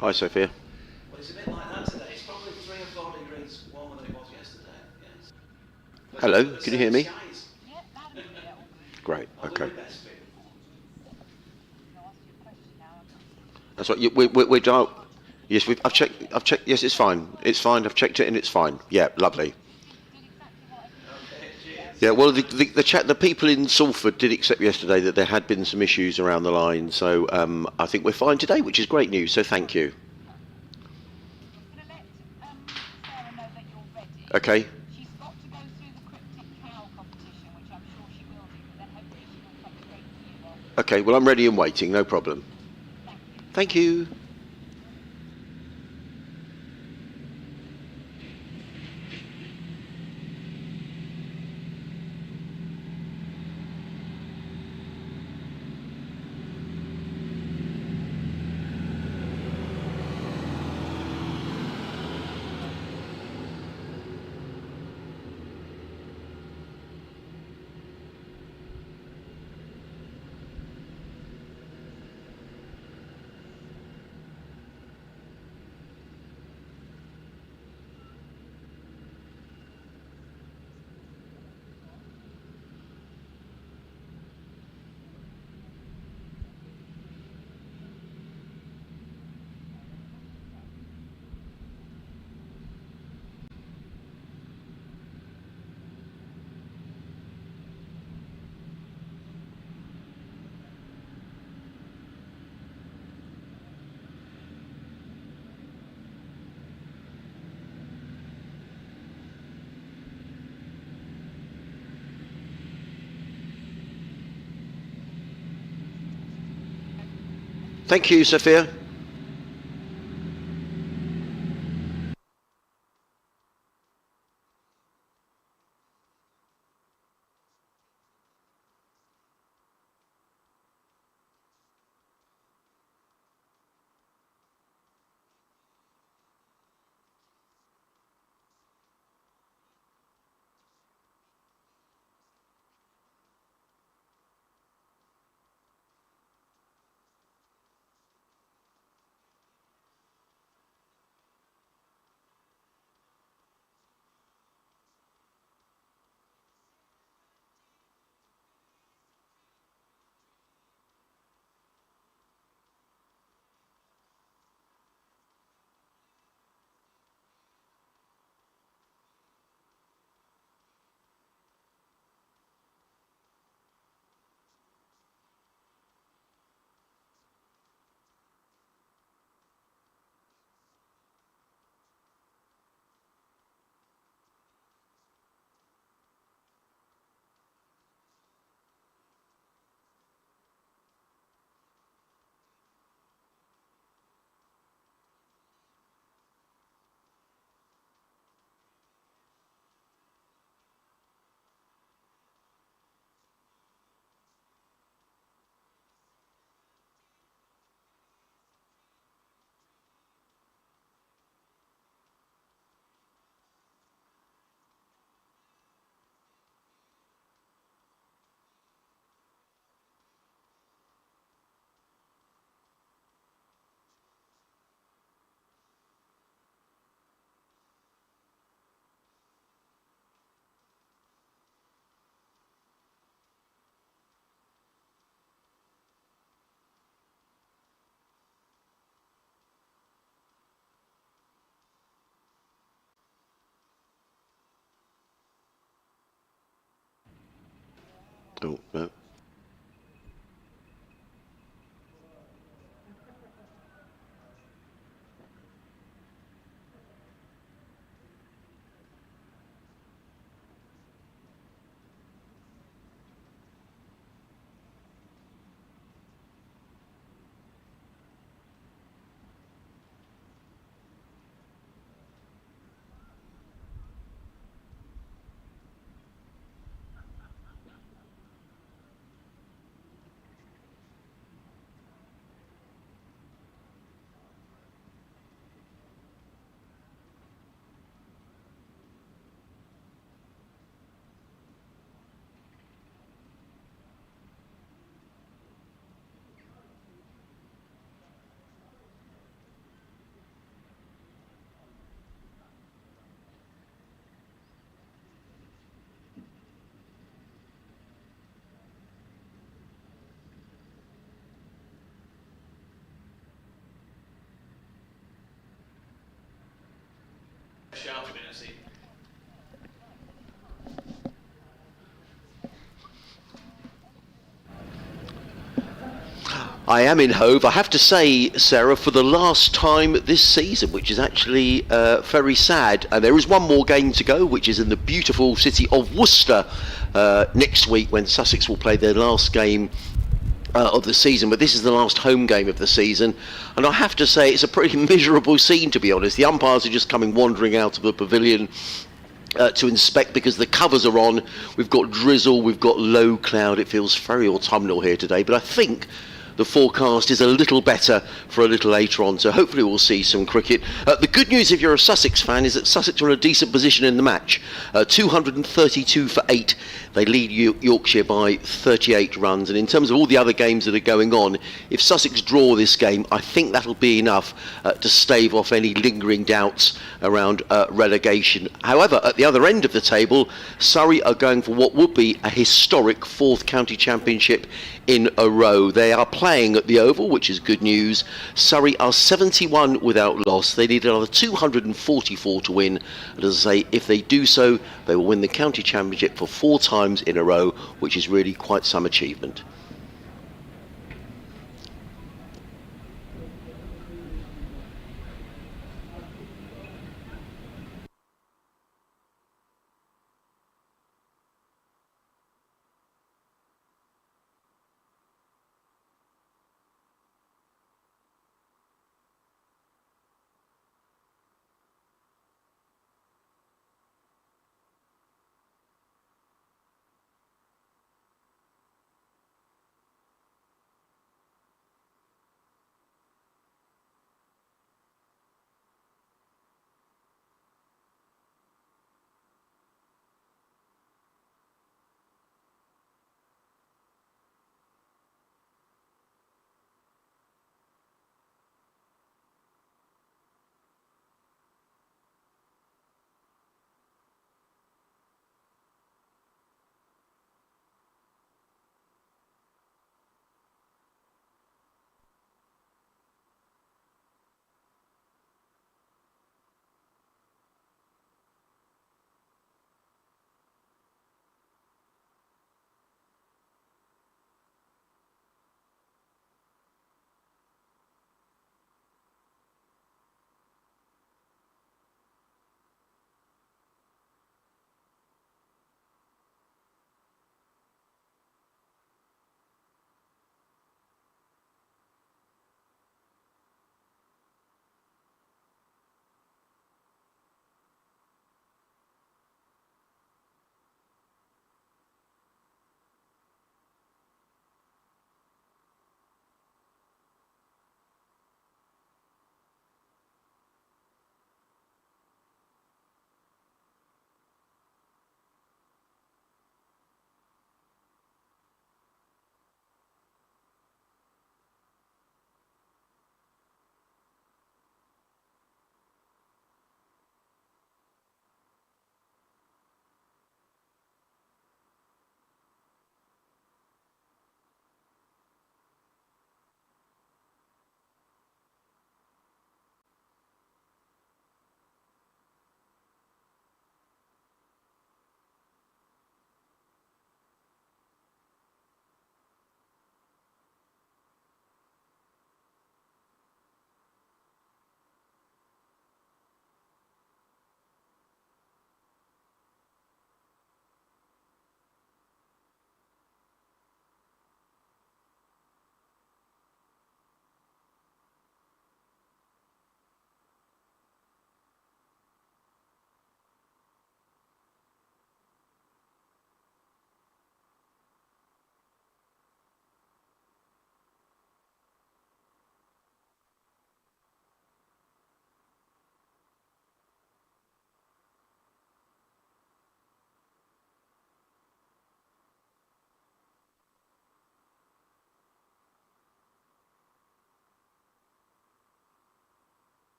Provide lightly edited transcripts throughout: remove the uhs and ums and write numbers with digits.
Hi, Sophia. Well, it's a bit like that today. It's probably 3 or 4 degrees warmer than it was yesterday. Yes. Hello, But the can you hear same me? skies. Great, I'll do okay. my best for you. That's right. We're dial. Yes, I've checked. I've checked. Yes, it's fine. It's fine. I've checked it and it's fine. Yeah, lovely. Okay, Yeah, cheers. well, the people in Salford did accept yesterday that there had been some issues around the line, so I think we're fine today, which is great news. So thank you. Okay. Okay. Well, I'm ready and waiting. No problem. Thank you. Thank you, Sophia. Oh no. I am in Hove. I have to say, Sarah, for the last time this season, which is actually very sad. And there is one more game to go, which is in the beautiful city of Worcester next week, when Sussex will play their last game of the season. But this is the last home game of the season, and I have to say it's a pretty miserable scene, to be honest. The umpires are just coming wandering out of the pavilion to inspect, because the covers are on. We've got drizzle, we've got low cloud. It feels very autumnal here today, but I think the forecast is a little better for a little later on, so hopefully we'll see some cricket. The good news, if you're a Sussex fan, is that Sussex are in a decent position in the match. 232 for 8. They lead Yorkshire by 38 runs, and in terms of all the other games that are going on, if Sussex draw this game, I think that'll be enough to stave off any lingering doubts around relegation. However, at the other end of the table, Surrey are going for what would be a historic 4th county championship in a row. They are playing at the Oval, which is good news. Surrey are 71 without loss. They need another 244 to win. And as I say, if they do so, they will win the county championship for 4 times in a row, which is really quite some achievement.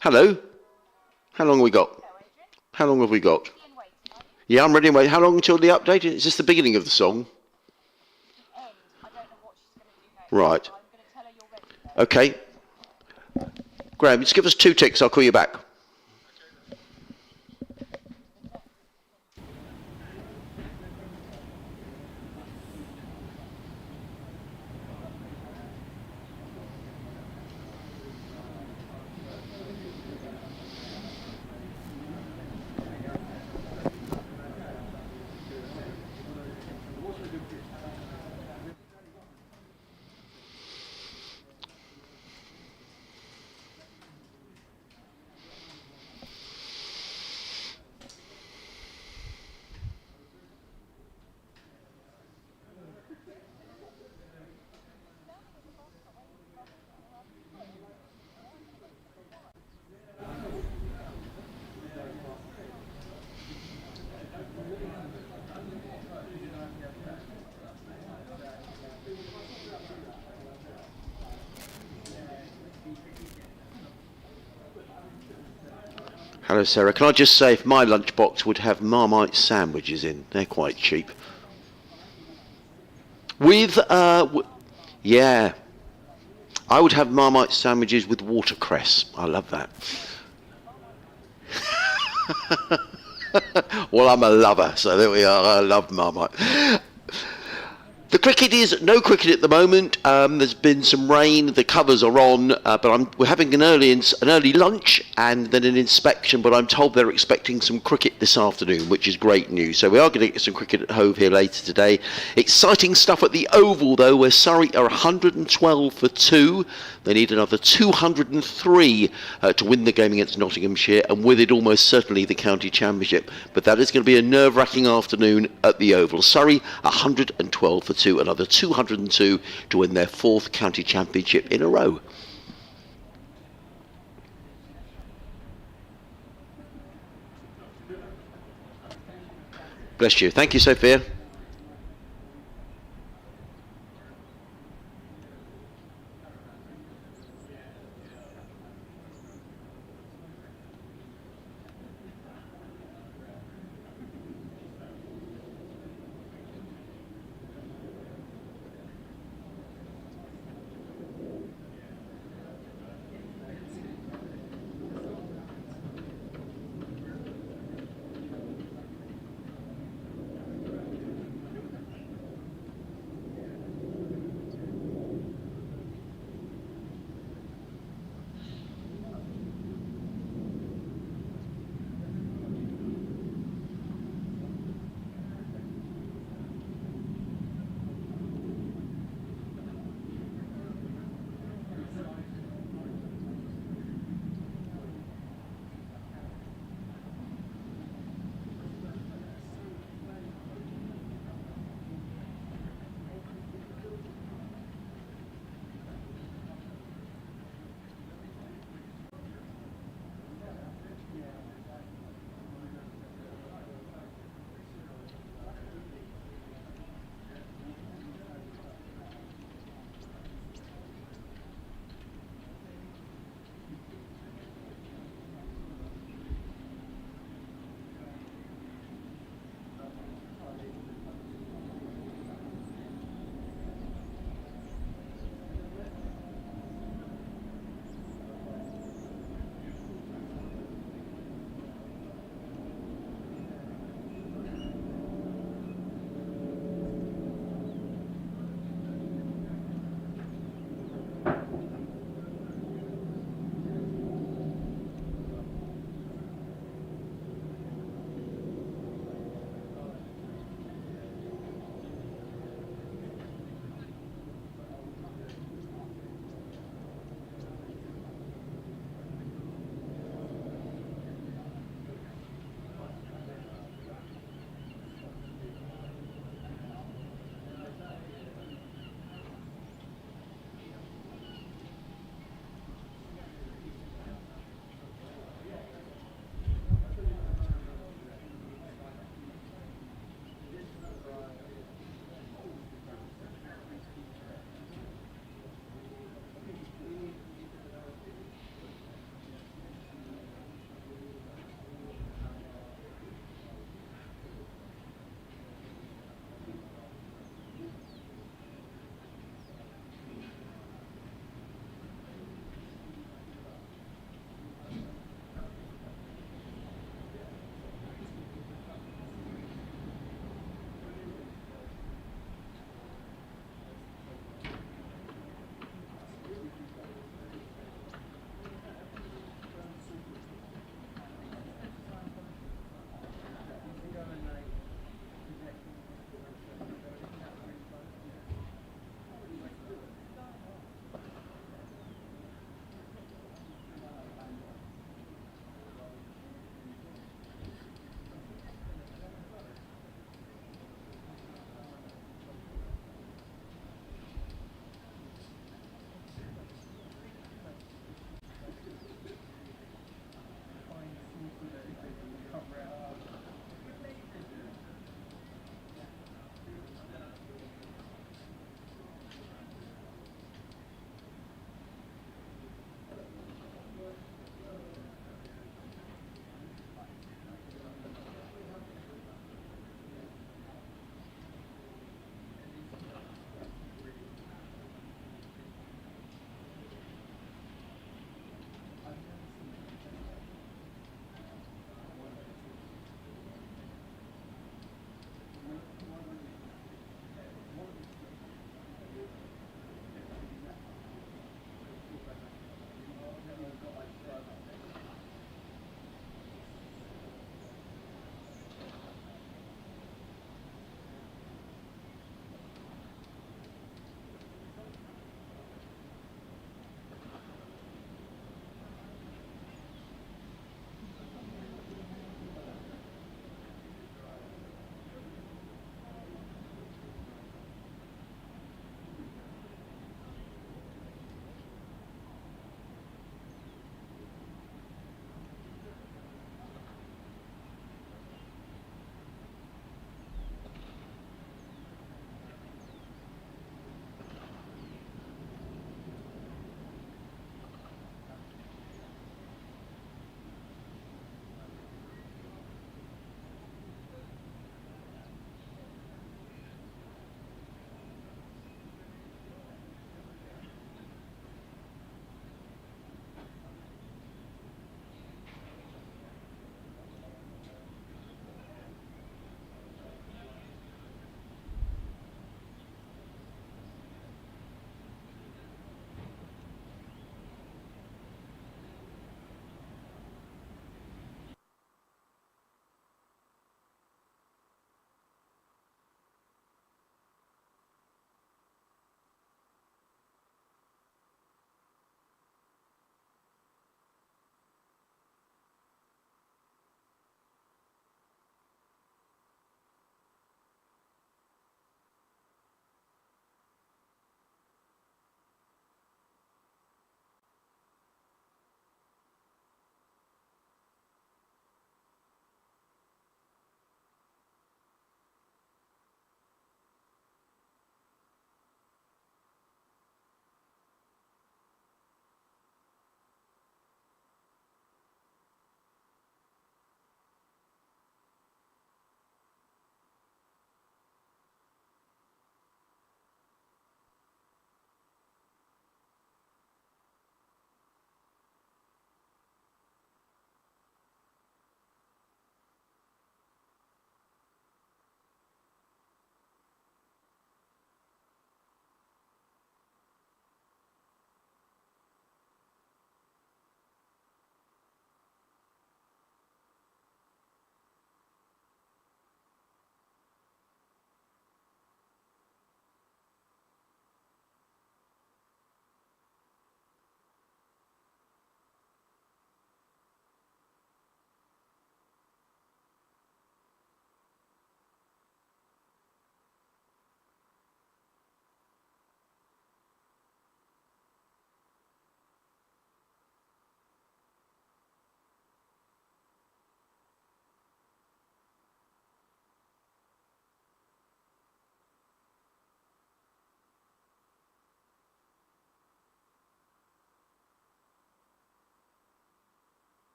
Hello. How long have we got? How long have we got? Yeah, I'm ready and wait. How long until the update? Is this the beginning of the song? Right. Okay. Graham, just give us 2 ticks. I'll call you back. Hello, Sarah. Can I just say if my lunchbox would have Marmite sandwiches in? They're quite cheap. With, yeah. I would have Marmite sandwiches with watercress. I love that. Well, I'm a lover, so there we are. I love Marmite. The cricket is no cricket at the moment. There's been some rain. The covers are on, but we're having an early lunch and then an inspection. But I'm told they're expecting some cricket this afternoon, which is great news. So we are going to get some cricket at Hove here later today. Exciting stuff at the Oval though, where Surrey are 112 for 2. They need another 203 to win the game against Nottinghamshire, and with it almost certainly the county championship. But that is going to be a nerve-wracking afternoon at the Oval. Surrey 112 for 2, another 202 to win their 4th county championship in a row. Bless you. Thank you, Sophia.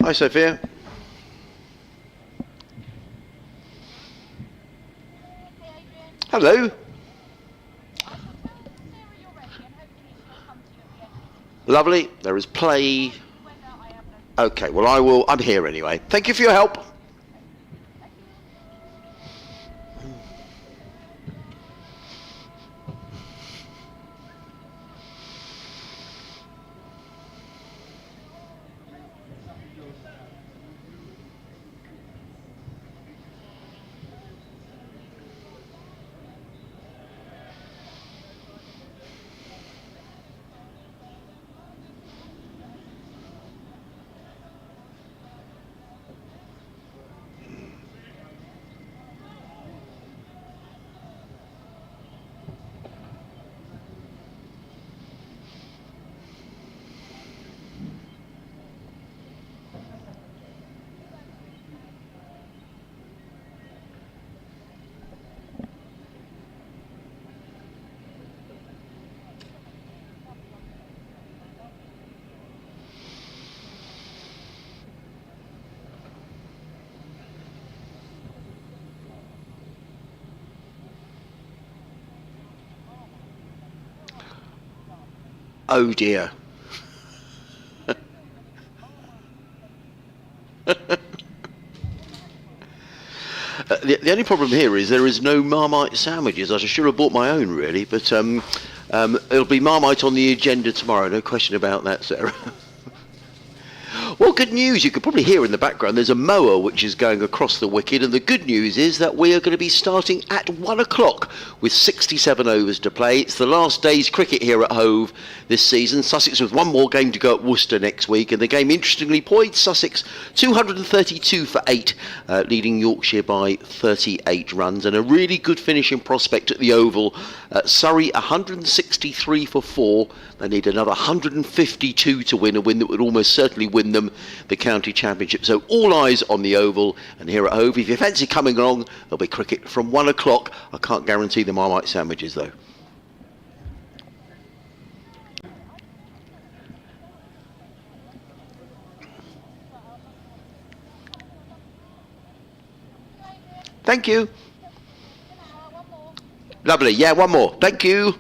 Hi, Sophia. Hello. Lovely. There is play. Okay, well, I'm here anyway. Thank you for your help. Oh dear. The only problem here is there is no Marmite sandwiches. I should have bought my own, really, but it'll be Marmite on the agenda tomorrow. No question about that, Sarah. Well, good news. You could probably hear in the background there's a mower which is going across the wicket, and the good news is that we are going to be starting at 1 o'clock with 67 overs to play. It's the last day's cricket here at Hove this season. Sussex with one more game to go at Worcester next week, and the game interestingly poised Sussex 232 for 8, leading Yorkshire by 38 runs, and a really good finishing prospect at the Oval. Surrey 163 for 4. They need another 152 to win, a win that would almost certainly win them the county championship. So all eyes on the Oval, and here at Hove, if you fancy coming along, there'll be cricket from 1 o'clock. I can't guarantee the Marmite sandwiches though. Thank you. Lovely. Yeah, one more. Thank you.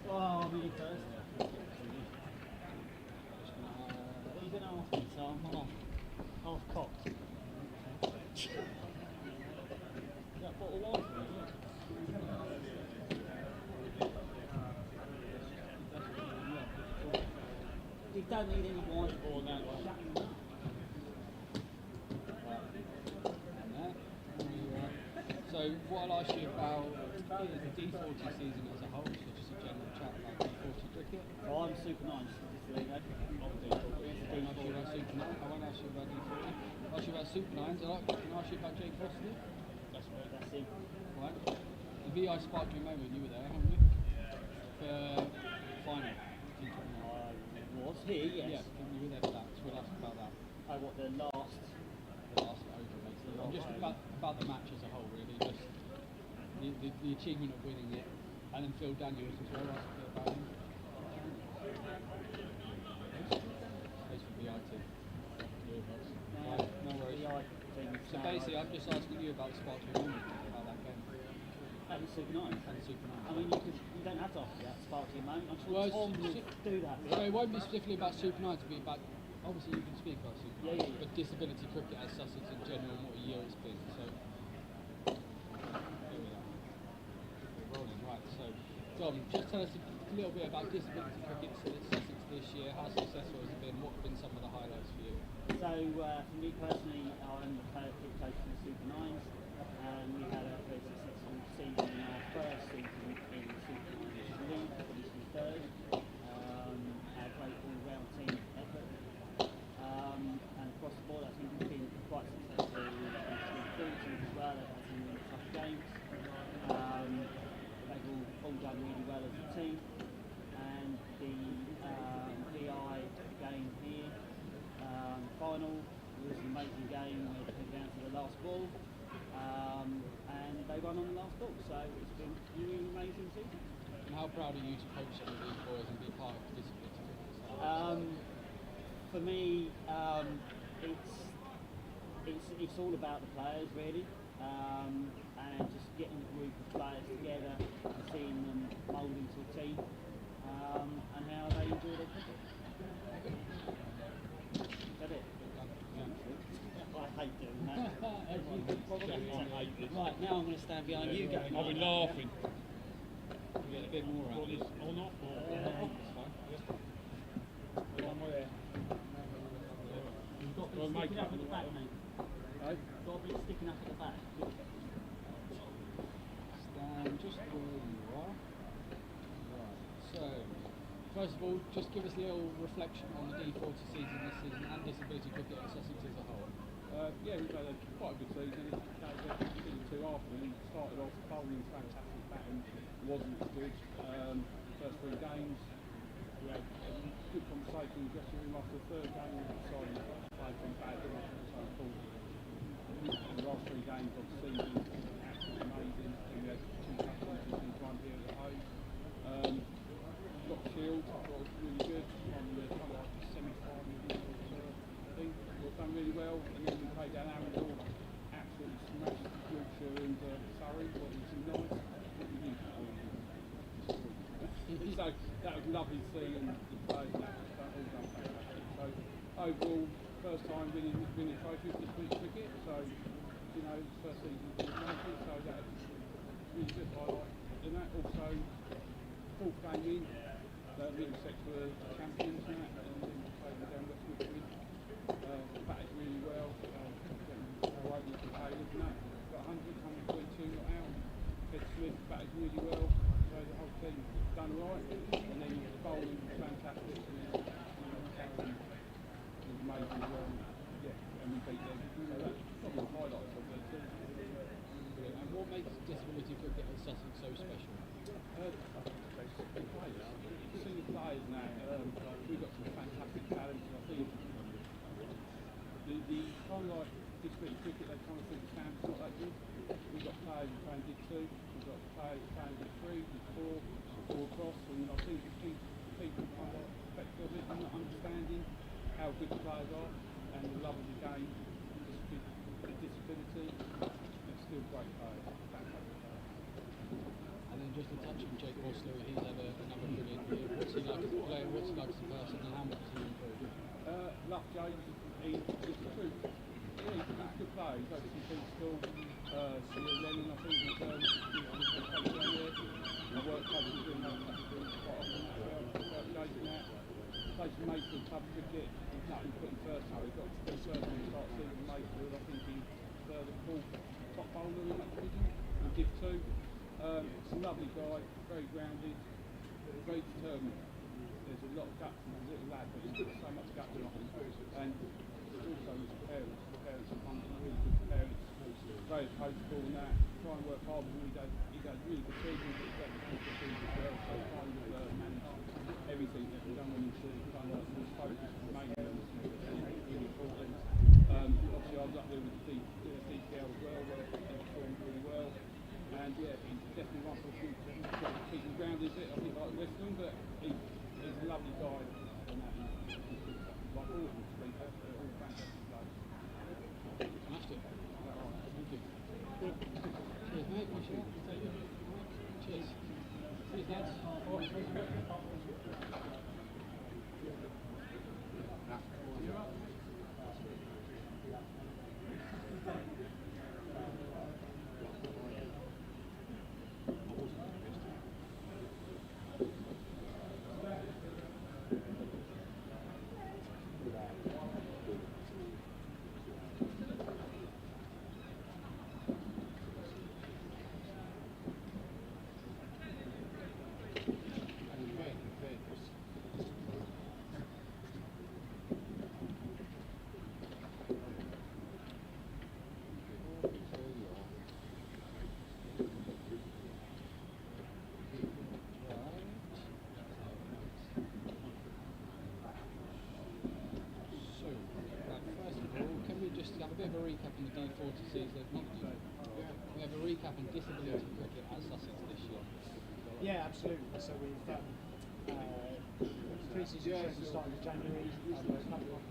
Oh, I'm really thirsty. What are you going to ask me? So I'm half cocked. Is that bottle of wine for me? You don't need any wine for that one. So what I'll ask you about is the D40 season as a whole, so just a general chat about D40 cricket. So I'm Super 9, just to let you know. Can I ask you about Super 9? I won't ask you about D40. I'll ask you about Super 9s. Can I ask you about Jake Foster? That's it. Right. The VI sparked your moment, you were there, haven't you? For final. I was here, yes. Yeah, you were there for that, so we'll ask about that. Oh, what, the last over, basically. Just about the match as a whole, really. Just the achievement of winning it. And then Phil Daniels as well, ask a bit about him. Thanks for VI too. Right, no worries. So basically, I'm just asking you about the spark to your moment, about that game. And Super 9. And Super 9. I mean, you don't have to ask that spark to your moment. I'm sure Well, Tom will do that. So it won't be specifically about Super 9, to be about, obviously you can speak about Super 9, Yeah. but disability cricket as Sussex in general and what a year it's been. So, here we are. We're rolling, right. So, Dom, just tell us a little bit about disability cricket at Sussex this year. How successful has it been? What have been some of the highlights for you? So, for me personally, I'm the coach for the Super 9s, and we had a very successful season in our first season in the Super 9s League, finished in third. Had a great all-round team effort. And across the board, I think we've been quite successful in the teams as well. They've had some really tough games. They've all done really well as a team. And the VI game here, final, was an amazing game where it came down to the last ball. And they won on the last ball. So it's been a really amazing season. And how proud are you to coach some of these boys and be part of the disability cricket? For me, it's all about the players really, and just getting a group of players together and seeing them mould into a team, and how they enjoy their cricket. Is that it? I hate doing that. As you could probably tell. Right, now I'm going to stand behind you guys. I'll be laughing. We get a bit more out of this. Or not? One more there. You've got Well, to make stick up up at the the back, way. mate. Hey? Got to be sticking up at the back. Stand just where you are. Right. So, first of all, just give us a little reflection on the D40 season this season and disability cricket at Sussex as a whole. Yeah, we've had quite a good season. It didn't too often. We started off bowling fantastic, batting wasn't as good. First three games, we had a good conversation in the dressing room after the third game. We decided to play from bad. So I thought the last three games of the season absolutely amazing. And we had two captains and one here at home. Got the shield, I thought it was really good. On the kind of like semi-final thing, we've done really well. And then we played down Arundel, absolutely smashed Yorkshire and Surrey. What was nice. So that was lovely to see, and the players and that was all done fantastic. So overall, first time winning trophies this week cricket. So first season for the country. So that was really good highlight. And that also fourth game in. Middlesex were champions and that, and then played them down West Midfield. Batted really well. Right with the Taylors and that. Got 100, 122 not out. Ed Smith batted really well. So the whole team done right. And then the bowling was fantastic. Karen was amazing as well. Yeah, and we beat them. So that's probably the highlights of the team. And what makes disability cricket at Sussex so special? The players. See the players now. We've got some fantastic talent. I think the kind of like disability cricket, they kind of think the standard's not that good. We've got players who play in Dig 2, we've got players playing Dig 3, Dig 4 across, and I think people kind of affect of it and not understanding how good the players are and the love of the game, the disability, they're still great players. And then just to touch on Jake Osler, he's had a number player, what's he like as a person, and how much does he improve? Love James. He's a good player. He's obviously been school. Lennon, I think, he's coach down here. The work coach is doing quite often as well. James and that. Plays for Maidstone club cricket. He's nothing put in first now. He's got to go first when he starts season Maidstone. I think he's third or fourth top bowler in that division. And give two. He's a lovely guy, very grounded, very determined. There's a lot of guts in his little lad, but he's got so much guts in him. And also his parents. The parents are really good parents. Very coachable and that. Try and work hard with him. He does really good teaching, but he's got the team as well. So trying to manage everything that he's done when he's trying to his focus mainly on this really important. Obviously I was up there with the DCL as well, where he performed really well. And yeah, he's definitely one for the future. He's got to keep him grounded a bit, I think, like the rest of them, but he's a lovely guy. And that like all of them, to be fair, they're all fantastic players. Fantastic. Thank you. Cheers, mate. Appreciate it. Cheers. Cheers, lads. Recap on the D40 season. We have a recap on disability cricket at Sussex this year. Yeah, absolutely. So we've pre-season training started in January. We're kind of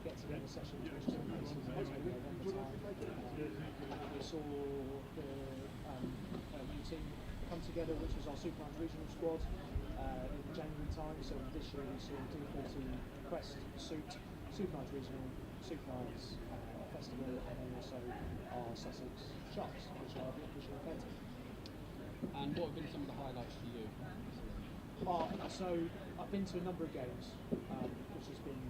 get-together sessions which took place in November time. We saw the new team come together, which was our Superman's regional squad in January time. So this year we saw D40 Quest Suit, Superman's regional, Superman's Festival, and then also our Sussex Sharks, which are the official event. And what have been some of the highlights for you? So I've been to a number of games, which has been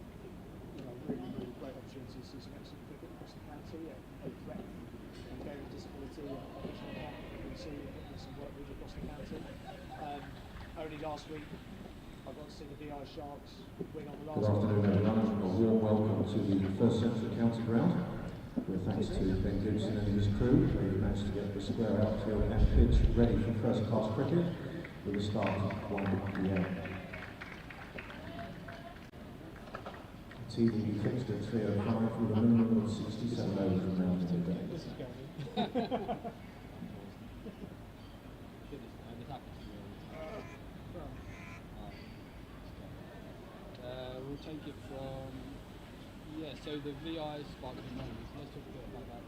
really great opportunities to see some excellent cricket across the county, a breadth and varied disability and additional help that we see and some work with across the county. Only last week I got to see the VI Sharks win on the last. Good afternoon, everyone. A warm welcome to the first Central County Ground. With thanks to Ben Gibson and his crew, we've managed to get the square outfield and pitch ready for first-class cricket with a start at 1 p.m. TV will be fixed at 3:05 with a minimum of 67 overs remaining in the day. We'll take it from, so the VI Sparkling Moments. Let's talk a bit about that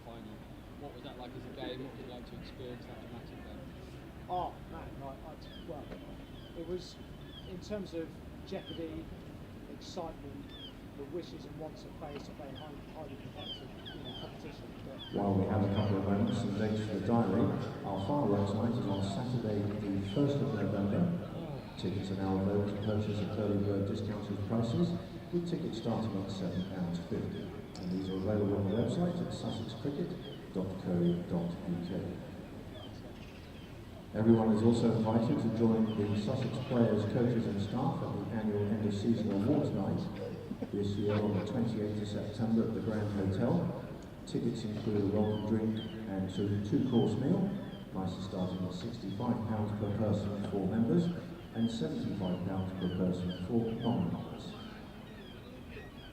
final. What was that like as a game? What was it like to experience that dramatic game? Oh man, well, it was, in terms of jeopardy, excitement, the wishes and wants of players to play in highly competitive competition. But while we have a couple of moments and dates for the diary, our fireworks night is on Saturday the 1st of November. Tickets are now available to purchase at early bird discounted prices, with tickets starting at £7.50. And these are available on the website at sussexcricket.co.uk. Everyone is also invited to join the Sussex players, coaches and staff at the annual end of season awards night this year on the 28th of September at the Grand Hotel. Tickets include a welcome drink and two-course meal, prices starting at £65 per person for members and £75 per person for non-members.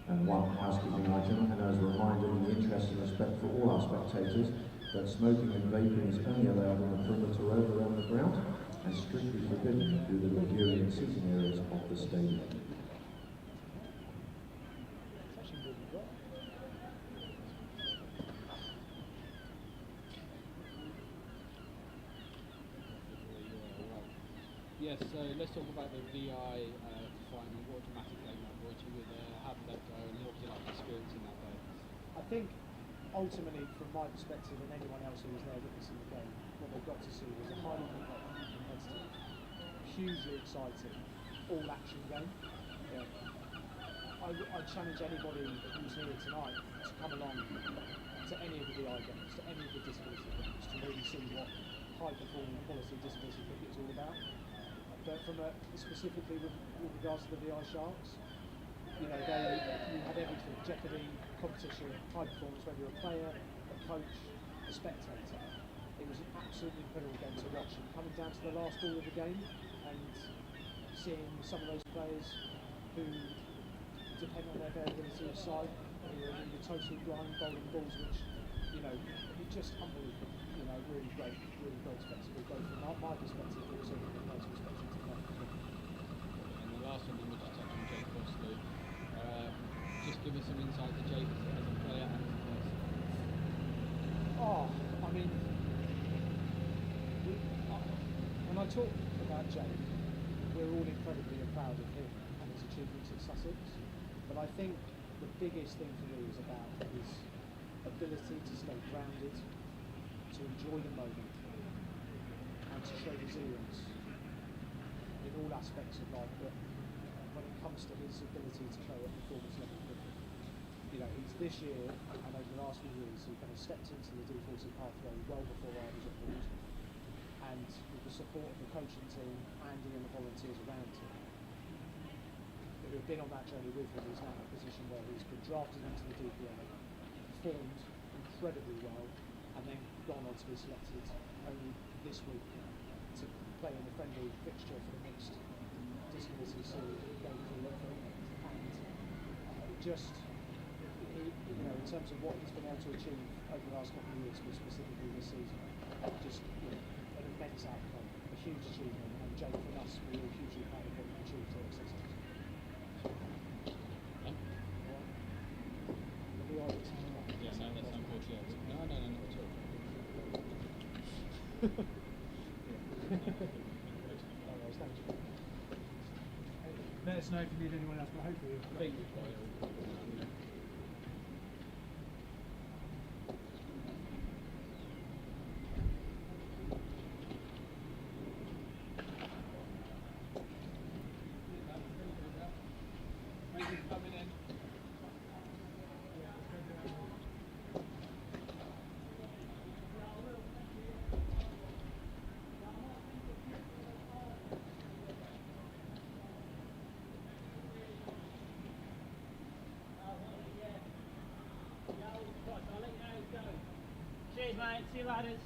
And one housekeeping item, and as a reminder in the interest and respect for all our spectators, that smoking and vaping is only allowed on the perimeter road around the ground and strictly forbidden through the viewing and seating areas of the stadium. Yes, so let's talk about the VI final. What dramatic game that was. You were there, how did that go, and what was it like experiencing that day? I think ultimately, from my perspective and anyone else who was there witnessing the game, what they got to see was a highly competitive, hugely exciting, all-action game. I challenge anybody who's here tonight to come along to any of the VI games, to any of the disability games, to really see what high-performing quality disability cricket is all about. But specifically with regards to the VI Sharks, you had everything: jeopardy, competition, high performance, whether you're a player, a coach, a spectator. It was an absolutely incredible game to watch. And coming down to the last ball of the game and seeing some of those players who depend on their variability of side, who are either totally blind, bowling balls, which, it's just unbelievable. Really great spectacle, both from my perspective, but also from the players' perspective to play. And the last one, then we'll just touch on Jake Bosley. Just give us some insight to Jake as a player and as a person. When I talk about Jake, we're all incredibly proud of him and his achievements at Sussex. But I think the biggest thing for me is about his ability to stay grounded, to enjoy the moment, and to show resilience in all aspects of life. But when it comes to his ability to play at performance level cricket, he's this year and over the last few years, he kind of stepped into the D40 pathway well before I was on board, and with the support of the coaching team, Andy and the volunteers around him, who have been on that journey with him, he's now in a position where he's been drafted into the DPA, performed incredibly well, and then gone on to be selected only this week to play in the friendly fixture for the next disability series game for Yorkshire. And just, in terms of what he's been able to achieve over the last couple of years, but specifically this season, just an immense outcome, a huge achievement, and Jake, for us, we're all hugely proud of what he achieved here at Sussex. Yes, that's unfortunate. No, not at all. Thank you. Let us know if you need anyone else, but hopefully I think we've got it all. Thank you for coming in. Cheers, mate. See you later.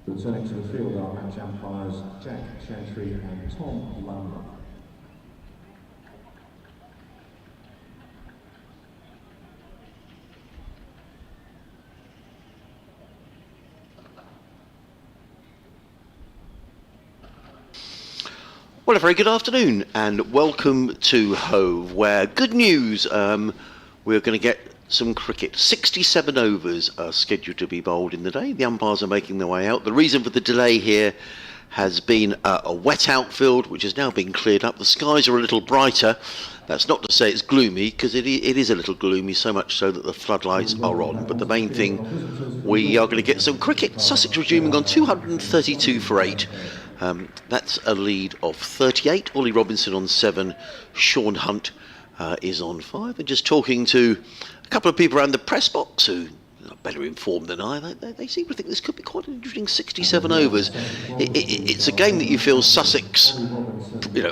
Returning to the field are match umpires Jack Chantry and Tom Lambert. Well, a very good afternoon and welcome to Hove, where good news, we're going to get some cricket. 67 overs are scheduled to be bowled in the day. The umpires are making their way out. The reason for the delay here has been a wet outfield, which has now been cleared up. The skies are a little brighter. That's not to say it's gloomy, because it is a little gloomy, so much so that the floodlights are on. But the main thing, we are going to get some cricket. Sussex resuming on 232 for 8. That's a lead of 38. Ollie Robinson on 7. Sean Hunt is on 5. And just talking to a couple of people around the press box who are better informed than I, they seem to think this could be quite an interesting 67 overs. It's a game that you feel Sussex,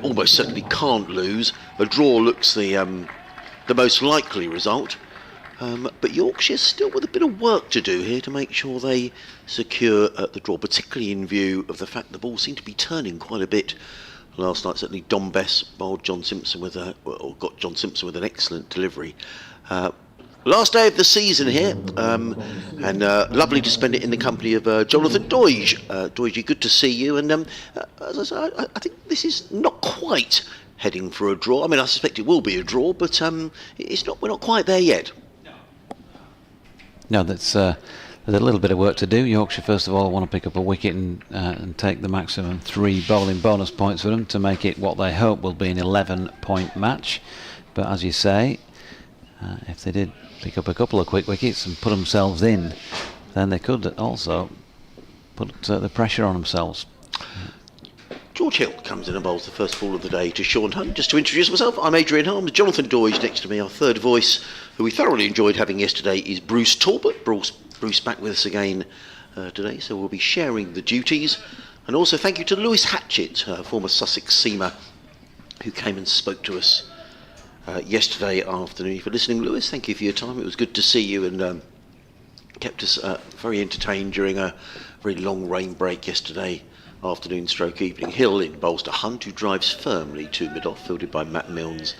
almost certainly can't lose. A draw looks the most likely result. But Yorkshire still with a bit of work to do here to make sure they secure the draw, particularly in view of the fact the ball seemed to be turning quite a bit last night. Certainly Dom Bess bowled John Simpson got John Simpson with an excellent delivery. Last day of the season here, and lovely to spend it in the company of Jonathan Doige. Doige, good to see you. And as I say, I think this is not quite heading for a draw. I mean, I suspect it will be a draw, but it's not. We're not quite there yet. No, there's a little bit of work to do. Yorkshire, first of all, want to pick up a wicket and take the maximum 3 bowling bonus points for them to make it what they hope will be an 11-point match. But as you say, if they did pick up a couple of quick wickets and put themselves in, then they could also put the pressure on themselves. George Hill comes in and bowls the first ball of the day to Sean Hunt. Just to introduce myself, I'm Adrian Harms. Jonathan Doige next to me. Our third voice, who we thoroughly enjoyed having yesterday, is Bruce Talbot. Bruce back with us again today, so we'll be sharing the duties. And also thank you to Lewis Hatchett, former Sussex seamer, who came and spoke to us yesterday afternoon. For listening, Lewis, thank you for your time. It was good to see you and kept us very entertained during a very long rain break yesterday afternoon stroke evening. Hill in bowls to Hunt, who drives firmly to mid-off, fielded by Matt Milnes,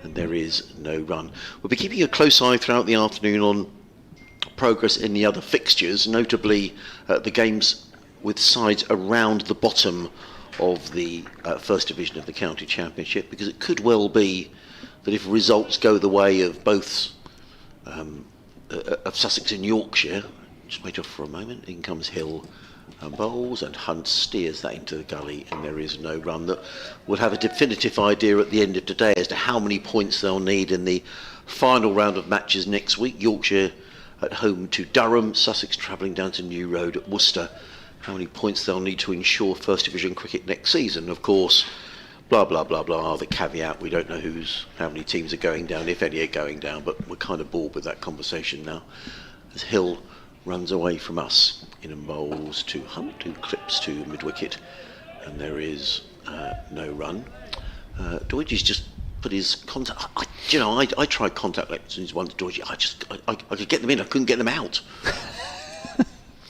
and there is no run. We'll be keeping a close eye throughout the afternoon on progress in the other fixtures, notably the games with sides around the bottom of the first division of the county championship, because it could well be that if results go the way of both of Sussex and Yorkshire, just wait off for a moment, in comes Hill and bowls, and Hunt steers that into the gully, and there is no run. That we'll have a definitive idea at the end of today as to how many points they'll need in the final round of matches next week. Yorkshire at home to Durham, Sussex travelling down to New Road at Worcester. How many points they'll need to ensure first division cricket next season. Of course, blah blah blah blah, the caveat, we don't know how many teams are going down, if any are going down, but we're kind of bored with that conversation now, as Hill runs away from us in and bowls to Hunt, who clips to mid-wicket, and there is no run. Doige's just put his contact. I tried contact lenses once, Doige. I could get them in, I couldn't get them out.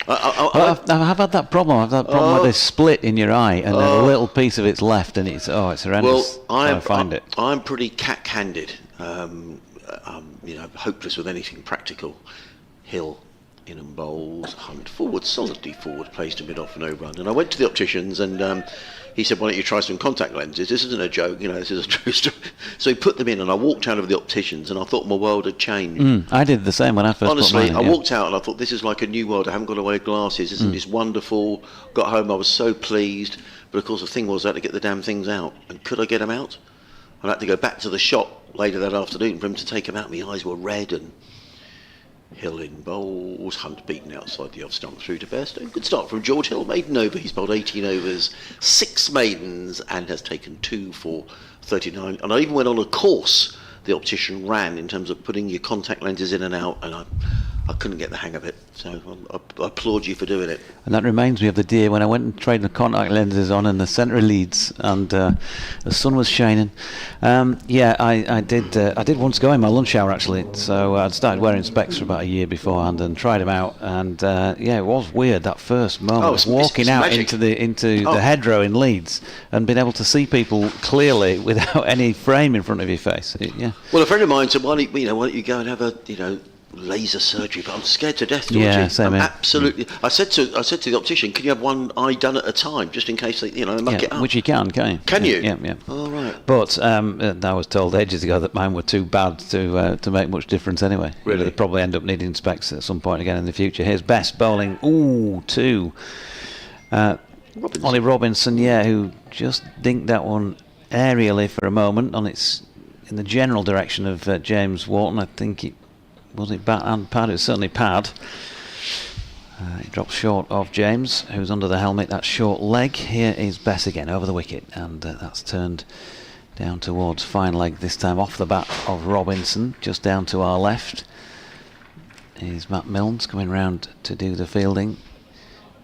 I've had that problem. I've had that problem where they split in your eye, and then a little piece of it's left, and it's horrendous. Well, I'm pretty cat-handed. I'm hopeless with anything practical. Hill in and bowls, Hunt forward, solidly forward, plays to mid-off, no run. And I went to the opticians, and he said, "Why don't you try some contact lenses? This isn't a joke, this is a true story." So he put them in, and I walked out of the opticians, and I thought my world had changed. I did the same when I first Honestly, put mine in, I walked out, and I thought, this is like a new world. I haven't got to wear glasses. Isn't this wonderful? Got home, I was so pleased. But of course, the thing was, I had to get the damn things out. And could I get them out? I had to go back to the shop later that afternoon for him to take them out. My eyes were red, and Hill in bowls, Hunt beaten outside the off stump through to Bairstow. Good start from George Hill, maiden over. He's bowled 18 overs, 6 maidens, and has taken 2 for 39. And I even went on a course the optician ran in terms of putting your contact lenses in and out, and I I couldn't get the hang of it. So I applaud you for doing it. And that reminds me of the day when I went and tried the contact lenses on in the centre of Leeds, and the sun was shining. I did once go in my lunch hour actually. So I'd started wearing specs for about a year beforehand and tried them out, and it was weird that first moment walking out magic. into the hedgerow in Leeds and being able to see people clearly without any frame in front of your face. Well, a friend of mine said, why don't you go and have a laser surgery? But I'm scared to death, Georgie. Yeah, same here. Absolutely. I said to the optician, can you have one eye done at a time, just in case they muck it up? Which you can you? Can you? Yeah. Oh, right. But I was told ages ago that mine were too bad to make much difference anyway. Really? They'll probably end up needing specs at some point again in the future. Here's Best bowling. Ooh, 2. Ollie Robinson, who just dinked that one aerially for a moment it's in the general direction of James Walton. I think it bat and pad. It was certainly pad. It drops short of James, who's under the helmet. That short leg. Here is Bess again over the wicket, and that's turned down towards fine leg this time off the bat of Robinson. Just down to our left is Matt Milnes coming round to do the fielding,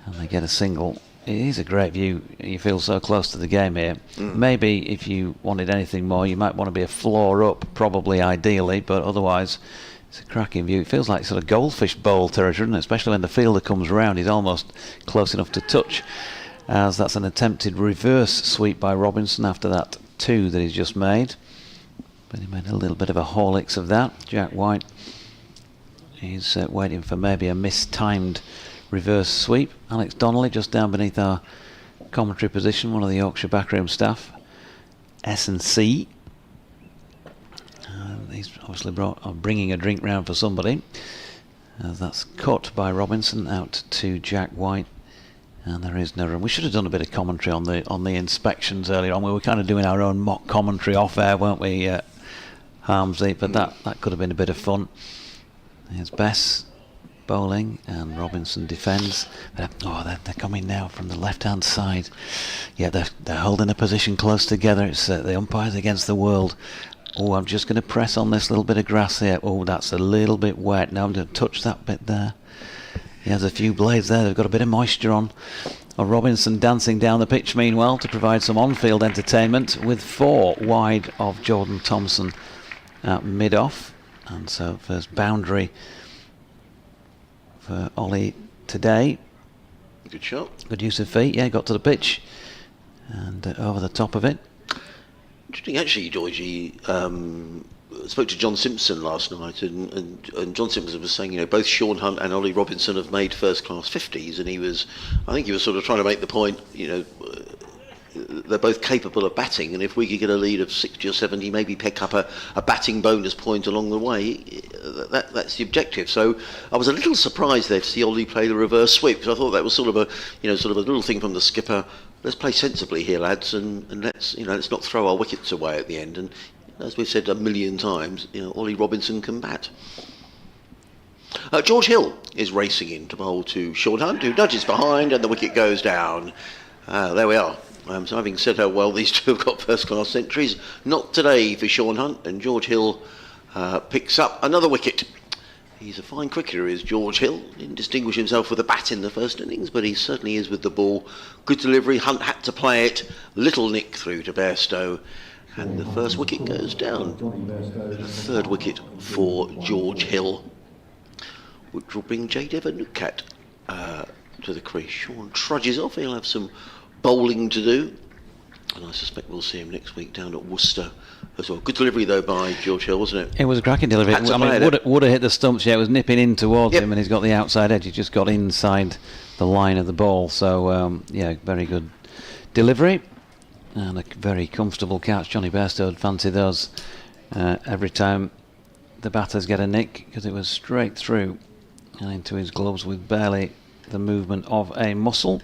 and they get a single. It is a great view. You feel so close to the game here. Maybe if you wanted anything more, you might want to be a floor up, probably ideally, but otherwise it's a cracking view. It feels like sort of goldfish bowl territory, isn't it? Especially when the fielder comes round. He's almost close enough to touch, as that's an attempted reverse sweep by Robinson after that 2 that he's just made. But he made a little bit of a Horlicks of that. Jack White is waiting for maybe a mistimed reverse sweep. Alex Donnelly just down beneath our commentary position, one of the Yorkshire backroom staff. S&C. He's obviously bringing a drink round for somebody. That's cut by Robinson out to Jack White, and there is no run. We should have done a bit of commentary on the inspections earlier on. We were kind of doing our own mock commentary off air, weren't we, Harmsley? But that could have been a bit of fun. Here's Bess bowling, and Robinson defends. They're coming now from the left hand side. They're holding a position close together. It's the umpires against the world. I'm just going to press on this little bit of grass here. That's a little bit wet. Now I'm going to touch that bit there. He has a few blades there. They've got a bit of moisture on. Robinson dancing down the pitch meanwhile to provide some on-field entertainment with 4 wide of Jordan Thompson at mid-off. And so first boundary for Ollie today. Good shot. Good use of feet. Got to the pitch and over the top of it. Interesting, actually, Georgie. Spoke to John Simpson last night, and John Simpson was saying, both Sean Hunt and Ollie Robinson have made first-class 50s, and I think he was sort of trying to make the point, they're both capable of batting, and if we could get a lead of 60 or 70, maybe pick up a batting bonus point along the way, that's the objective. So I was a little surprised there to see Ollie play the reverse sweep, because I thought that was sort of a little thing from the skipper. Let's play sensibly here, lads, and let's not throw our wickets away at the end. And as we've said a million times, Ollie Robinson can bat. George Hill is racing in to bowl to Sean Hunt, who nudges behind, and the wicket goes down. There we are. So having said how well these two have got first-class centuries, not today for Sean Hunt, and George Hill picks up another wicket. He's a fine cricketer, is George Hill. Didn't distinguish himself with a bat in the first innings, but he certainly is with the ball. Good delivery, Hunt had to play it. Little nick through to Bairstow, and the first wicket goes down. And a third wicket for George Hill, which will bring J. Devanukat to the crease. Sean trudges off, he'll have some bowling to do, and I suspect we'll see him next week down at Worcester as well. Good delivery though by George Hill, wasn't it? It was a cracking delivery. Would have hit the stumps. It was nipping in towards him, and he's got the outside edge. He just got inside the line of the ball. So very good delivery and a very comfortable catch. Johnny Bairstow would fancy those every time the batters get a nick, because it was straight through and into his gloves with barely the movement of a muscle.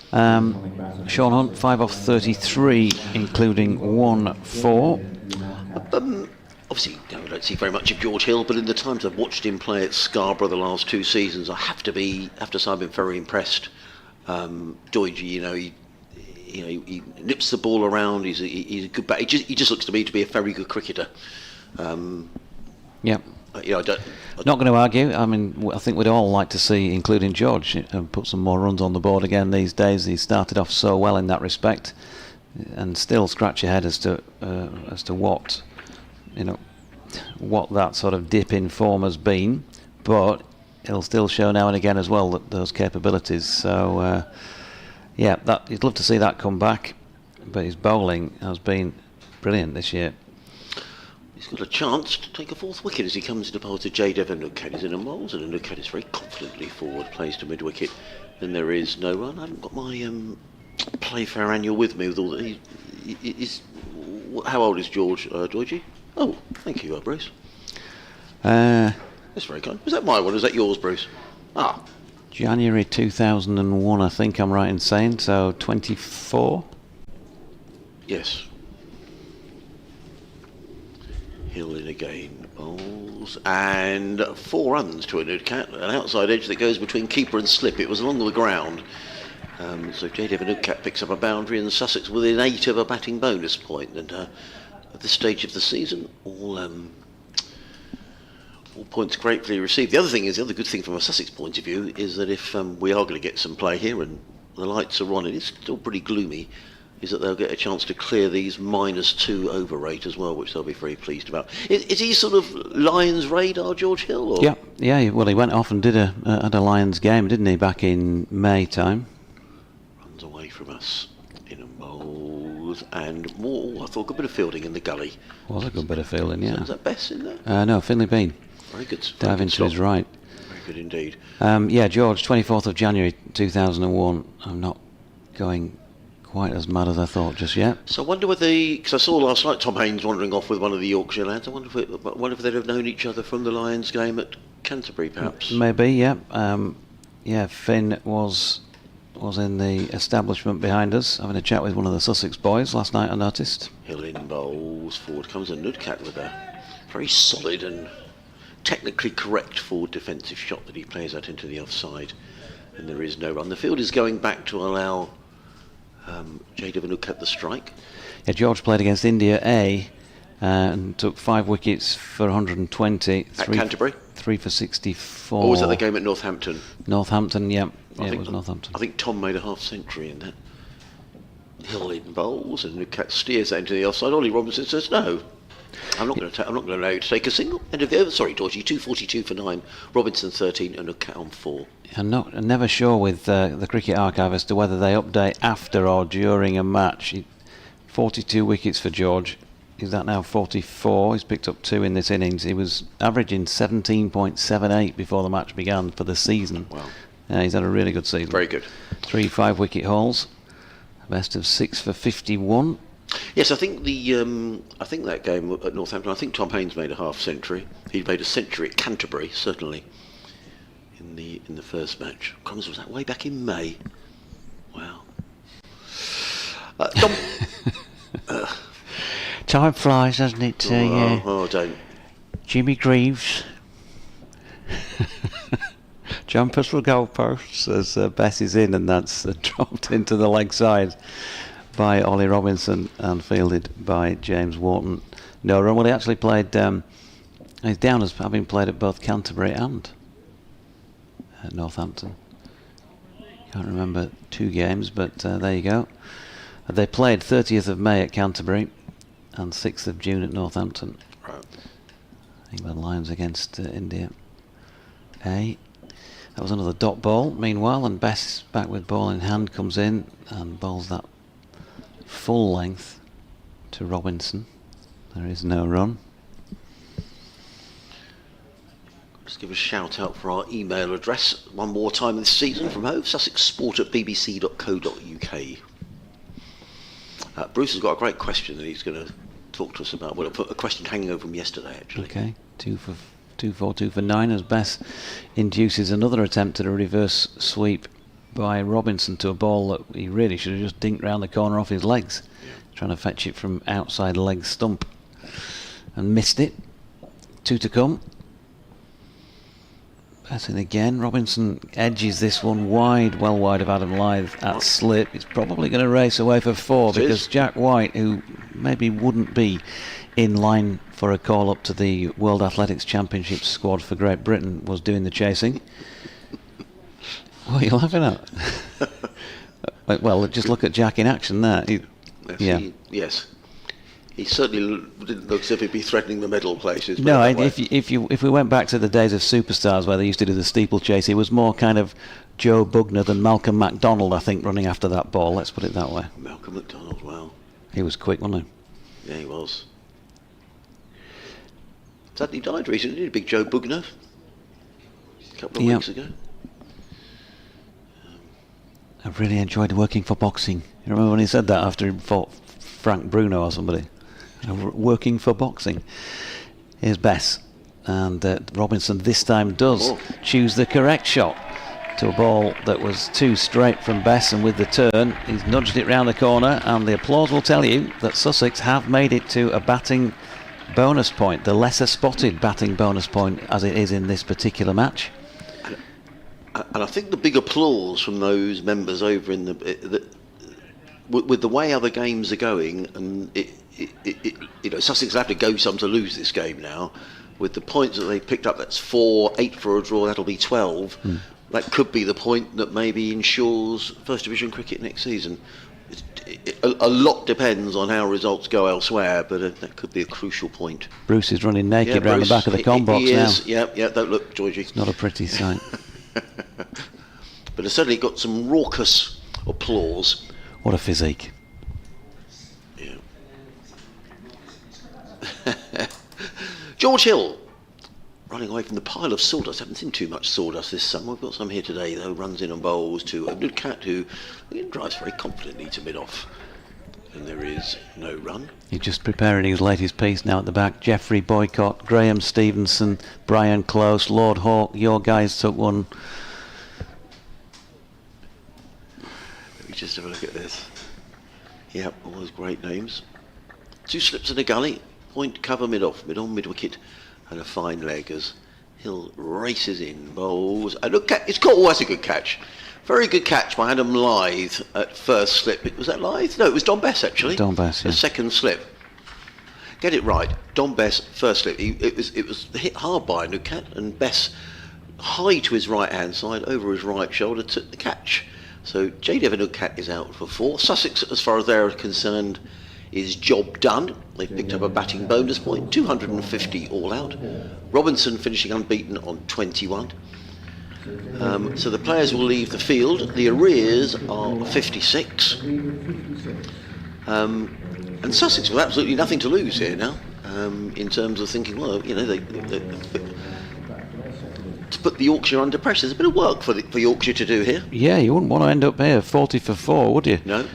Sean Hunt 5 off 33, including 1 4. Obviously, we don't see very much of George Hill, but in the times I've watched him play at Scarborough the last 2 seasons, I have to say I've been very impressed. Georgie, he nips the ball around. He's a good bat. He just looks to me to be a very good cricketer. I don't. Not going to argue. I mean, I think we'd all like to see, including George, put some more runs on the board again these days. He started off so well in that respect, and still scratch your head as to what that sort of dip in form has been. But he'll still show now and again as well those capabilities. So you'd love to see that come back. But his bowling has been brilliant this year. He's got a chance to take a fourth wicket as he comes to bowl to J. Devon. Nugget is in a mould, and Nugget is very confidently forward, plays to mid wicket. Then there is no run. I haven't got my Playfair annual with me. With all that, how old is Georgie? Oh, thank you, Bruce. That's very kind. Was that my one? Was that yours, Bruce? January 2001, I think I'm right in saying. So 24. Yes. Hill in again, bowls, and 4 runs to a Nugget, an outside edge that goes between keeper and slip. It was along the ground. So J. Devon Nugget picks up a boundary, and Sussex within 8 of a batting bonus point. And at this stage of the season, all points gratefully received. The other good thing from a Sussex point of view is that if we are going to get some play here and the lights are on, it is still pretty gloomy, is that they'll get a chance to clear these -2 over rate as well, which they'll be very pleased about. Is he sort of Lions radar, George Hill? Or? Yeah. Well, he went off and did had a Lions game, didn't he, back in May time? Runs away from us in a mould and more. I thought a good bit of fielding in the gully. Was a good bit of fielding, yeah. So is that Bess in there? No, Finley Bean. Very good. Dive into his right. Very good indeed. George, 24th of January 2001. I'm not going quite as mad as I thought just yet. So I wonder whether, because I saw last night Tom Haynes wandering off with one of the Yorkshire lads, I wonder if they'd have known each other from the Lions game at Canterbury, perhaps. Maybe, yeah. Finn was in the establishment behind us, having a chat with one of the Sussex boys last night, I noticed. Hill in bowls, forward comes a Nugget with a very solid and technically correct forward defensive shot that he plays out into the offside, and there is no run. The field is going back to allow J. Devon Nugget the strike. Yeah, George played against India A and took 5 wickets for 120. At Canterbury? 3 for 64. Or was that the game at Northampton? Northampton, yeah. It was Northampton. I think Tom made a half century in that. Hill in bowls and Nugget steers that into the offside. Ollie Robinson says no. I'm not going to allow you to take a single. End of the over. Sorry, Georgie. 242 for 9. Robinson 13 and Nugget on 4. I'm never sure with the Cricket Archive as to whether they update after or during a match. 42 wickets for George. Is that now 44? He's picked up 2 in this innings. He was averaging 17.78 before the match began for the season. Wow. He's had a really good season. Very good. 3 5-wicket hauls. Best of 6 for 51. Yes, I think that game at Northampton, I think Tom Haynes made a half century. He made a century at Canterbury, certainly, in the first match. Crumbs, was that way back in May? Wow. Time flies, doesn't it? Don't. Jimmy Greaves. Jumpers for goalposts as Bess is in, and that's dropped into the leg side by Ollie Robinson and fielded by James Wharton. No run. Well, he actually played. He's down as having played at both Canterbury and at Northampton. Can't remember 2 games, but there you go. They played 30th of May at Canterbury and 6th of June at Northampton. Right. England Lions against India A. That was another dot ball. Meanwhile, and Bess back with ball in hand comes in and bowls that full length to Robinson. There is no run. Just give a shout out for our email address one more time this season from Hove, sussexsport@bbc.co.uk. Bruce has got a great question that he's going to talk to us about. Well, a question hanging over from yesterday, actually. Okay, 2 for 9 as Bess induces another attempt at a reverse sweep by Robinson to a ball that he really should have just dinked round the corner off his legs, trying to fetch it from outside leg stump, and missed it. 2 to come. Batting again. Robinson edges this one wide, well wide of Adam Lyth at slip. It's probably going to race away for 4 because Jack White, who maybe wouldn't be in line for a call up to the World Athletics Championship squad for Great Britain, was doing the chasing. What are you laughing at? Well, just look at Jack in action there. Yes. He certainly didn't look as if he'd be threatening the medal places. No, if we went back to the days of superstars where they used to do the steeplechase, it was more kind of Joe Bugner than Malcolm MacDonald, I think, running after that ball. Let's put it that way. Malcolm MacDonald, wow. He was quick, wasn't he? Yeah, he was. Sadly died recently, didn't he? Big Joe Bugner. A couple of weeks ago. I've really enjoyed working for boxing. You remember when he said that after he fought Frank Bruno or somebody? Working for boxing. Here's Bess. And Robinson this time does choose the correct shot to a ball that was too straight from Bess, and with the turn he's nudged it round the corner, and the applause will tell you that Sussex have made it to a batting bonus point, the lesser spotted batting bonus point as it is in this particular match. And I think the big applause from those members over in with the way other games are going, and Sussex will have to go some to lose this game now. With the points that they picked up, that's 4, 8 for a draw, that'll be 12. That could be the point that maybe ensures First Division cricket next season. A lot depends on how results go elsewhere, but that could be a crucial point. Bruce is running naked round the back of the com box now. Yeah, don't look, Georgie. It's not a pretty sight. But it's certainly got some raucous applause. What a physique. Yeah. George Hill, running away from the pile of sawdust. Haven't seen too much sawdust this summer. We've got some here today, though. Runs in and bowls to a good cat who drives very confidently to mid-off. And there is no run. He's just preparing his latest piece now at the back. Geoffrey Boycott, Graham Stevenson, Brian Close, Lord Hawke. Your guys took one. Let me just have a look at this. Yep, all those great names. 2 slips and a gully. Point, cover, mid-off, mid-on, mid-wicket. And a fine leg as Hill races in, bowls. And look, it's caught. Oh, that's a good catch. Very good catch by Adam Lyth at first slip. Was that Lyth? No, it was Don Bess, actually. Don Bess, yeah. The second slip. Get it right. Don Bess, first slip. It was hit hard by Nukat, and Bess, high to his right-hand side, over his right shoulder, took the catch. So J. Devon Nukat is out for 4. Sussex, as far as they're concerned, is job done. They've picked up a batting bonus point, 250 all out. Robinson finishing unbeaten on 21. So the players will leave the field. The arrears are 56. And Sussex with absolutely nothing to lose here now, in terms of thinking, well, they to put the Yorkshire under pressure. There's a bit of work for Yorkshire to do here. Yeah, you wouldn't want to end up here 40 for 4, would you? No.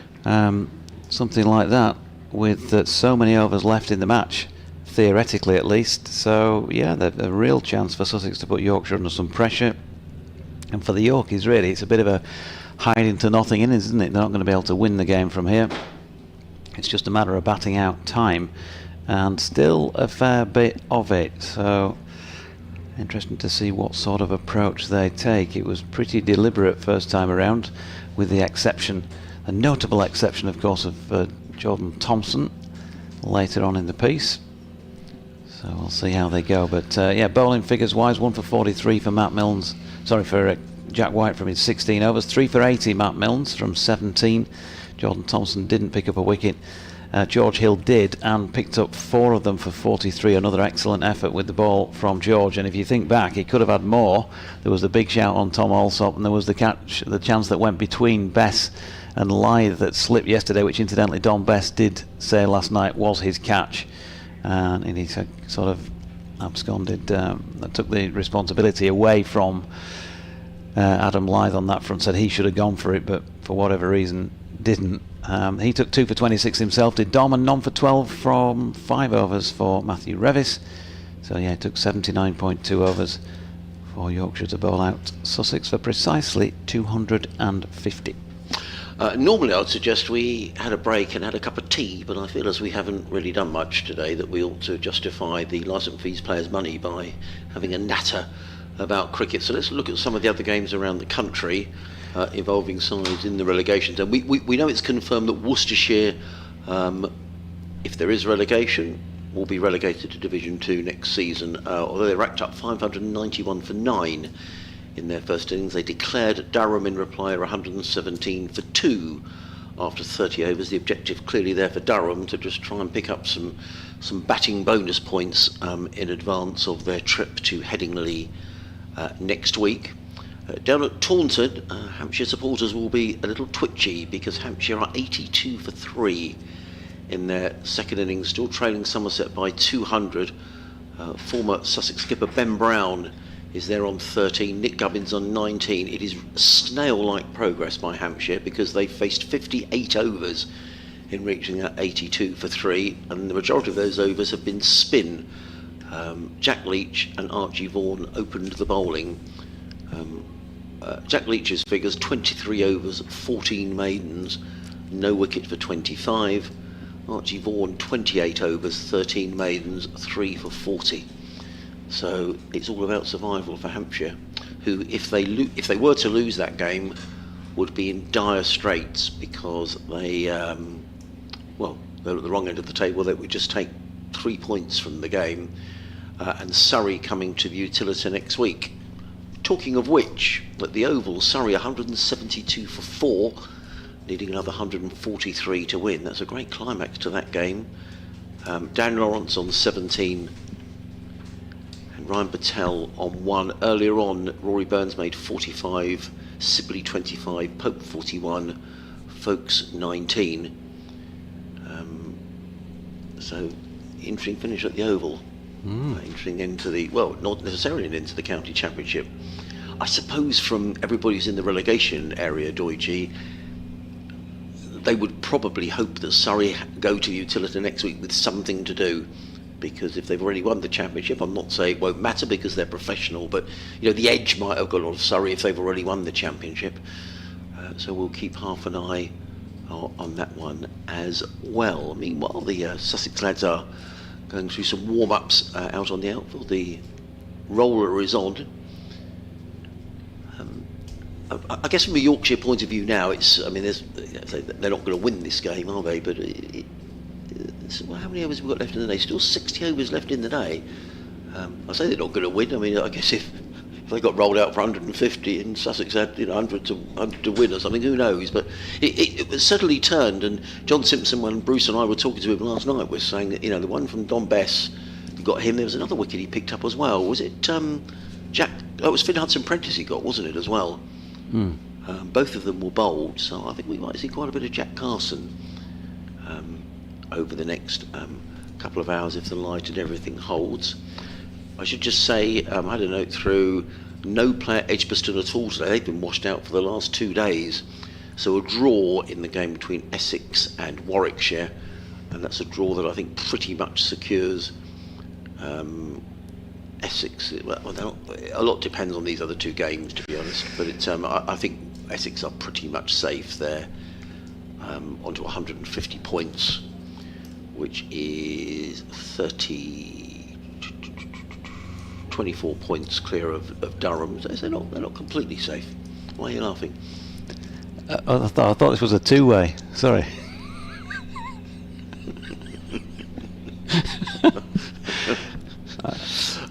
Something like that, with so many overs left in the match, theoretically at least. So, yeah, there's a real chance for Sussex to put Yorkshire under some pressure. And for the Yorkies, really, it's a bit of a hiding to nothing, isn't it? They're not going to be able to win the game from here. It's just a matter of batting out time, and still a fair bit of it. So, interesting to see what sort of approach they take. It was pretty deliberate first time around, with the exception, a notable exception, of course, of Jordan Thompson later on in the piece. So we'll see how they go. But yeah, bowling figures wise, 1 for 43 for Matt Milnes. Sorry, for Jack White from his 16 overs. 3 for 80 Matt Milnes from 17. Jordan Thompson didn't pick up a wicket. George Hill did, and picked up 4 of them for 43. Another excellent effort with the ball from George. And if you think back, he could have had more. There was the big shout on Tom Alsop, and there was the chance that went between Bess and Lyth that slipped yesterday, which incidentally Don Bess did say last night was his catch. And he sort of absconded, took the responsibility away from Adam Lyth on that front, said he should have gone for it, but for whatever reason didn't. He took 2 for 26 himself, did Dom, and none for 12 from 5 overs for Matthew Revis. So yeah, it took 79.2 overs for Yorkshire to bowl out Sussex for precisely 250. Normally I'd suggest we had a break and had a cup of tea, but I feel as we haven't really done much today that we ought to justify the licence fees players' money by having a natter about cricket. So let's look at some of the other games around the country involving sides in the relegation zone. We know it's confirmed that Worcestershire, if there is relegation, will be relegated to Division 2 next season, although they racked up 591 for 9 in their first innings. They declared Durham in reply 117 for 2 after 30 overs. The objective clearly there for Durham to just try and pick up some batting bonus points in advance of their trip to Headingley next week. Down at Taunton, Hampshire supporters will be a little twitchy because Hampshire are 82 for 3 in their second innings, still trailing Somerset by 200. Former Sussex skipper Ben Brown is there on 13, Nick Gubbins on 19. It is snail-like progress by Hampshire because they faced 58 overs in reaching that 82 for 3, and the majority of those overs have been spin. Jack Leach and Archie Vaughan opened the bowling. Jack Leach's figures: 23 overs, 14 maidens, no wicket for 25. Archie Vaughan 28 overs, 13 maidens, 3 for 40. So it's all about survival for Hampshire, who, if they were to lose that game, would be in dire straits because they, they're at the wrong end of the table. They would just take 3 points from the game, and Surrey coming to the Utilita next week. Talking of which, at the Oval, Surrey 172 for 4, needing another 143 to win. That's a great climax to that game. Dan Lawrence on 17 and Ryan Patel on 1. Earlier on, Rory Burns made 45, Sibley 25, Pope 41, Folkes 19. So, interesting finish at the Oval. Interesting into the, well, not necessarily an into the county championship. I suppose from everybody who's in the relegation area, Doige, they would probably hope that Surrey go to Utilita next week with something to do, because if they've already won the championship, I'm not saying it won't matter because they're professional, but the edge might have gone on Surrey if they've already won the championship. So we'll keep half an eye on that one as well. Meanwhile, the Sussex lads are going through some warm-ups out on the outfield. The roller is on. I guess from a Yorkshire point of view now, they're not going to win this game, are they? But how many overs have we got left in the day? Still 60 overs left in the day. I say they're not going to win. I mean, I guess if they got rolled out for 150 and Sussex had 100 to win or something, who knows? But it was certainly turned. And John Simpson, when Bruce and I were talking to him last night, was saying that the one from Don Bess got him. There was another wicket he picked up as well. Was it Jack? Oh, it was Finn Hudson-Prentice he got, wasn't it, as well? Both of them were bowled, so I think we might see quite a bit of Jack Carson over the next couple of hours if the light and everything holds. I should just say, I had a note through, no player Edgbaston at all today. They've been washed out for the last 2 days, so a draw in the game between Essex and Warwickshire, and that's a draw that I think pretty much secures Essex. Well, a lot depends on these other 2 games, to be honest, but I think Essex are pretty much safe there, onto 150 points, which is 24 points clear of Durham. So they're not completely safe. Why are you laughing? I thought this was a two-way. Sorry.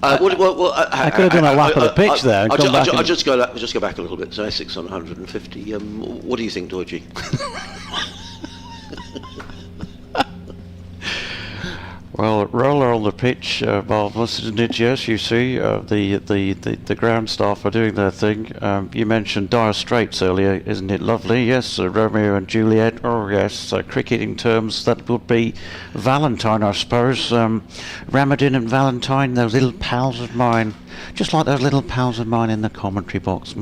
I could have done a lap of the pitch there. I'll just go back a little bit. So Essex on 150. What do you think, Doige? Well, roller on the pitch, marvellous, isn't it? Yes, you see, the ground staff are doing their thing. You mentioned Dire Straits earlier, isn't it lovely? Yes, Romeo and Juliet. Oh yes, cricketing terms, that would be Valentine, I suppose. Ramadan and Valentine, those little pals of mine, just like those little pals of mine in the commentary box.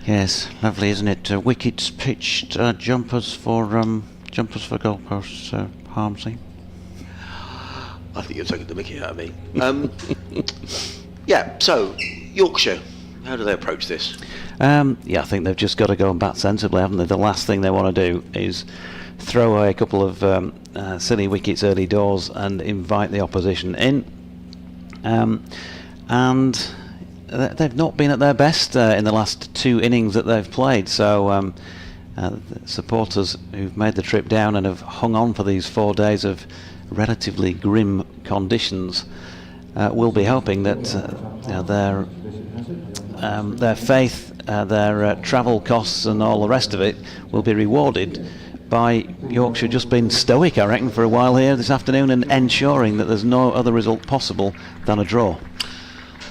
Yes, lovely, isn't it? Wickets pitched, jumpers for goalposts, Harmsey. I think you're taking the mickey out of me. Yeah, so Yorkshire, how do they approach this? I think they've just got to go and bat sensibly, haven't they? The last thing they want to do is throw away a couple of silly wickets early doors and invite the opposition in. And they've not been at their best in the last 2 innings that they've played. So supporters who've made the trip down and have hung on for these 4 days of relatively grim conditions, will be hoping that their faith, their travel costs and all the rest of it will be rewarded by Yorkshire just being stoic, I reckon, for a while here this afternoon and ensuring that there's no other result possible than a draw.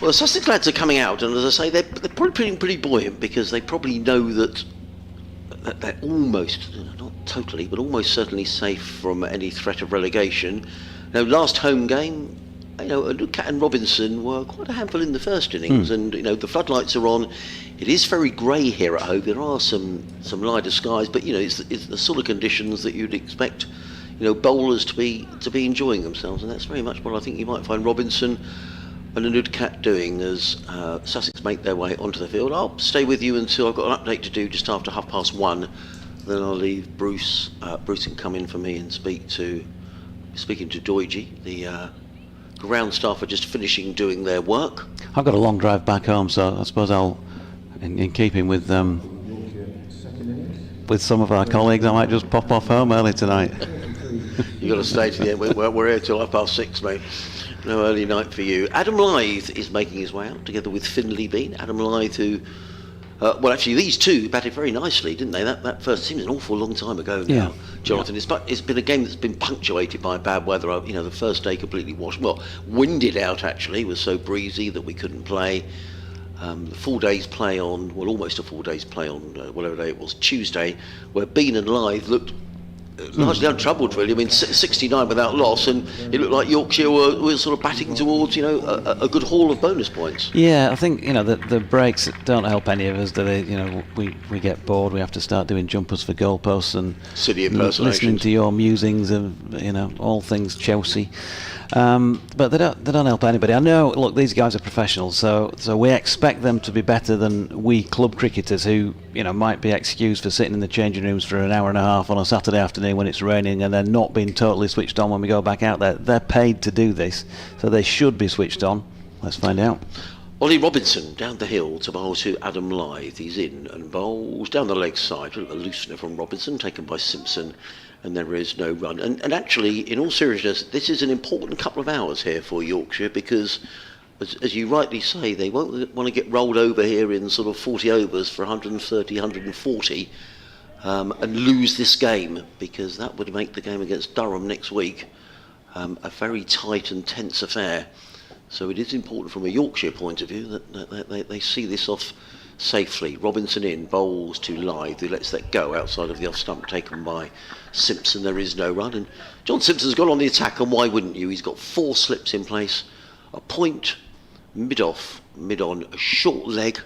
Well, the Sussex lads are coming out, and as I say, they're probably pretty buoyant because they probably know that they're almost, not totally, but almost certainly safe from any threat of relegation. Now, last home game, Luke and Robinson were quite a handful in the first innings, and the floodlights are on. It is very grey here at home. There are some lighter skies, but it's the sort of conditions that you'd expect bowlers to be enjoying themselves, and that's very much what I think you might find Robinson and the Nudcat doing as Sussex make their way onto the field. I'll stay with you until I've got an update to do just after 1:30. Then I'll leave Bruce. Bruce can come in for me and speaking to Doige. The ground staff are just finishing doing their work. I've got a long drive back home, so I suppose I'll, in keeping with some of our colleagues, I might just pop off home early tonight. You've got to stay to the end. We're here till 6:30, mate. No early night for you. Adam Lyth is making his way out together with Finley Bean. Adam Lyth, who, actually these two batted very nicely, didn't they? That first seems an awful long time ago now, Jonathan. Yeah. It's been a game that's been punctuated by bad weather. The first day completely winded out actually. It was so breezy that we couldn't play. The 4 days play on, almost a 4 days play on whatever day it was, Tuesday, where Bean and Lyth looked largely untroubled, really. I mean, 69 without loss, and it looked like Yorkshire were sort of batting towards, a good haul of bonus points. Yeah, I think the breaks don't help any of us. Do they? We get bored. We have to start doing jumpers for goalposts and city impersonations. Listening to your musings of all things Chelsea. But they don't help anybody. I know. Look, these guys are professionals, so we expect them to be better than we club cricketers who might be excused for sitting in the changing rooms for an hour and a half on a Saturday afternoon when it's raining and then not being totally switched on when we go back out there. They're paid to do this, so they should be switched on. Let's find out. Ollie Robinson down the hill to bowl to Adam Lyth. He's in and bowls down the leg side. A loosener from Robinson taken by Simpson. And there is no run. And actually, in all seriousness, this is an important couple of hours here for Yorkshire because, as you rightly say, they won't want to get rolled over here in sort of 40 overs for 130, 140 and lose this game, because that would make the game against Durham next week a very tight and tense affair. So it is important from a Yorkshire point of view that they see this off safely. Robinson in, bowls to Lyth, who lets that go outside of the off stump taken by Simpson. There is no run, and John Simpson's got on the attack, and why wouldn't you? He's got 4 slips in place, a point, mid-off, mid-on, a short leg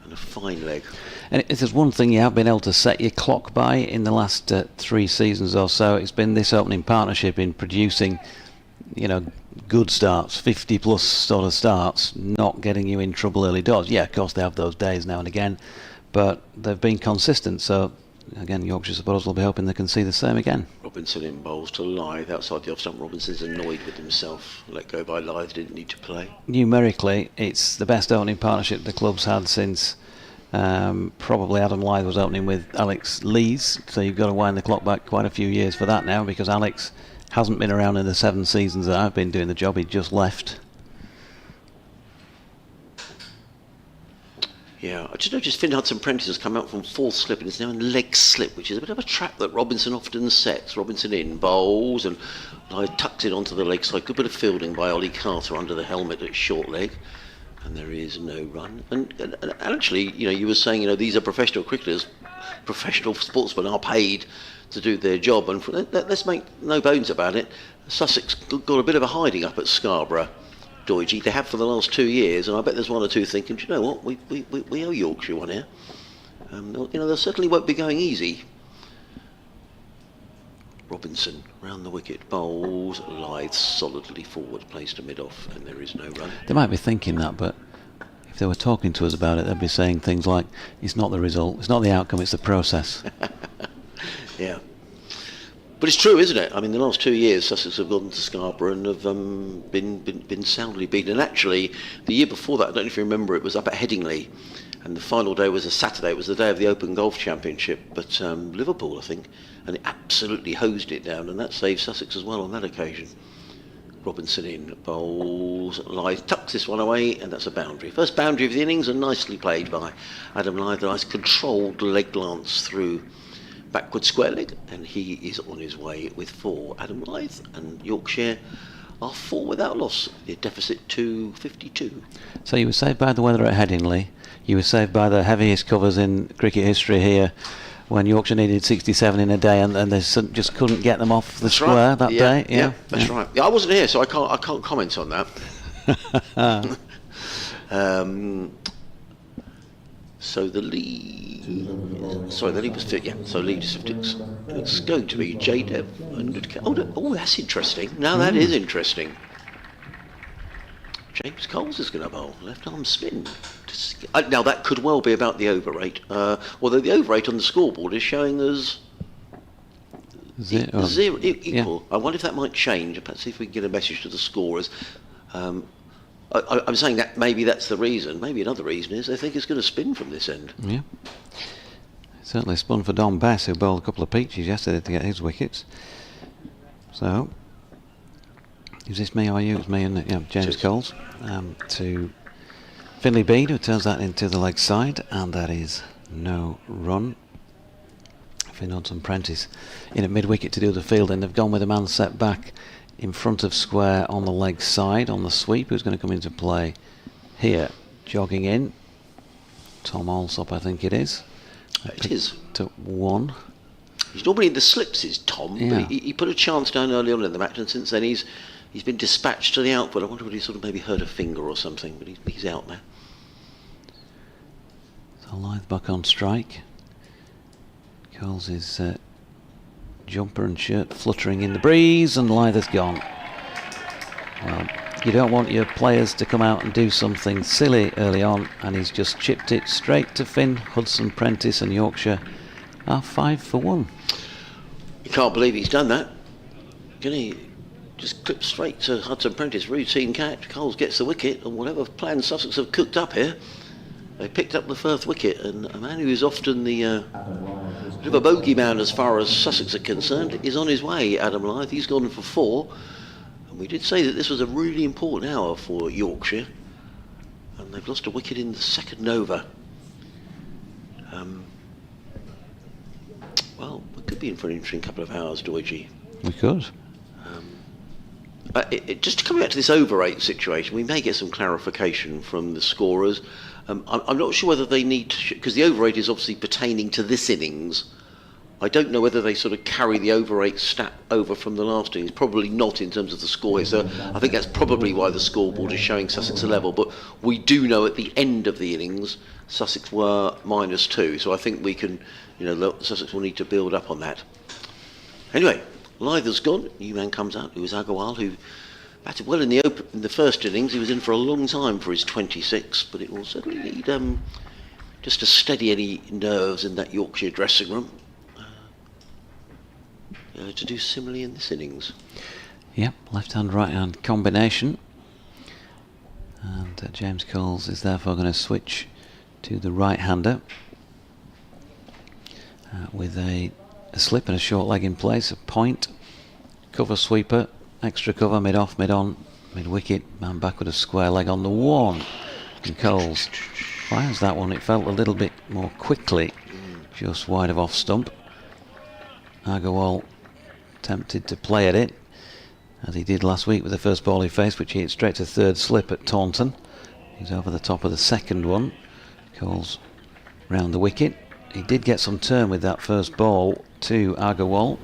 and a fine leg. And if there's one thing you have been able to set your clock by in the last 3 seasons or so, it's been this opening partnership in producing good starts, 50 plus sort of starts, not getting you in trouble early doors. Yeah, of course they have those days now and again, but they've been consistent. So again, Yorkshire supporters will be hoping they can see the same again. Robinson in bowls to Lyth outside the off stump. Robinson's annoyed with himself. Let go by Lyth, didn't need to play. Numerically, it's the best opening partnership the club's had since probably Adam Lyth was opening with Alex Lees. So you've got to wind the clock back quite a few years for that now, because Alex hasn't been around in the 7 seasons that I've been doing the job. He just left. Yeah, I just noticed Finn Hudson-Prentice has come out from 4th slip and is now in leg slip, which is a bit of a trap that Robinson often sets. Robinson in, bowls, and Lyth tucks it onto the leg side. Good bit of fielding by Ollie Carter under the helmet at short leg. And there is no run. And actually, you were saying, these are professional cricketers. Professional sportsmen are paid to do their job, and let's make no bones about it. Sussex got a bit of a hiding up at Scarborough, Doige. They have for the last 2 years, and I bet there's one or two thinking, do you know what, we owe Yorkshire one here. They certainly won't be going easy. Robinson round the wicket, bowls, Lyth solidly forward, placed to mid-off, and there is no run. They might be thinking that, but if they were talking to us about it, they'd be saying things like, it's not the result, it's not the outcome, it's the process. Yeah. But it's true, isn't it? I mean, the last 2 years, Sussex have gone to Scarborough and have been soundly beaten. And actually, the year before that, I don't know if you remember, it was up at Headingley, and the final day was a Saturday. It was the day of the Open Golf Championship, but Liverpool, I think, and it absolutely hosed it down, and that saved Sussex as well on that occasion. Robinson in, bowls, Lythe tucks this one away, and that's a boundary. First boundary of the innings, and nicely played by Adam Lythe. A nice controlled leg glance through backward square leg, and he is on his way with 4. Adam Lythe and Yorkshire are 4 without loss. The deficit to 52. So you were saved by the weather at Headingley. You were saved by the heaviest covers in cricket history here, when Yorkshire needed 67 in a day, and they just couldn't get them off the square that day. Yeah, that's right. Yeah, I wasn't here, so I can't comment on that. So the lead. Sorry, the lead was 50. Yeah, so lead is 56. It's going to be J-Dev. Oh, that's interesting. Now that is interesting. James Coles is going to bowl left arm spin. Now that could well be about the over rate. Although the over rate on the scoreboard is showing us zero equal. Yeah. I wonder if that might change. Perhaps see if we can get a message to the scorers. I'm saying that maybe that's the reason. Maybe another reason is they think it's going to spin from this end. Yeah. Certainly spun for Don Bess, who bowled a couple of peaches yesterday to get his wickets. So, is this me or you? It's me and James Coles. To Finley Bede, who turns that into the leg side, and that is no run. Finn Hudson-Prentice in at mid-wicket to do the fielding. They've gone with a man set back in front of square on the leg side on the sweep, who's going to come into play here. Jogging in, Tom Alsop, I think it is. It is. To 1. He's normally in the slips, is Tom, yeah. But he put a chance down early on in the match, and since then he's been dispatched to the output. I wonder whether he sort of maybe hurt a finger or something, but he's out now. So Lythe back on strike. Coles his jumper and shirt fluttering in the breeze, and Lythe has gone. Well, you don't want your players to come out and do something silly early on, and he's just chipped it straight to Finn Hudson-Prentice, and Yorkshire are 5 for 1. You can't believe he's done that. Can he? Just clip straight to Hudson-Prentice, routine catch. Coles gets the wicket, and whatever plan Sussex have cooked up here, they picked up the first wicket, and a man who is often the bit of a bogey man as far as Sussex are concerned is on his way. Adam Lythe, he's gone for 4, and we did say that this was a really important hour for Yorkshire, and they've lost a wicket in the second over. Well, we could be in for an interesting couple of hours, Doige. We could. Just coming back to this over rate situation, we may get some clarification from the scorers. I'm not sure whether they need to, because the over rate is obviously pertaining to this innings. I don't know whether they sort of carry the over rate stat over from the last innings. Probably not in terms of the score. So I think that's probably why the scoreboard is showing Sussex a level. But we do know at the end of the innings, Sussex were -2. So I think we can, Sussex will need to build up on that. Anyway, Lythe has gone. New man comes out, who is Agarwal, who batted well in the first innings. He was in for a long time for his 26, but it will certainly need just to steady any nerves in that Yorkshire dressing room to do similarly in this innings. Yep, left-hand, right-hand combination. And James Coles is therefore going to switch to the right-hander with a slip and a short leg in place, a point, cover sweeper, extra cover, mid-off, mid-on, mid-wicket, man back with a square leg on the 1. And Coles fires that one. It felt a little bit more quickly, just wide of off stump. Agarwal tempted to play at it, as he did last week with the first ball he faced, which he hit straight to third slip at Taunton. He's over the top of the second one. Coles round the wicket. He did get some turn with that first ball to Agarwal.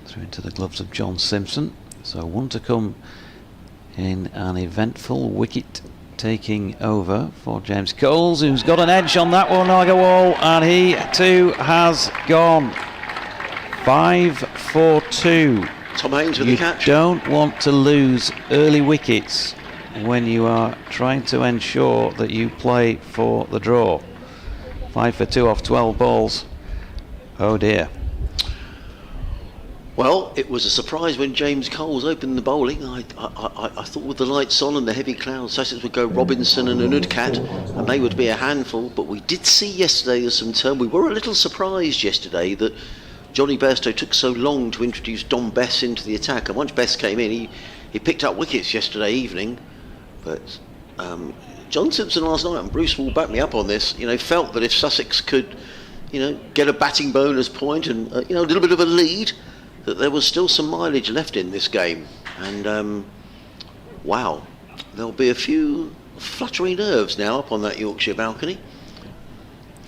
Through into the gloves of John Simpson. So 1 to come in an eventful wicket taking over for James Coles, who's got an edge on that one, Agarwal, and he too has gone. 5 for 2. Tom Haynes with the catch. You don't want to lose early wickets when you are trying to ensure that you play for the draw. 5 for 2 off 12 balls. Oh dear. Well, it was a surprise when James Coles opened the bowling. I thought with the lights on and the heavy clouds, Sussex would go Robinson and Anudkat, and they would be a handful. But we did see yesterday there's some turn. We were a little surprised yesterday that Johnny Bairstow took so long to introduce Don Bess into the attack. And once Bess came in, he picked up wickets yesterday evening. But John Simpson last night, and Bruce will back me up on this, felt that if Sussex could, get a batting bonus point and a little bit of a lead, that there was still some mileage left in this game. And wow, there'll be a few fluttery nerves now up on that Yorkshire balcony.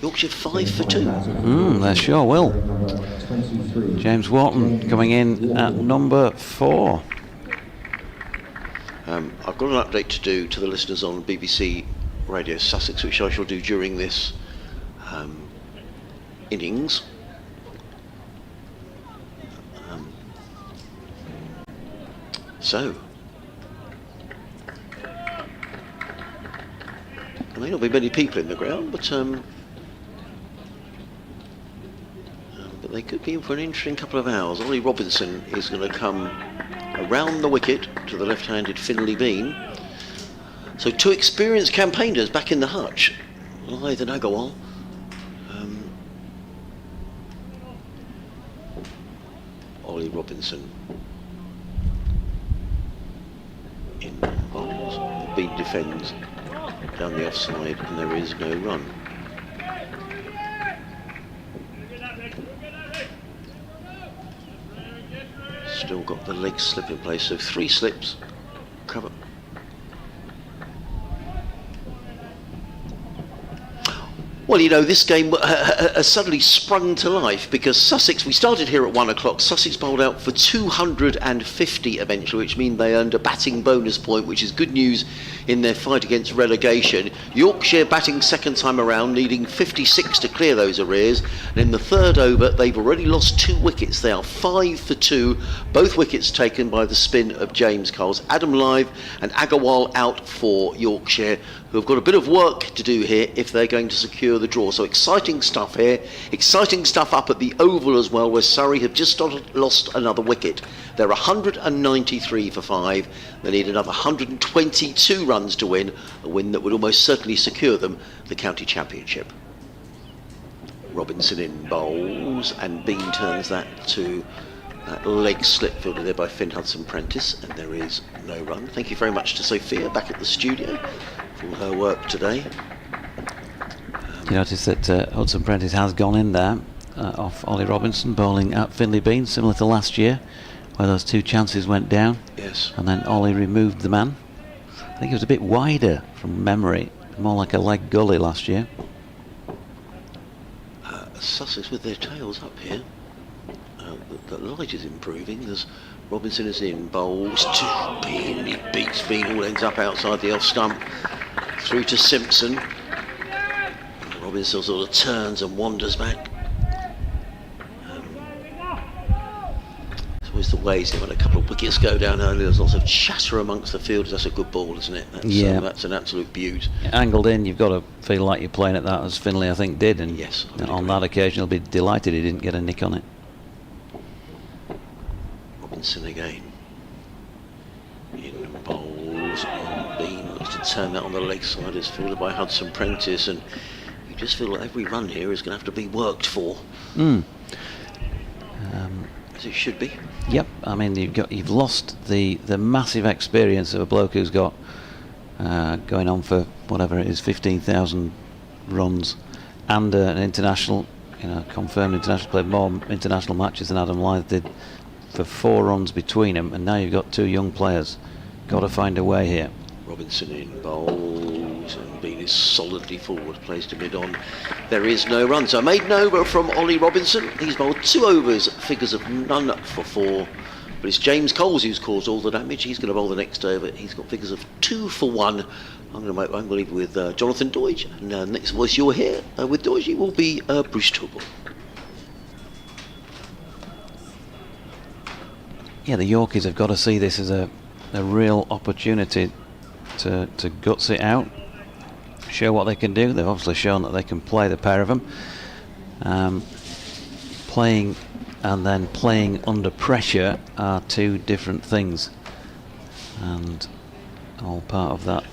Yorkshire 5 for 2. There sure will. James Wharton coming in at number 4. I've got an update to do to the listeners on BBC Radio Sussex, which I shall do during this innings. So, there may not be many people in the ground, but they could be in for an interesting couple of hours. Ollie Robinson is going to come around the wicket to the left-handed Finley Bean. So 2 experienced campaigners back in the hutch. Lyth and Agarwal. Ollie Robinson in bowls. Bean defends down the offside, and there is no run. Still got the leg slip in place, so 3 slips, cover. Well, this game has suddenly sprung to life because Sussex, we started here at 1 o'clock, Sussex bowled out for 250 eventually, which means they earned a batting bonus point, which is good news in their fight against relegation. Yorkshire batting second time around, needing 56 to clear those arrears, and in the third over they've already lost 2 wickets. They are 5 for 2, both wickets taken by the spin of James Coles. Adam Lyth and Agarwal out for Yorkshire, who have got a bit of work to do here if they're going to secure the draw. So exciting stuff here, exciting stuff up at the Oval as well, where Surrey have just lost another wicket. They're 193 for 5. They need another 122 runs to win, a win that would almost certainly secure them the county championship. Robinson in bowls, and Bean turns that to that leg slip fielded there by Finn Hudson-Prentice, and there is no run. Thank you very much to Sophia back at the studio for her work today. You notice that Hudson-Prentice has gone in there off Ollie Robinson, bowling at Finley Bean, similar to last year, where those 2 chances went down. Yes. And then Ollie removed the man. I think it was a bit wider from memory, more like a leg gully last year. Sussex with their tails up here. The light is improving. There's Robinson is in bowls to Bean. He beats Bean, all ends up outside the off stump. Through to Simpson. Robinson sort of turns and wanders back. It's always the way, when a couple of wickets go down early, there's lots of chatter amongst the fielders. That's a good ball, isn't it? That's an absolute beaut. Angled in, you've got to feel like you're playing at that, as Finley I think did, and yes, on that occasion he'll be delighted he didn't get a nick on it. Robinson again in bowls on Bean, looks to turn that on the leg side, is fielded by Hudson-Prentice, and you just feel like every run here is going to have to be worked for. As it should be. Yep, I mean you've lost the massive experience of a bloke who's got going on for whatever it is, 15,000 runs, and an international, confirmed international, played more international matches than Adam Lyth did, for 4 runs between them, and now you've got 2 young players. Got to find a way here. Robinson in bowls, and Bean is solidly forward, plays to mid-on. There is no run, so maiden over from Ollie Robinson. He's bowled 2 overs, figures of none for 4. But it's James Coles who's caused all the damage. He's going to bowl the next over. He's got figures of 2 for 1. I'm going to leave with Jonathan Doidge. And next voice you'll hear with Doidge will be Bruce Tooble. Yeah, the Yorkies have got to see this as a real opportunity to guts it out, show what they can do. They've obviously shown that they can play, the pair of them. Playing and then playing under pressure are two different things, and all part of that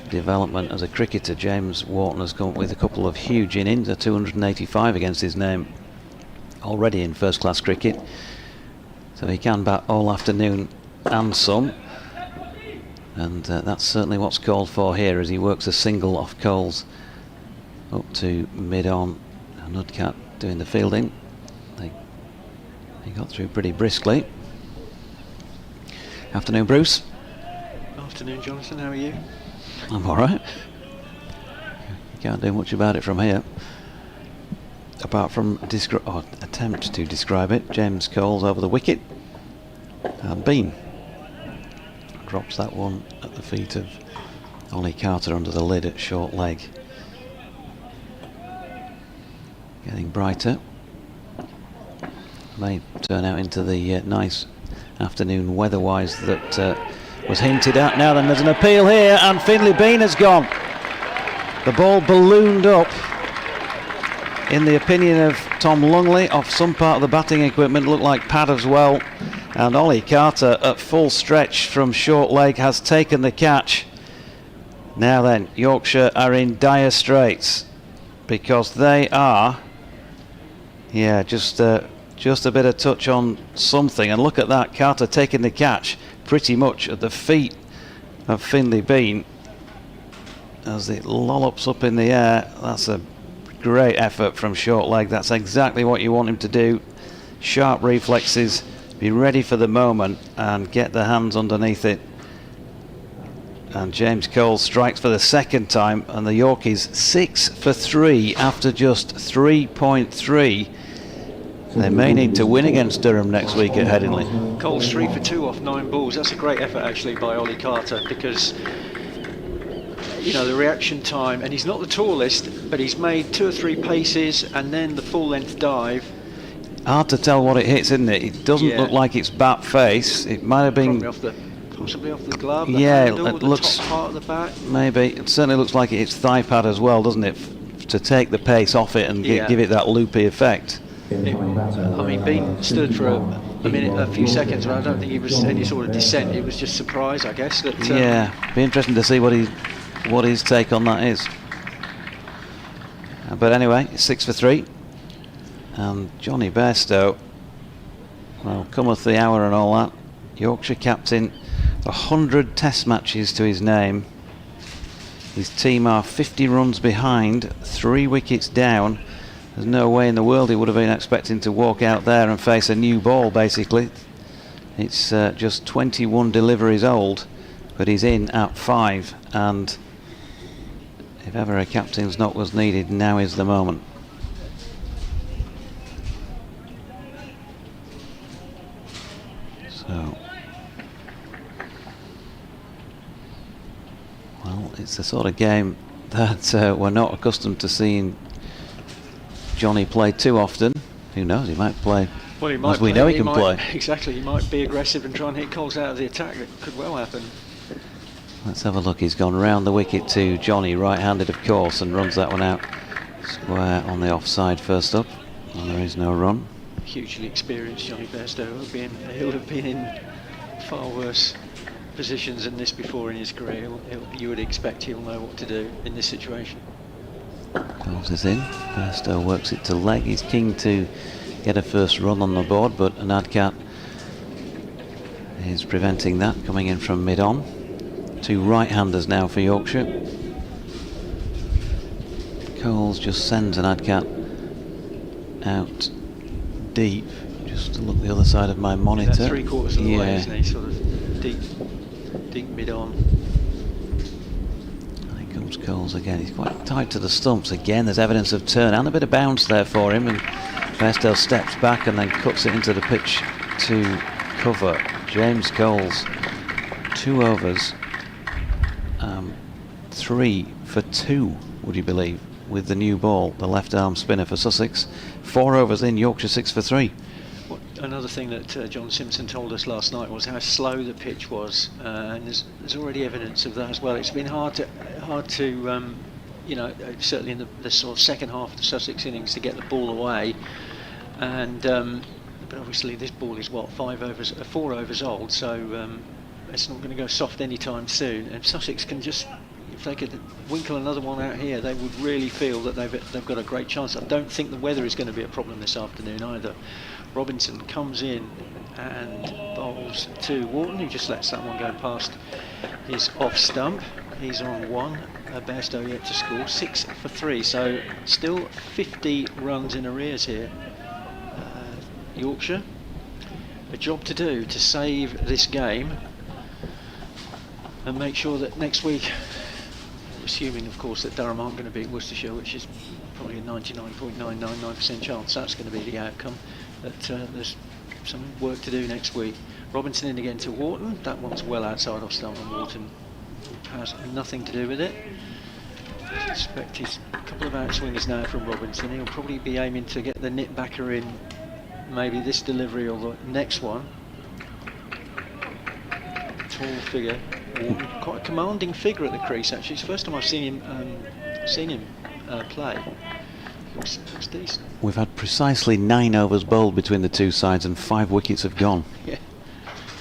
development as a cricketer. James Wharton has come up with a couple of huge innings, a 285 against his name already in first class cricket, so he can bat all afternoon and some, and that's certainly what's called for here as he works a single off Coles up to mid-on. Nudcat doing the fielding. He got through pretty briskly. Afternoon, Bruce. Afternoon, Jonathan. How are you? I'm alright. You can't do much about it from here, apart from attempt to describe it. James Coles over the wicket, and Bean drops that one at the feet of Ollie Carter under the lid at short leg. Getting brighter. May turn out into the nice afternoon weather-wise that was hinted at. Now then, there's an appeal here, and Finlay Bean has gone. The ball ballooned up, in the opinion of Tom Lungley, off some part of the batting equipment, looked like pad as well, and Ollie Carter at full stretch from short leg has taken the catch. Now then, Yorkshire are in dire straits, because they are, just a bit of touch on something, and look at that, Carter taking the catch pretty much at the feet of Finlay Bean as it lollops up in the air. That's a great effort from short leg. That's exactly what you want him to do. Sharp reflexes, be ready for the moment and get the hands underneath it. And James Coles strikes for the second time, and the Yorkies 6 for 3 after just 3.3. They may need to win against Durham next week at Headingley. Coles 3 for 2 off 9 balls. That's a great effort actually by Ollie Carter, because the reaction time, and he's not the tallest, but he's made 2 or 3 paces and then the full length dive. Hard to tell what it hits, isn't it? It doesn't look like it's bat face. It might have been possibly off the glove, the yeah, handle, it the looks top part of the bat. Maybe. It certainly looks like it's thigh pad as well, doesn't it? To take the pace off it and give it that loopy effect. Bean stood for a few seconds, but I don't think he was any sort of descent. It was just surprise, I guess. That, be interesting to see what his take on that is. But anyway, 6 for 3, and Johnny Bairstow, well, cometh the hour and all that. Yorkshire captain, 100 Test matches to his name. His team are 50 runs behind, 3 wickets down. There's no way in the world he would have been expecting to walk out there and face a new ball, basically. It's just 21 deliveries old, but he's in at 5, and if ever a captain's knock was needed, now is the moment. So, well, it's the sort of game that we're not accustomed to seeing Johnny play too often. Who knows, he might play as we know he can play. Exactly, he might be aggressive and try and hit Coles out of the attack. That could well happen. Let's have a look. He's gone round the wicket to Johnny, right-handed of course, and runs that one out square on the offside first up, and there is no run. Hugely experienced Johnny Bairstow. He'll have been in far worse positions than this before in his career. You would expect he'll know what to do in this situation. Coles is in. Bairstow works it to leg. He's keen to get a first run on the board, but Nudcat is preventing that, coming in from mid-on. 2 right-handers now for Yorkshire. Coles just sends Nudcat out deep, just to look the other side of my monitor. That's 3/4 of the way, isn't he? Sort of deep mid-on. Coles again. He's quite tight to the stumps again. There's evidence of turn and a bit of bounce there for him, and Bairstow steps back and then cuts it into the pitch to cover. James Coles, 2 overs, 3 for 2, would you believe, with the new ball, the left arm spinner for Sussex. 4 overs in, Yorkshire 6 for 3. Another thing that John Simpson told us last night was how slow the pitch was, and there's already evidence of that as well. It's been hard to certainly in the sort of second half of the Sussex innings, to get the ball away, and but obviously this ball is what, 4 overs old, so it's not going to go soft anytime soon. And Sussex can just, if they could winkle another one out here, they would really feel that they've got a great chance. I don't think the weather is going to be a problem this afternoon either. Robinson comes in and bowls to Wharton, who just lets that one go past his off stump. He's on 1. Bairstow yet to score, 6 for 3, so still 50 runs in arrears here. Yorkshire, a job to do to save this game and make sure that next week, assuming of course that Durham aren't going to beat Worcestershire, which is probably a 99.999% chance that's going to be the outcome, that there's some work to do next week. Robinson in again to Wharton, that one's well outside off stump and Wharton has nothing to do with it. I suspect he's a couple of outswingers now from Robinson. He'll probably be aiming to get the nip backer in maybe this delivery or the next one. Tall figure, quite a commanding figure at the crease actually. It's the first time I've seen him play. Looks decent. We've had precisely 9 overs bowled between the two sides and 5 wickets have gone. Yeah,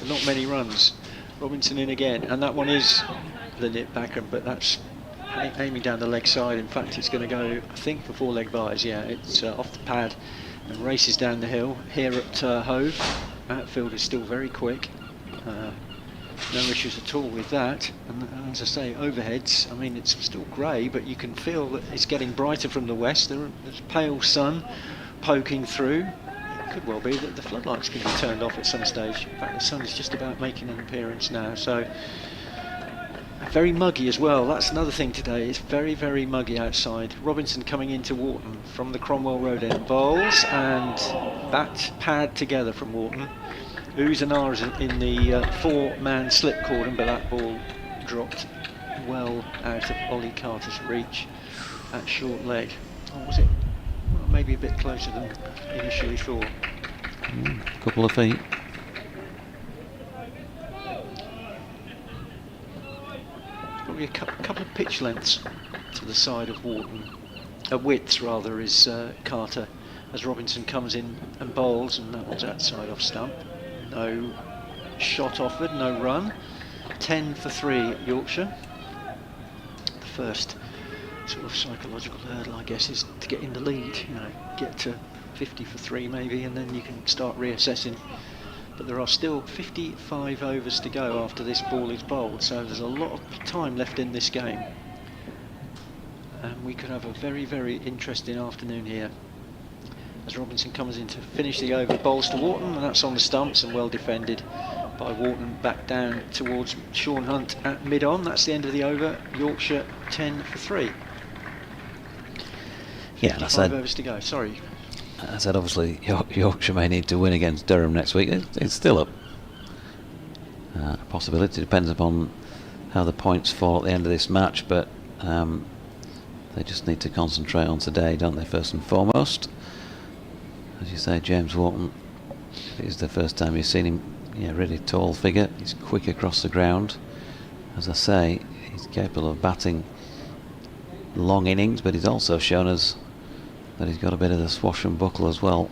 not many runs. Robinson in again, and that one is the nip backer, but that's aiming down the leg side. In fact, it's going to go, I think, for 4 leg byes. Yeah, it's off the pad and races down the hill. Here at Hove, outfield is still very quick. No issues at all with that. And as I say, overheads, I mean, it's still grey, but you can feel that it's getting brighter from the west. There's pale sun poking through. It could well be that the floodlights can be turned off at some stage. In fact, the sun is just about making an appearance now. So very muggy as well. That's another thing today. It's very, very muggy outside. Robinson coming into Wharton from the Cromwell Road end. Bowls and bat pad together from Wharton. Oohs and ahs in the 4-man slip cordon, but that ball dropped well out of Ollie Carter's reach at short leg. Or was it? Well, maybe a bit closer than initially thought. A couple of feet. Probably a couple of pitch lengths to the side of Wharton. Widths rather is Carter, as Robinson comes in and bowls, and that one's outside off stump. No shot offered, no run. 10 for 3 Yorkshire. The first sort of psychological hurdle, I guess, is to get in the lead. You know, get to 50 for 3 maybe, and then you can start reassessing. But there are still 55 overs to go after this ball is bowled, so there's a lot of time left in this game. And we could have a very, very interesting afternoon here. As Robinson comes in to finish the over, bowls to Wharton, and that's on the stumps and well defended by Wharton, back down towards Sean Hunt at mid-on. That's the end of the over. Yorkshire 10 for 3. Yeah, and I 5 said, overs to go. Sorry. I said obviously Yorkshire may need to win against Durham next week. It's still a possibility. Depends upon how the points fall at the end of this match, but they just need to concentrate on today, don't they, first and foremost. As you say, James Wharton, it is the first time you've seen him, really tall figure. He's quick across the ground. As I say, he's capable of batting long innings, but he's also shown us that he's got a bit of the swash and buckle as well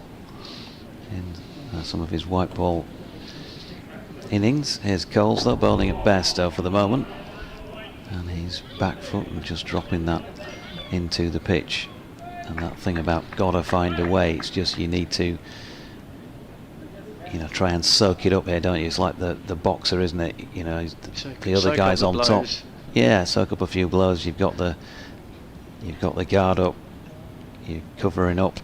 in some of his white ball innings. Here's Coles though, bowling at Bairstow for the moment, and he's back foot and just dropping that into the pitch. And that thing about gotta find a way, it's just you need to try and soak it up here, don't you? It's like the boxer, isn't it? The other guy's on top. Yeah, soak up a few blows. You've got the guard up, you're covering up,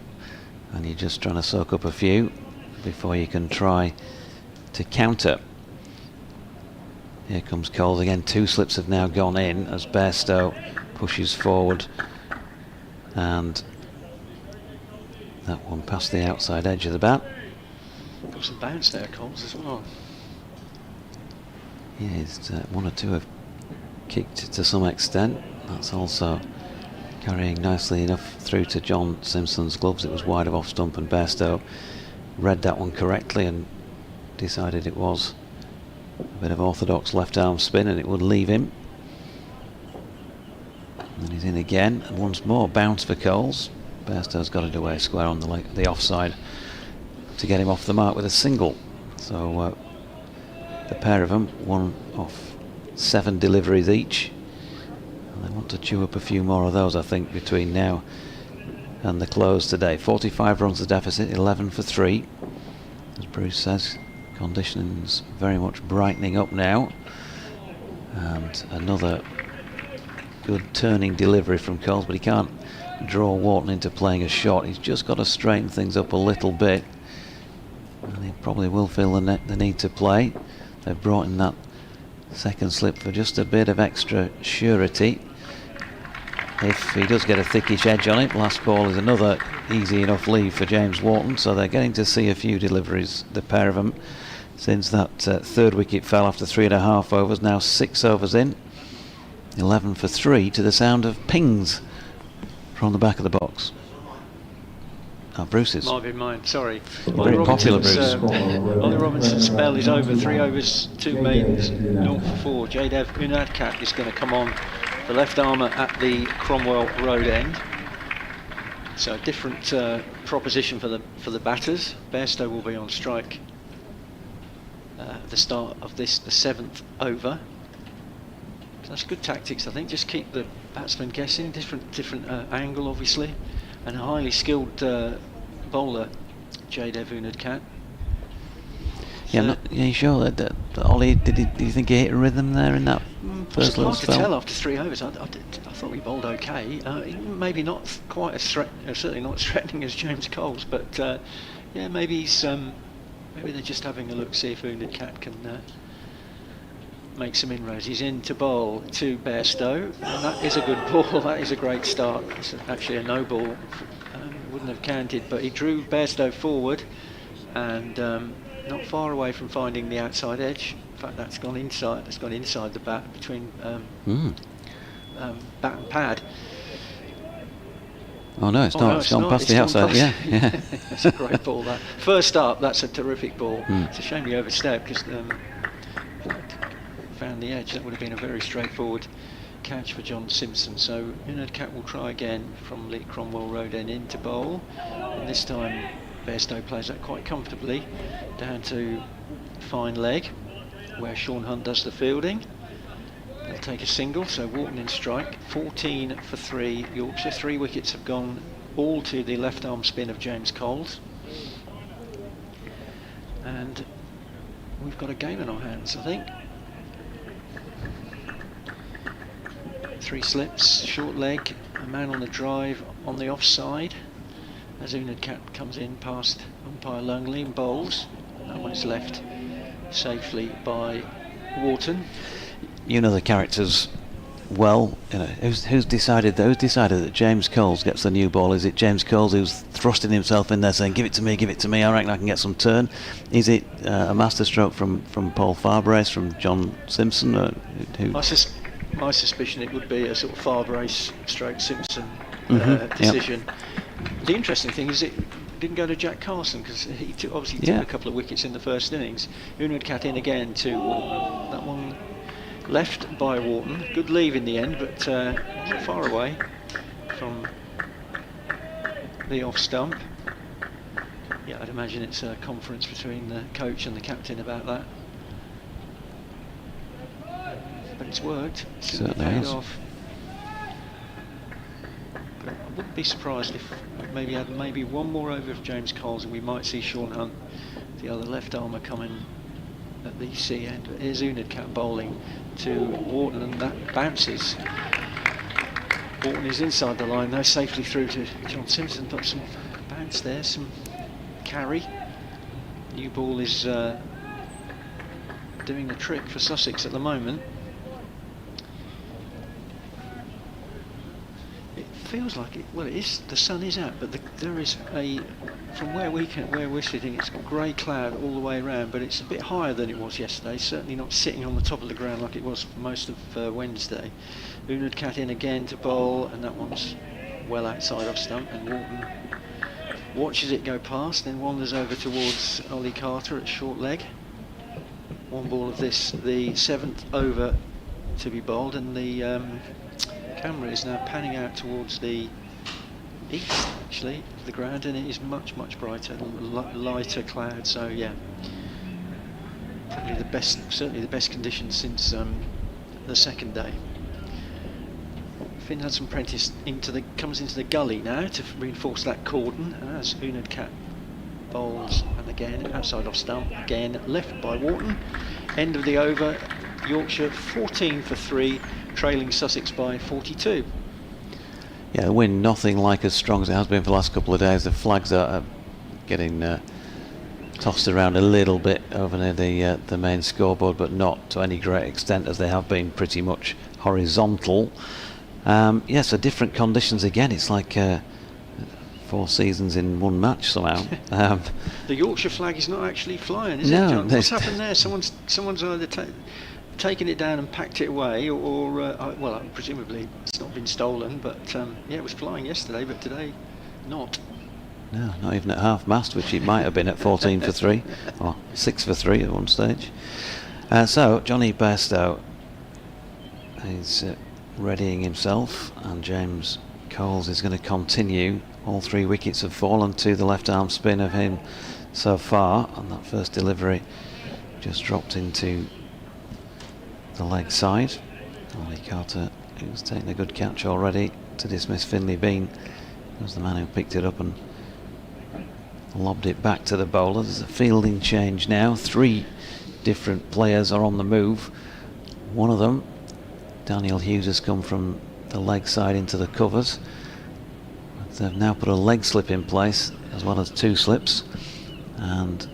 and you're just trying to soak up a few before you can try to counter. Here comes Coles again. 2 slips have now gone in as Bairstow pushes forward, and that one past the outside edge of the bat. Got some bounce there, Coles, as well. Yeah, one or two have kicked to some extent. That's also carrying nicely enough through to John Simpson's gloves. It was wide of off stump, and Bairstow read that one correctly and decided it was a bit of orthodox left arm spin and it would leave him. And he's in again, and once more bounce for Coles. Bairstow's got it away square on the offside to get him off the mark with a single. So the pair of them, one off 7 deliveries each, and they want to chew up a few more of those, I think, between now and the close today. 45 runs the deficit, 11 for 3. As Bruce says, conditions very much brightening up now. And another good turning delivery from Coles, but he can't draw Wharton into playing a shot. He's just got to straighten things up a little bit, and he probably will feel the need to play. They've brought in that second slip for just a bit of extra surety. If he does get a thickish edge on it, last ball is another easy enough leave for James Wharton, so they're getting to see a few deliveries, the pair of them, since that third wicket fell after 3.5 overs. Now 6 overs in, 11 for 3 to the sound of pings from the back of the box. Oh, Bruce's. Might be mine, sorry. Very popular, Bruce. Ollie Robinson's spell is over. 3 overs, 2 means 0 for 4. Jaydev Unadkat is going to come on, the left armour at the Cromwell Road end. So a different proposition for the batters. Bairstow will be on strike at the start of the 7th over. So that's good tactics, I think. Just keep the batsman guessing. Different angle, obviously, and a highly skilled bowler, Jaydev Unadkat. Yeah, you sure that Ollie? Do you think he hit a rhythm there in that first little spell? It's hard to tell after 3 overs. I thought he bowled okay. Maybe not quite as certainly not as threatening as James Coles, but yeah, maybe he's maybe they're just having a look, see if Unadkat can make some inroads. He's in to bowl to Bairstow, and that is a good ball. That is a great start. It's actually a no ball. Wouldn't have counted, but he drew Bairstow forward, and not far away from finding the outside edge. In fact, that's gone inside. It's gone inside the bat between bat and pad. Oh no, it's not. It's gone past the outside. Yeah. That's a great ball. That first up, that's a terrific ball. It's a shame he overstepped, because found the edge. That would have been a very straightforward catch for John Simpson. So Unadkat will try again from the Cromwell Road end into bowl, and this time Bairstow plays that quite comfortably down to fine leg, where Sean Hunt does the fielding. They'll take a single, so Wharton in strike. 14 for 3 Yorkshire. 3 wickets have gone all to the left arm spin of James Coles, and we've got a game in our hands, I think. 3 slips, short leg, a man on the drive on the offside as Unadkat comes in past umpire Longley and bowls. That one's left safely by Wharton. You know the characters well. You know, who's decided that James Coles gets the new ball? Is it James Coles who's thrusting himself in there saying, give it to me, I reckon I can get some turn? Is it a masterstroke from Paul Farbrace, from John Simpson? My suspicion it would be a sort of Farbrace stroke Simpson decision. Yep. The interesting thing is it didn't go to Jack Carson, because he obviously took a couple of wickets in the first innings. Unadkat in again to Wharton. That one left by Wharton. Good leave in the end, but not far away from the off stump. Yeah, I'd imagine it's a conference between the coach and the captain about that. But it's worked. It's certainly paid has. off. But I wouldn't be surprised if maybe had one more over of James Coles, and we might see Sean Hunt, the other left armour, coming at the C end. But here's Unadkat bowling to Wharton, and that bounces. Wharton is inside the line though, safely through to John Simpson. Got some bounce there, some carry. New ball is doing the trick for Sussex at the moment. It feels like it. Well, it is. The sun is out, but there is from where we're sitting, it's got grey cloud all the way around, but it's a bit higher than it was yesterday. Certainly not sitting on the top of the ground like it was for most of Wednesday. Unadkat in again to bowl, and that one's well outside off stump, and Wharton watches it go past, then wanders over towards Ollie Carter at short leg. One ball of this, the 7th over to be bowled, and the camera is now panning out towards the east actually of the ground, and it is much brighter, lighter cloud. So yeah, probably the best, certainly the best conditions since the second day. Finn Hudson Prentice comes into the gully now to reinforce that cordon as Unad Cat bowls, and again outside off stump, again left by Wharton. End of the over, Yorkshire 14 for 3, trailing Sussex by 42. Yeah, the wind nothing like as strong as it has been for the last couple of days. The flags are getting tossed around a little bit over near the main scoreboard, but not to any great extent, as they have been pretty much horizontal. Yeah, so different conditions again. It's like 4 seasons in one match somehow. The Yorkshire flag is not actually flying, is no, it, John? What's happened there? Someone's either taken it down and packed it away, or well, presumably it's not been stolen. But yeah, it was flying yesterday, but today not. No, not even at half mast, which it might have been at 14 for 3 or 6 for 3 at one stage. So Johnny Bairstow is readying himself, and James Coles is going to continue. All 3 wickets have fallen to the left arm spin of him so far, and that first delivery just dropped into the leg side. Ollie Carter, who's taken a good catch already to dismiss Finlay Bean, was the man who picked it up and lobbed it back to the bowler. There's a fielding change now. 3 different players are on the move. One of them, Daniel Hughes, has come from the leg side into the covers. They've now put a leg slip in place as well as 2 slips, and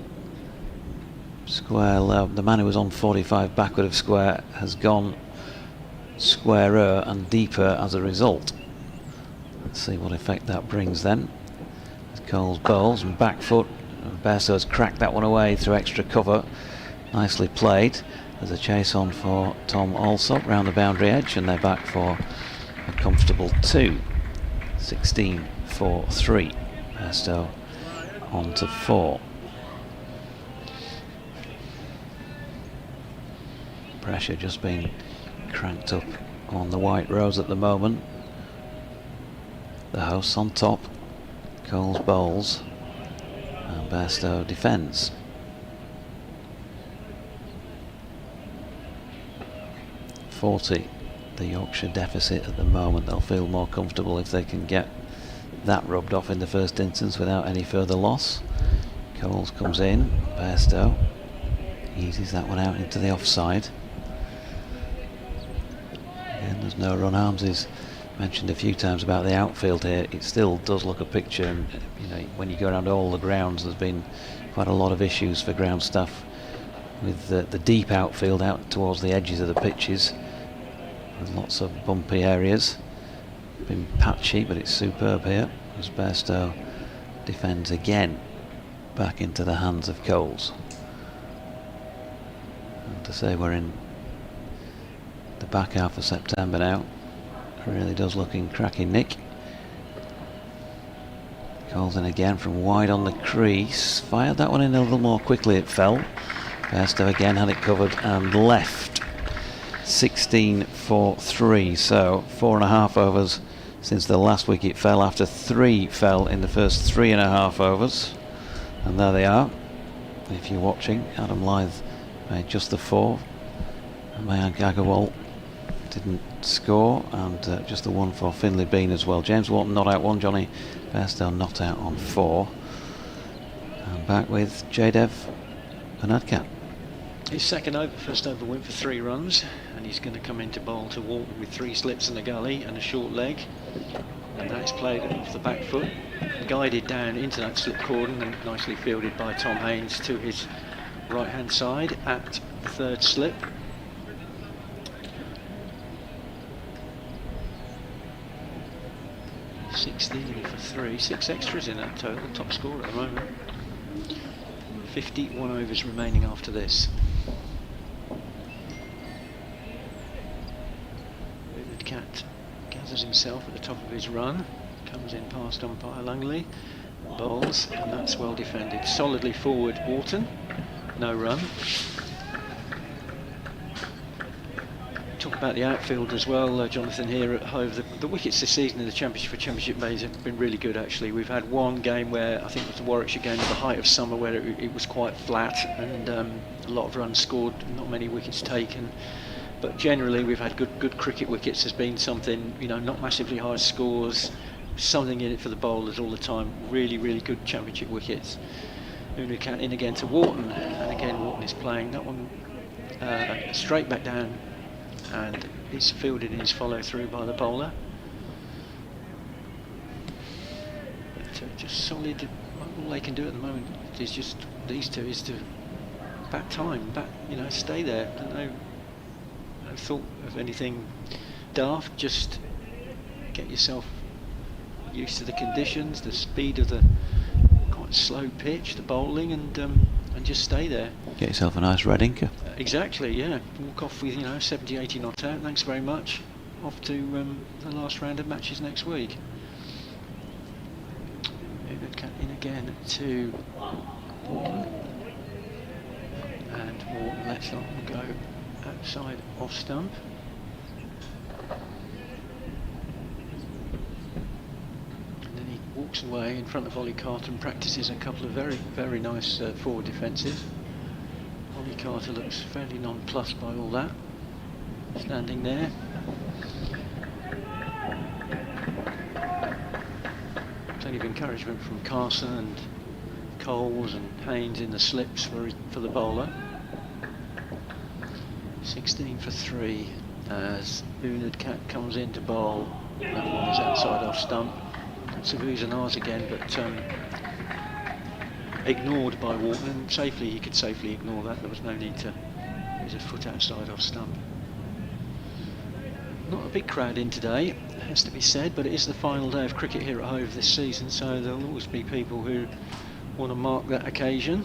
square low, the man who was on 45 backward of square has gone squarer and deeper as a result. Let's see what effect that brings then. Coles bowls and back foot, and Bairstow has cracked that one away through extra cover. Nicely played. There's a chase on for Tom Alsop round the boundary edge, and they're back for a comfortable 2. 16 for 3. Bairstow on to 4. Pressure just being cranked up on the White Rose at the moment. The hosts on top. Coles bowls and Bairstow defends. .40 the Yorkshire deficit at the moment. They'll feel more comfortable if they can get that rubbed off in the first instance without any further loss. Coles comes in, Bairstow eases that one out into the offside. Again, there's no run. Arms is mentioned a few times about the outfield here. It still does look a picture, and you know, when you go around all the grounds, there's been quite a lot of issues for ground staff with the deep outfield out towards the edges of the pitches, with lots of bumpy areas. Been patchy, but it's superb here as Bairstow defends again back into the hands of Coles. And to say we're in the back half of September now, really does look in cracking nick. Coles in again from wide on the crease. Fired that one in a little more quickly, it fell. Bairstow again had it covered and left. 16 for 3, so 4.5 overs since the last wicket fell, after 3 fell in the first 3.5 overs. And there they are. If you're watching, Adam Lyth made just the 4. And Mayank Agarwal didn't score, and just the 1 for Finlay Bean as well. James Wharton not out 1, Johnny Bairstow not out on 4. And back with Jadev Unad. His second over, first over went for 3 runs, and he's going to come into bowl to Wharton with 3 slips in the gully and a short leg, and that's played off the back foot, guided down into that slip cordon and nicely fielded by Tom Haynes to his right hand side at the 3rd slip. .16 for 3, 6 extras in that total, top score at the moment. 51 overs remaining after this. Unad Cat gathers himself at the top of his run, comes in past umpire Langley, bowls, and that's well defended. Solidly forward Wharton, no run. Took about the outfield as well, Jonathan, here at Hove. The wickets this season in the Championship maze have been really good, actually. We've had one game where, I think it was the Warwickshire game at the height of summer, where it was quite flat and a lot of runs scored, not many wickets taken. But generally we've had good cricket wickets. There's been something, not massively high scores, something in it for the bowlers all the time. Really, really good Championship wickets. Unucat in again to Wharton, and again Wharton is playing that one straight back down, and it's fielded in his follow through by the bowler. But just solid. All they can do at the moment is just these two is to bat time, stay there. No thought of anything daft. Just get yourself used to the conditions, the speed of the quite slow pitch, the bowling, and just stay there. Get yourself a nice red inker. Exactly, yeah. Walk off with 70, 80 not out. Thanks very much. Off to the last round of matches next week. In again to Wharton, and Wharton lets that one go outside off stump. And then he walks away in front of Ollie Carter and practices a couple of very, very nice forward defences. Ollie Carter looks fairly nonplussed by all that, standing there. Plenty of encouragement from Carson and Coles and Haynes in the slips for the bowler. 16 for 3 as Unucat comes in to bowl. That one is outside off stump. Savuzanars again, but ignored by Wharton. He could safely ignore that. There was no need to use a foot outside off stump. Not a big crowd in today, has to be said, but it is the final day of cricket here at Hove this season, so there'll always be people who want to mark that occasion,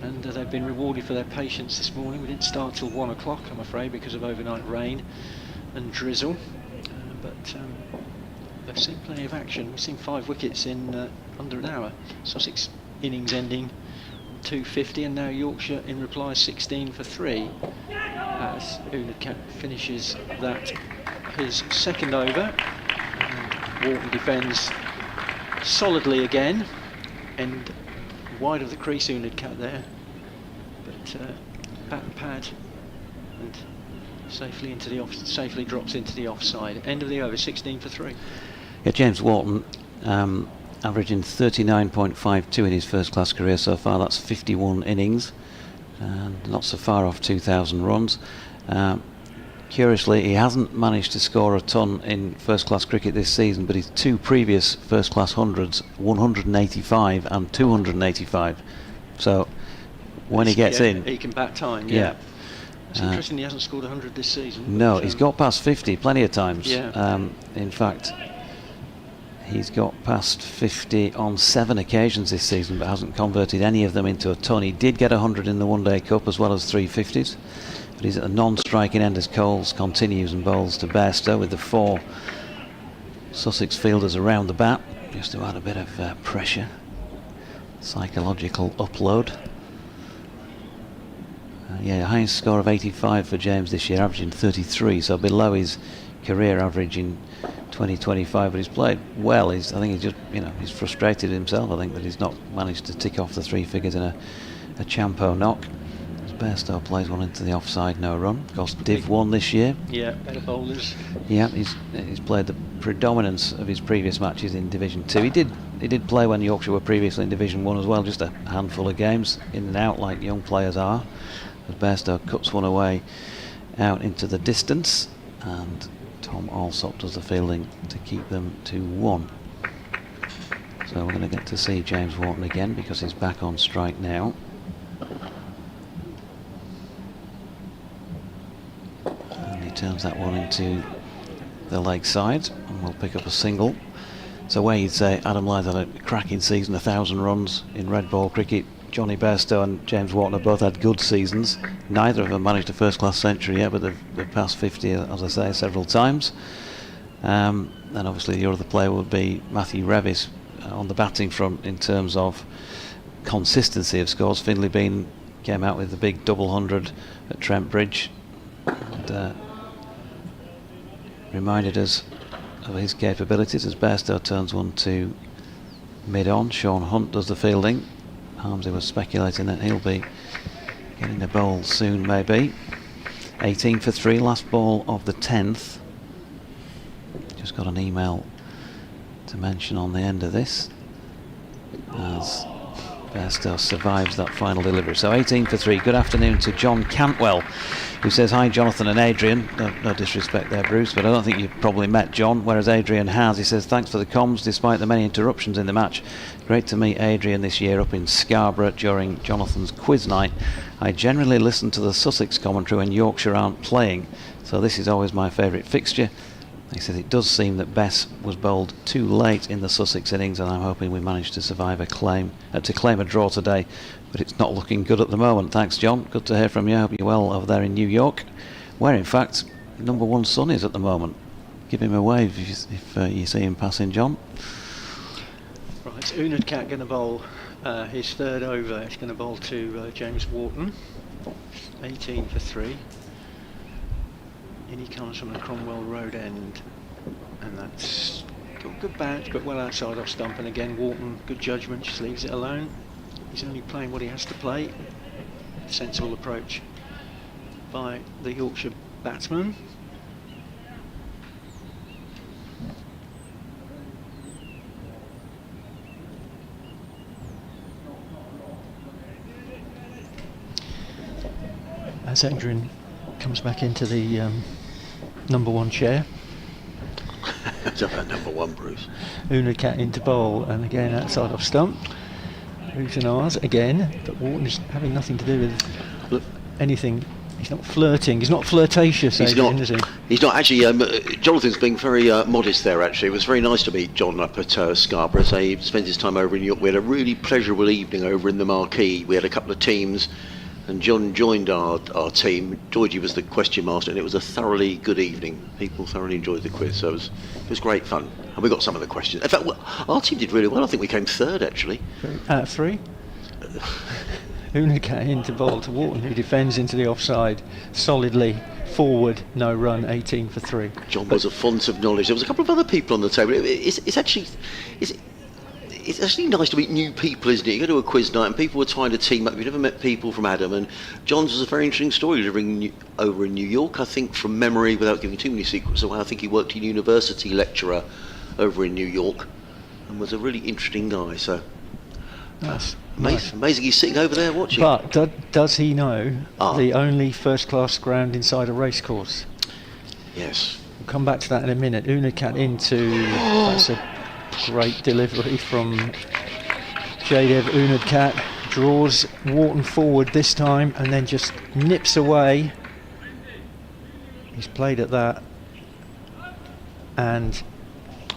and they've been rewarded for their patience this morning. We didn't start till 1 o'clock, I'm afraid, because of overnight rain and drizzle, but they've seen plenty of action. We've seen 5 wickets in under an hour. Sussex innings ending 250, and now Yorkshire in reply 16 for 3 as Unucat finishes that his second over, and Wharton defends solidly again, and wide of the crease Unucat there, but bat and pad, and safely drops into the offside. End of the over, 16 for 3. Yeah, James Wharton averaging 39.52 in his first class career so far. That's 51 innings, and not so far off 2,000 runs. Curiously, he hasn't managed to score a ton in first class cricket this season, but his 2 previous first class hundreds, 185 and 285. So when he gets in, he can bat time. Yeah. It's interesting he hasn't scored 100 this season. No, he's got past 50 plenty of times. Yeah. In fact, he's got past 50 on 7 occasions this season, but hasn't converted any of them into a ton. He did get 100 in the One Day Cup as well as 3 50s. But he's at the non-striking end as Coles continues and bowls to Bairstow with the 4 Sussex fielders around the bat, just to add a bit of pressure, psychological upload. Highest score of 85 for James this year, averaging 33, so below his career average in 2025. But he's played well. I think he's just, he's frustrated himself. I think that he's not managed to tick off the 3 figures in a Champo knock. Bairstow plays one into the offside, no run. Of course, Div 1 this year. Yeah, better bowlers. Yeah, he's played the predominance of his previous matches in Division 2. He did play when Yorkshire were previously in Division 1 as well, just a handful of games, in and out like young players are. As Bairstow cuts one away out into the distance, and Tom Alsop does the fielding to keep them to 1. So we're going to get to see James Wharton again because he's back on strike now. Turns that one into the leg side, and we'll pick up a single. So where you'd say Adam Lyth had a cracking season, 1,000 runs in red ball cricket. Johnny Bairstow and James Wharton have both had good seasons. Neither of them managed a first class century yet, but they've passed 50, as I say, several times. And obviously the other player would be Matthew Revis on the batting front in terms of consistency of scores. Finlay Bean came out with the big double 100 at Trent Bridge, and reminded us of his capabilities as Bairstow turns one to mid-on. Sean Hunt does the fielding. Harmsy was speculating that he'll be getting the bowl soon, maybe. 18 for 3, last ball of the 10th. Just got an email to mention on the end of this as Bairstow survives that final delivery. So 18 for 3. Good afternoon to John Cantwell, who says, hi Jonathan and Adrian. No disrespect there, Bruce, but I don't think you've probably met John, whereas Adrian has. He says, thanks for the comms despite the many interruptions in the match. Great to meet Adrian this year up in Scarborough during Jonathan's quiz night. I generally listen to the Sussex commentary when Yorkshire aren't playing, so this is always my favourite fixture. He says it does seem that Bess was bowled too late in the Sussex innings, and I'm hoping we managed to survive to claim a draw today, but it's not looking good at the moment. Thanks, John. Good to hear from you. I hope you're well over there in New York, where in fact number one son is at the moment. Give him a wave if you see him passing, John. Right, Unadkat going to bowl his third over. He's going to bowl to James Wharton. 18 for 3. In he comes from the Cromwell Road end, and that's got a good bounce but well outside off stump, and again Wharton, good judgment, just leaves it alone. He's only playing what he has to play. Sensible approach by the Yorkshire batsman. As Adrian comes back into the number one chair. It's about number one, Bruce. Unadkat into bowl, and again outside off stump. Who's an ours again, but Wharton is having nothing to do with anything. He's not flirting. He's not flirtatious. He's Adrian, not. is he? He's not actually. Jonathan's being very modest there. Actually, it was very nice to meet John up at Scarborough. So he spent his time over in New York. We had a really pleasurable evening over in the Marquee. We had a couple of teams, and John joined our team. Georgie was the question master, and it was a thoroughly good evening. People thoroughly enjoyed the quiz, so it was great fun. And we got some of the questions. In fact, our team did really well. I think we came third, actually. Out of 3. Unadkat into bowl to Wharton, who defends into the offside solidly. Forward, no run, 18 for 3. John was a font of knowledge. There was a couple of other people on the table. It's actually nice to meet new people, isn't it? You go to a quiz night and people were trying to team up. You've never met people from Adam, and John's was a very interesting story living over in New York. I think from memory, without giving too many secrets away, I think he worked a university lecturer over in New York and was a really interesting guy. So amazing he's sitting over there watching. But does he know the only first-class ground inside a racecourse? Yes. We'll come back to that in a minute. Unadkat into... That's a great delivery from Jadev Unadkat. Draws Wharton forward this time and then just nips away. He's played at that. And...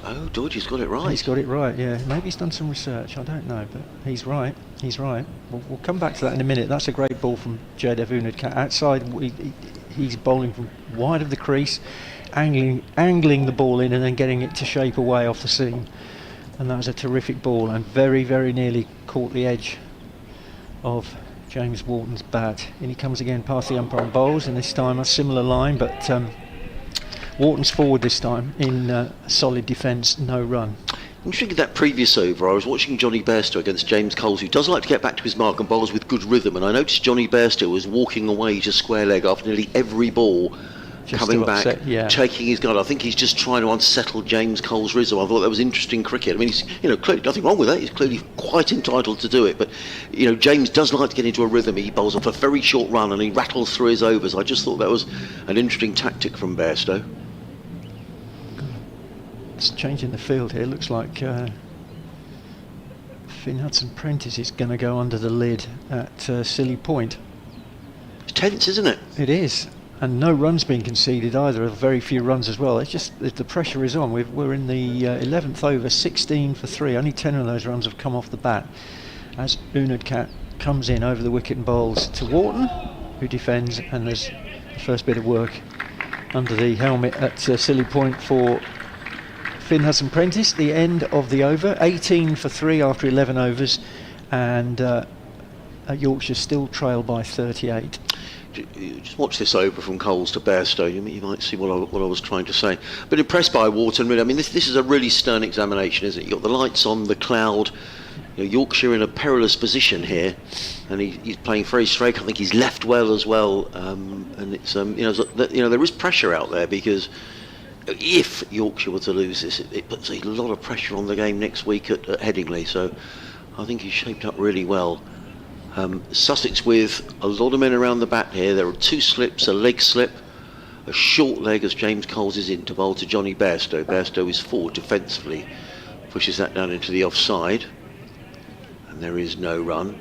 Oh, Georgie's got it right. He's got it right, yeah. Maybe he's done some research, I don't know, but he's right. He's right. We'll come back to that in a minute. That's a great ball from Jadev Unadkat. Outside, he's bowling from wide of the crease, angling the ball in and then getting it to shape away off the seam. And that was a terrific ball and very, very nearly caught the edge of James Wharton's bat. In he comes again past the umpire and bowls, and this time a similar line, but Wharton's forward this time in solid defence, no run. Interesting, that previous over, I was watching Johnny Bairstow against James Coles, who does like to get back to his mark and bowls with good rhythm, and I noticed Johnny Bairstow was walking away to square leg after nearly every ball, just coming back, taking his guard. I think he's just trying to unsettle James Cole's rhythm. I thought that was interesting cricket. I mean, he's, clearly nothing wrong with that. He's clearly quite entitled to do it. But, James does like to get into a rhythm. He bowls off a very short run and he rattles through his overs. I just thought that was an interesting tactic from Bairstow. It's changing the field here. Looks like Finn Hudson-Prentice is going to go under the lid at Silly Point. It's tense, isn't it? It is. And no runs being conceded either, very few runs as well. It's just the pressure is on. We're in the 11th over, 16 for 3. Only 10 of those runs have come off the bat. As Unadkat comes in over the wicket and bowls to Wharton, who defends, and there's the first bit of work under the helmet at Silly Point for Finn Hudson-Prentice. The end of the over, 18 for 3 after 11 overs, and Yorkshire still trail by 38. Just watch this over from Coles to Bairstow. You might see what I was trying to say. But impressed by Wharton, really. I mean, this is a really stern examination, isn't it? You've got the lights on, the cloud. Yorkshire in a perilous position here, and he's playing very straight. I think he's left well as well, and it's there is pressure out there, because if Yorkshire were to lose this, it puts a lot of pressure on the game next week at Headingley. So I think he's shaped up really well. Sussex with a lot of men around the back here. There are 2 slips, a leg slip, a short leg as James Coles is in to bowl to Johnny Bairstow. Bairstow is forward defensively, pushes that down into the offside, and there is no run.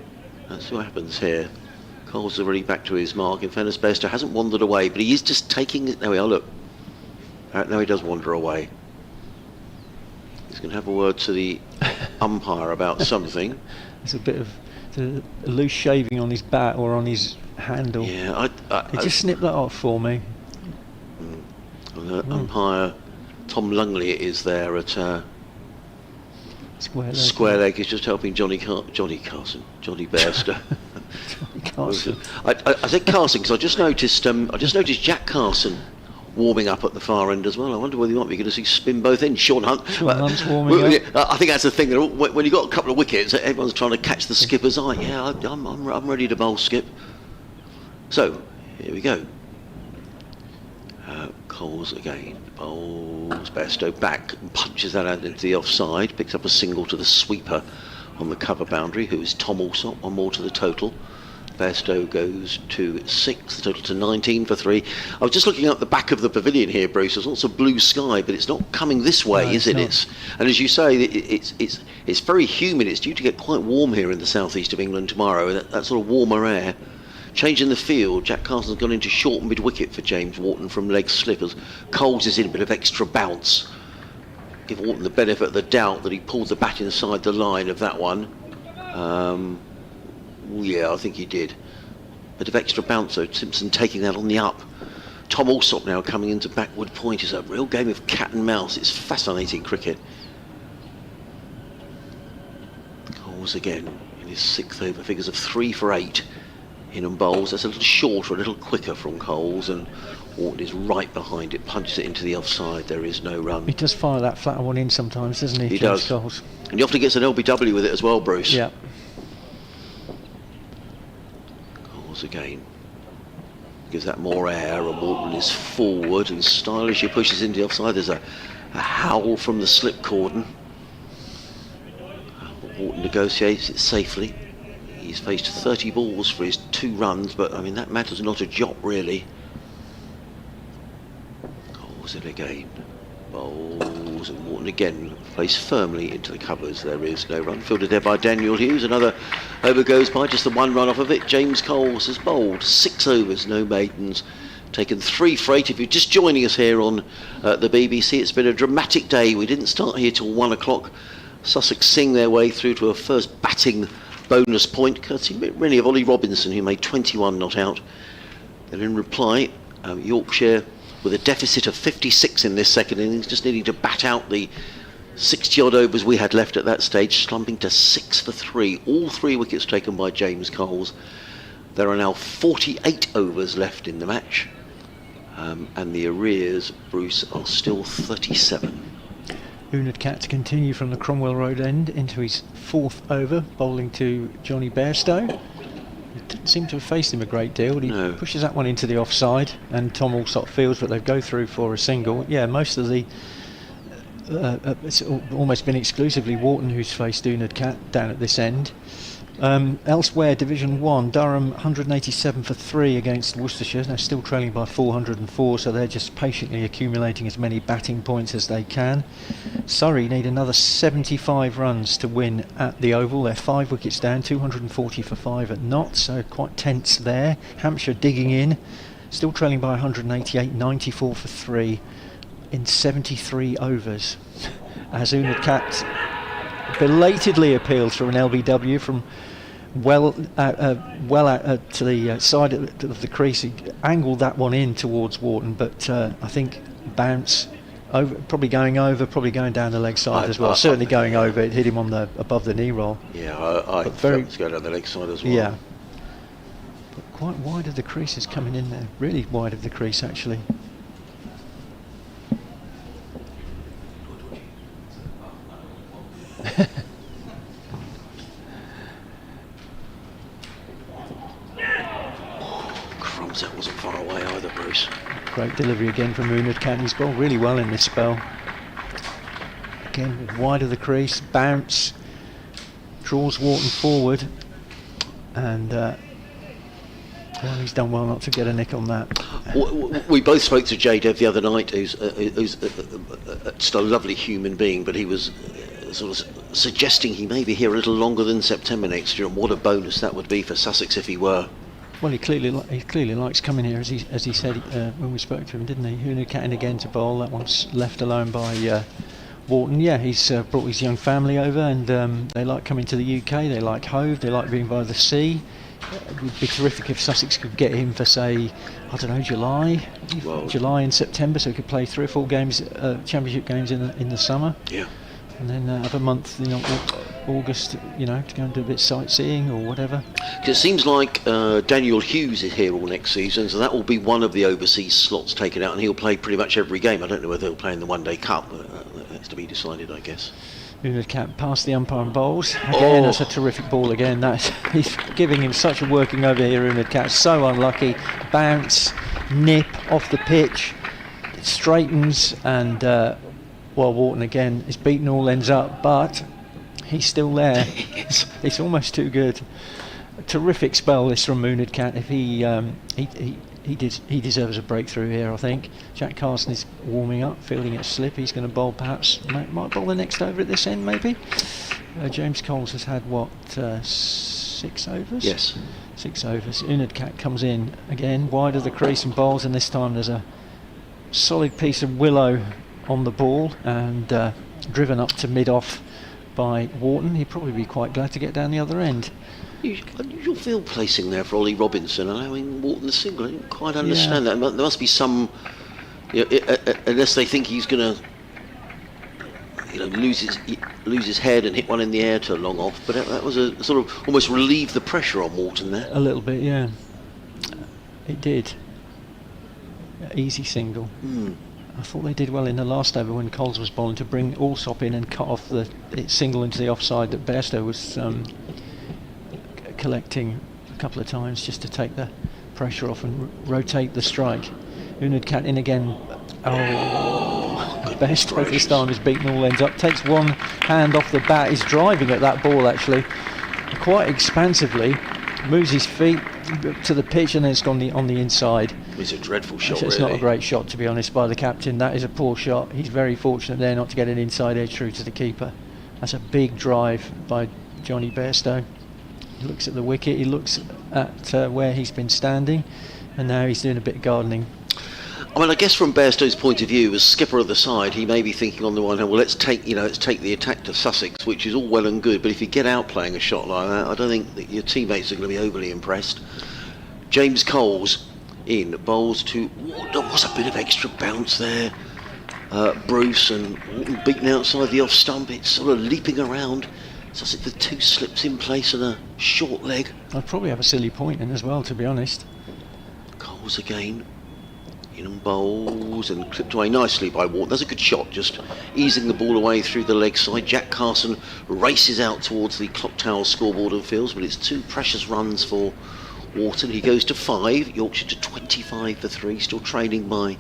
That's what happens here. Coles is already back to his mark. In fairness, Bairstow hasn't wandered away, but he is just taking it. There we are, look. Now he does wander away. He's going to have a word to the umpire about something. There's a bit of a loose shaving on his bat or on his handle. Yeah, He just snipped that off for me. Umpire Tom Lungley is there at Square leg. Is just helping Johnny Bairstow. Johnny Carson. I said Carson because I just noticed Jack Carson warming up at the far end as well. I wonder whether you might be going to see spin both ends. Sean Hunt's warming up. I think that's the thing. When you've got a couple of wickets, everyone's trying to catch the skipper's eye. Yeah, I'm ready to bowl, Skip. So here we go. Coles again. Bowls Bairstow back and punches that out into the offside. Picks up a single to the sweeper on the cover boundary, who is Tom Alsop. 1 more to the total. Bairstow goes to 6, the total to 19 for 3. I was just looking up the back of the pavilion here, Bruce. There's lots of blue sky, but it's not coming this way, no, is it? Not. And as you say, it's very humid. It's due to get quite warm here in the southeast of England tomorrow. That sort of warmer air. Change in the field. Jack Carson's gone into short mid-wicket for James Wharton from leg slippers. Coles is in a bit of extra bounce. Give Wharton the benefit of the doubt that he pulled the bat inside the line of that one. Yeah, I think he did. Bit of extra bounce though. Simpson taking that on the up. Tom Alsop now coming into backward point. It's a real game of cat and mouse. It's fascinating cricket. Coles again in his 6th over. Figures of 3 for 8 in and bowls. That's a little shorter, a little quicker from Coles, and Wharton is right behind it. Punches it into the offside. There is no run. He does fire that flatter one in sometimes, doesn't he? He James does. Coles. And he often gets an LBW with it as well, Bruce. Yeah. Again gives that more air, and Wharton is forward and stylish. He pushes into the offside. There's a howl from the slip cordon. Wharton negotiates it safely. He's faced 30 balls for his 2 runs, but I mean that matters not a jot really. Calls it again. Bowls, and Wharton again placed firmly into the covers. There is no run. Fielded there by Daniel Hughes. Another over goes by, just the 1 run off of it. James Coles has bowled 6 overs, no maidens. Taken 3 for 8. If you're just joining us here on the BBC, it's been a dramatic day. We didn't start here till 1 o'clock. Sussex sing their way through to a first batting bonus point, courtesy really of Ollie Robinson, who made 21 not out. Then in reply, Yorkshire with a deficit of 56 in this second innings, just needing to bat out the 60-odd overs we had left at that stage, slumping to 6 for 3. All 3 wickets taken by James Coles. There are now 48 overs left in the match, and the arrears, Bruce, are still 37. Unad Cat to continue from the Cromwell Road end into his 4th over, bowling to Johnny Bairstow. It didn't seem to have faced him a great deal, but he pushes that one into the offside, and Tom Alsop fields, but they go through for a single. Yeah, most of the it's almost been exclusively Wharton who's faced Unad Cat down at this end. Elsewhere, Division 1, Durham 187 for 3 against Worcestershire. They're still trailing by 404, so they're just patiently accumulating as many batting points as they can. Surrey need another 75 runs to win at the Oval. They're 5 wickets down, 240 for 5 at Notts, so quite tense there. Hampshire digging in, still trailing by 188, 94 for 3 in 73 overs. As Unad Cat belatedly appeals for an LBW from well out to the side of the crease. He angled that one in towards Wharton, but I think bounce over, probably going down the leg side as well. Certainly going over. It hit him on the above the knee roll. Yeah, I thought it was going down the leg side as well. Yeah, quite wide of the crease is coming in there. Really wide of the crease, actually. Crumbs, that wasn't far away either, Bruce. Great delivery again from Unadkat. He's bowled really well in this spell. Again, wide of the crease, bounce, draws Wharton forward, and well, he's done well not to get a nick on that. We both spoke to J-Dev the other night, who's just a lovely human being, but he was sort of suggesting he may be here a little longer than September next year, and what a bonus that would be for Sussex if he were. Well, he clearly likes coming here, as he said when we spoke to him, didn't he? Unadkat in again to bowl. That one's left alone by Wharton. Yeah, he's brought his young family over, and they like coming to the UK. They like Hove. They like being by the sea. It would be terrific if Sussex could get him for, say, I don't know, July and September, so he could play 3 or 4 games, championship games in the summer. Yeah. And then have a month, August, to go and do a bit of sightseeing or whatever. It seems like Daniel Hughes is here all next season, so that will be one of the overseas slots taken out, and he'll play pretty much every game. I don't know whether he'll play in the One Day Cup. That has to be decided, I guess. Unadkat past the umpire and bowls. Again, that's a terrific ball again. He's giving him such a working over here, Unadkat. So unlucky. Bounce, nip off the pitch. It straightens, and Wharton again is beaten all ends up, but he's still there. It's almost too good. A terrific spell this from Unadkat. If he deserves a breakthrough here, I think. Jack Carson is warming up, feeling it slip. He's going to bowl, perhaps might bowl the next over at this end, maybe. James Coles has had 6 overs? Yes. 6 overs. Unadkat comes in again, wide of the crease and bowls, and this time there's a solid piece of willow on the ball, and driven up to mid-off by Wharton. He'd probably be quite glad to get down the other end. Unusual field placing there for Ollie Robinson. I mean, Wharton single. I didn't quite understand that. There must be some, unless they think he's going to, lose his head and hit one in the air to long off. But that was a sort of almost relieved the pressure on Wharton there. A little bit, yeah. It did. Easy single. I thought they did well in the last over when Coles was bowling to bring Allsop in and cut off the single into the offside that Bairstow was collecting a couple of times just to take the pressure off and rotate the strike. Unadkat in again. Bairstow this time has beaten all ends up. Takes one hand off the bat. He's driving at that ball actually quite expansively. Moves his feet to the pitch and then it's gone on the inside. It's a dreadful shot. It's not a great shot, to be honest, by the captain. That is a poor shot. He's very fortunate there not to get an inside edge through to the keeper. That's a big drive by Johnny Bairstow. He looks at the wicket, he looks at where he's been standing, and now he's doing a bit of gardening. I mean, I guess from Bairstow's point of view, as skipper of the side, he may be thinking on the one hand, well, let's take the attack to Sussex, which is all well and good, but if you get out playing a shot like that, I don't think that your teammates are going to be overly impressed. James Coles in, bowls to Wharton. There was a bit of extra bounce there. Bruce, and Wharton beaten outside the off stump. It's sort of leaping around. Sussex with 2 slips in place and a short leg. I'd probably have a silly point in as well, to be honest. Coles again. In and bowls and clipped away nicely by Wharton. That's a good shot, just easing the ball away through the leg side. Jack Carson races out towards the clock tower scoreboard and fields, but it's 2 precious runs for Wharton. He goes to 5, Yorkshire to 25 for 3, still trailing by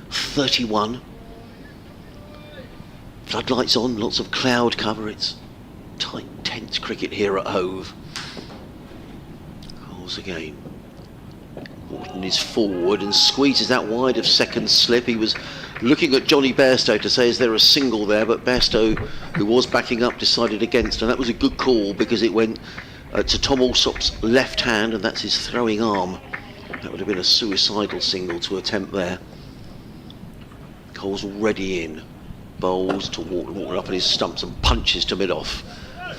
31. Floodlights on, lots of cloud cover. It's tight, tense cricket here at Hove. Coles again. Wharton is forward and squeezes that wide of second slip. He was looking at Johnny Bairstow to say, is there a single there? But Bairstow, who was backing up, decided against, and that was a good call because it went to Tom Allsop's left hand, and that's his throwing arm. That would have been a suicidal single to attempt there. Coles already in. Bowls to Wharton up on his stumps and punches to mid-off.